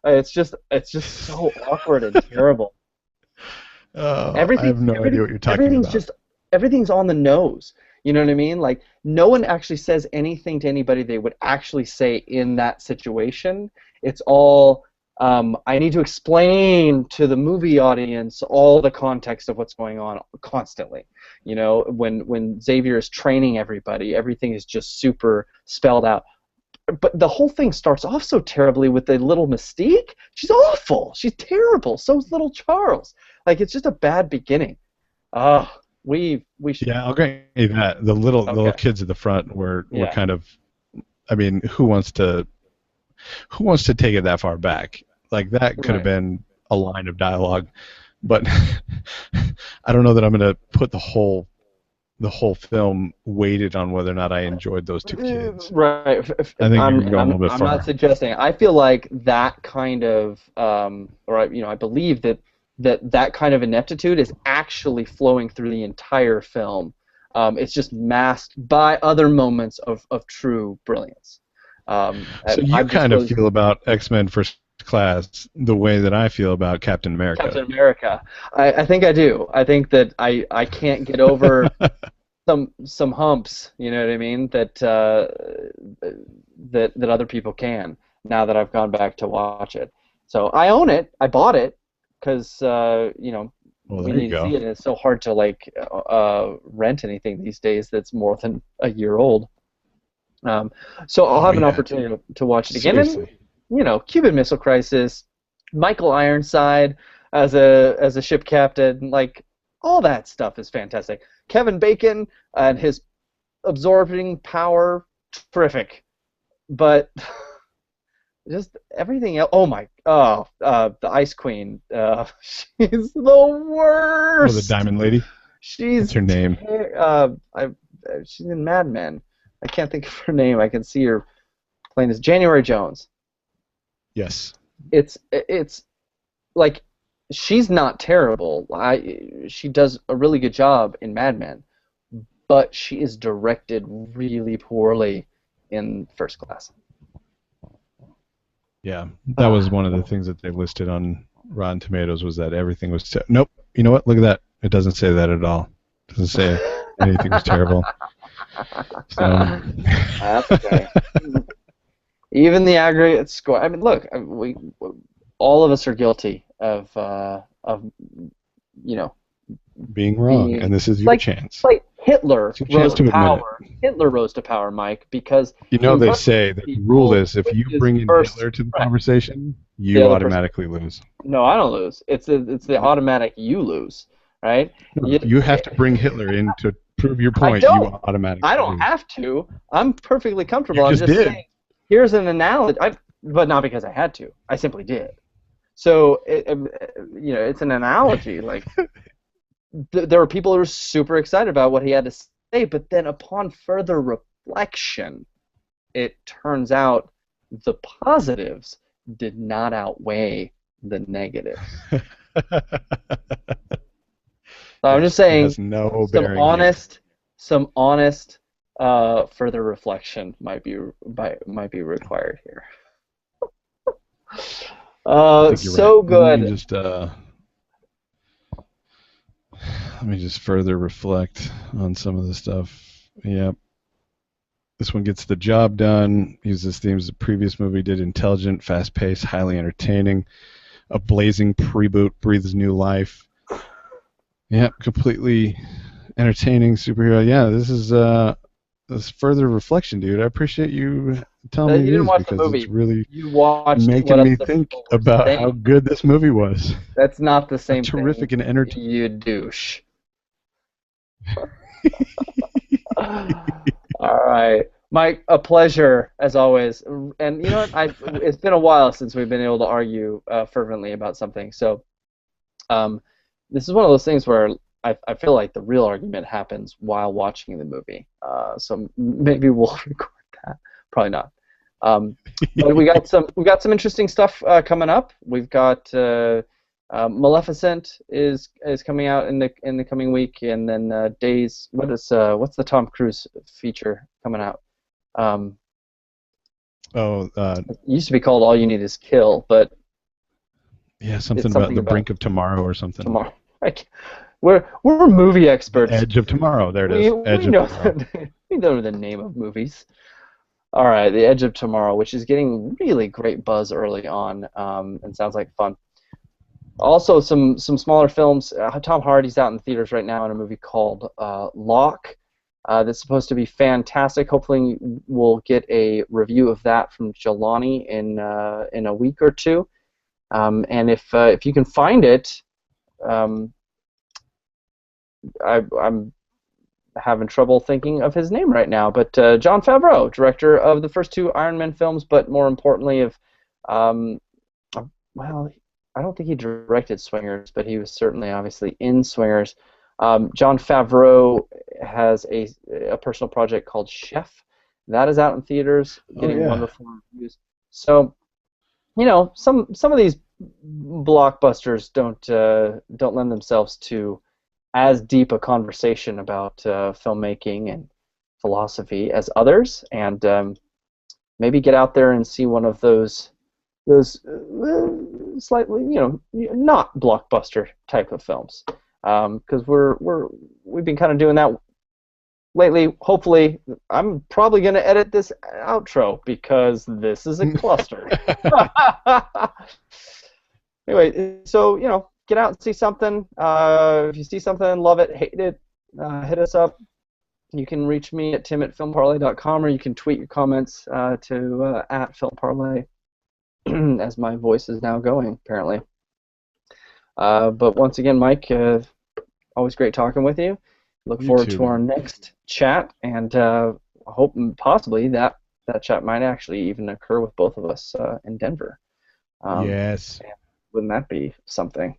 it's just so awkward and terrible. I have no idea what you're talking Everything's about. just everything's on the nose. You know what I mean? Like no one actually says anything to anybody they would actually say in that situation. It's all I need to explain to the movie audience all the context of what's going on constantly. You know, when Xavier is training everybody, everything is just super spelled out. But the whole thing starts off so terribly with the little Mystique. She's awful. She's terrible. So's little Charles. Like it's just a bad beginning. Oh, we should. Yeah, I'll grant you that. The little Okay. kids at the front were Yeah. kind of. I mean, who wants to take it that far back? Like that could have Right. been a line of dialogue, but I don't know that I'm going to put the whole film weighted on whether or not I enjoyed those two kids. Right. I think you're I'm, going a I'm, little bit I'm not far. suggesting. I feel like that kind of, I believe that kind of ineptitude is actually flowing through the entire film. It's just masked by other moments of true brilliance. So you I'm just kind of really feel about X-Men First Class the way that I feel about Captain America. Captain America. I think I do. I think that I can't get over some humps, you know what I mean, that other people can. Now that I've gone back to watch it, so I own it. I bought it because Well, we there you need to go. see it, and it's so hard to like rent anything these days that's more than a year old. Um, so I'll Oh have an yeah, opportunity to watch it again, and seriously. Cuban Missile Crisis, Michael Ironside as a ship captain, like all that stuff is fantastic. Kevin Bacon and his absorbing power, terrific. But just everything else. The Ice Queen. She's the Oh, the worst. Diamond Lady. What's She's her name? she's in Mad Men. I can't think of her name. I can see her playing as January Jones. Yes. It's like she's not terrible. She does a really good job in Mad Men, but she is directed really poorly in First Class. Yeah, that was Ah. one of the things that they listed on Rotten Tomatoes was that everything was nope. You know what? Look at that. It doesn't say that at all. It doesn't say anything was terrible. So That's okay. Even the aggregate score. I mean, look, we all of us are guilty of you know being wrong, and being this is it's your like chance. Hitler It's your chance rose to to admit it. power. Hitler rose to power, Mike, because You he know they murdered say that the rule people is if with you his bring in first Hitler to the right. conversation, The you other person. automatically lose. No, I don't lose. It's the Yep. automatic you lose, right? No, You, if you have to bring Hitler in to prove your I point, you don't. I automatically don't lose. have to. I'm perfectly You comfortable. I'm just just did. saying. Here's an analogy, but not because I had to. I simply did. So it's an analogy. Like there were people who were super excited about what he had to say, but then upon further reflection, it turns out the positives did not outweigh the negatives. So I'm just Yes, it saying has no some bearing here. honest, some honest further reflection might be required here. I think you're right. So good. Let me just further reflect on some of the stuff. Yep. This one gets the job done. Uses themes the previous movie did: intelligent, fast-paced, highly entertaining. A blazing pre-boot breathes new life. Yeah, completely entertaining superhero. Yeah, this further reflection, dude. I appreciate you telling me You didn't news watch the because it's movie. really You watched what making me other think people were about how saying. good this movie was. That's not the A same thing, terrific and entertaining. you douche. All right, Mike, a pleasure as always. And you know what? It's been a while since we've been able to argue fervently about something. So um, this is one of those things where I feel like the real argument happens while watching the movie. So maybe we'll record that. Probably not. Um, but we got some interesting stuff coming up. We've got Maleficent is coming out in the coming week, and then Days. What's the Tom Cruise feature coming out? Um, Oh, it used to be called All You Need Is Kill, but yeah, it's something about something the about brink of tomorrow or something. tomorrow. Like, we're movie The experts. edge of tomorrow. There it We is. we Edge of know tomorrow. we know the name of movies. All right, The Edge of Tomorrow, which is getting really great buzz early on, and sounds like fun. Also, some smaller films. Tom Hardy's out in theaters right now in a movie called Locke. That's supposed to be fantastic. Hopefully, we'll get a review of that from Jelani in a week or two. And if you can find it, um, I'm having trouble thinking of his name right now. But Jon Favreau, director of the first two Iron Man films, but more importantly of um, well, I don't think he directed Swingers, but he was certainly obviously in Swingers. Jon Favreau has a personal project called Chef. That is out in theaters, Oh getting yeah. wonderful reviews. So, some of these blockbusters don't lend themselves to as deep a conversation about filmmaking and philosophy as others, and maybe get out there and see one of those slightly, not blockbuster type of films, because we've been kind of doing that lately. Hopefully, I'm probably going to edit this outro because this is a cluster. Anyway, so get out and see something. If you see something, love it, hate it, hit us up. You can reach me at tim@filmparley.com, or you can tweet your comments to @filmparley. As my voice is now going, apparently. But once again, Mike, always great talking with you. Look You forward too, to our man. next chat, and I hope possibly that chat might actually even occur with both of us in Denver. Um, Yes. wouldn't that be something?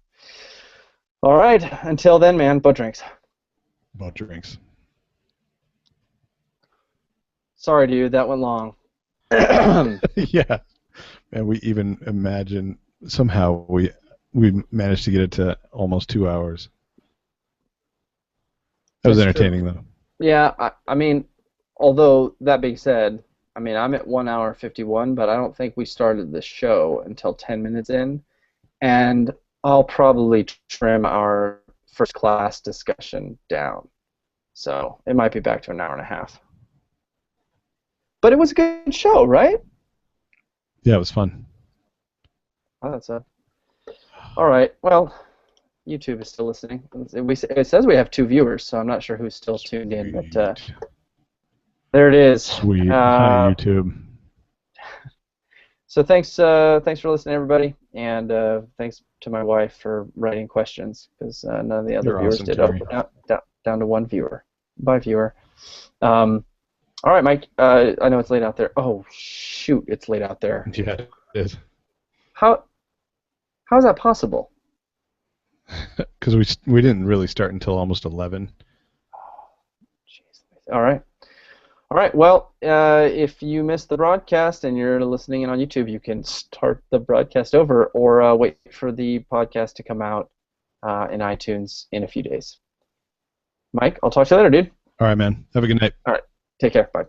All right. Until then, man, boat drinks. About drinks. Sorry, dude, that went long. Yeah. And we even imagine somehow we managed to get it to almost 2 hours. That was It's true. entertaining though. Yeah, I mean, although that being said, I mean, I'm at 1 hour 51, but I don't think we started the show until 10 minutes in, and I'll probably trim our first class discussion down. So it might be back to an hour and a half. But it was a good show, right? Yeah, it was fun. Oh, all right. Well, YouTube is still listening. It says we have 2 viewers, so I'm not sure who's still tuned in, but Sweet. there it is. Sweet. Hi, YouTube. So thanks for listening, everybody, and thanks to my wife for writing questions because none of the other You're viewers awesome, did. Oh, Terry. down to one viewer. Bye, viewer. All right, Mike. I know it's late out there. Oh shoot, it's late out there. Yeah, it is. How is that possible? Because we didn't really start until almost 11. Jeez. All right. All right. Well, if you missed the broadcast and you're listening in on YouTube, you can start the broadcast over or wait for the podcast to come out in iTunes in a few days. Mike, I'll talk to you later, dude. All right, man. Have a good night. All right. Take care. Bye.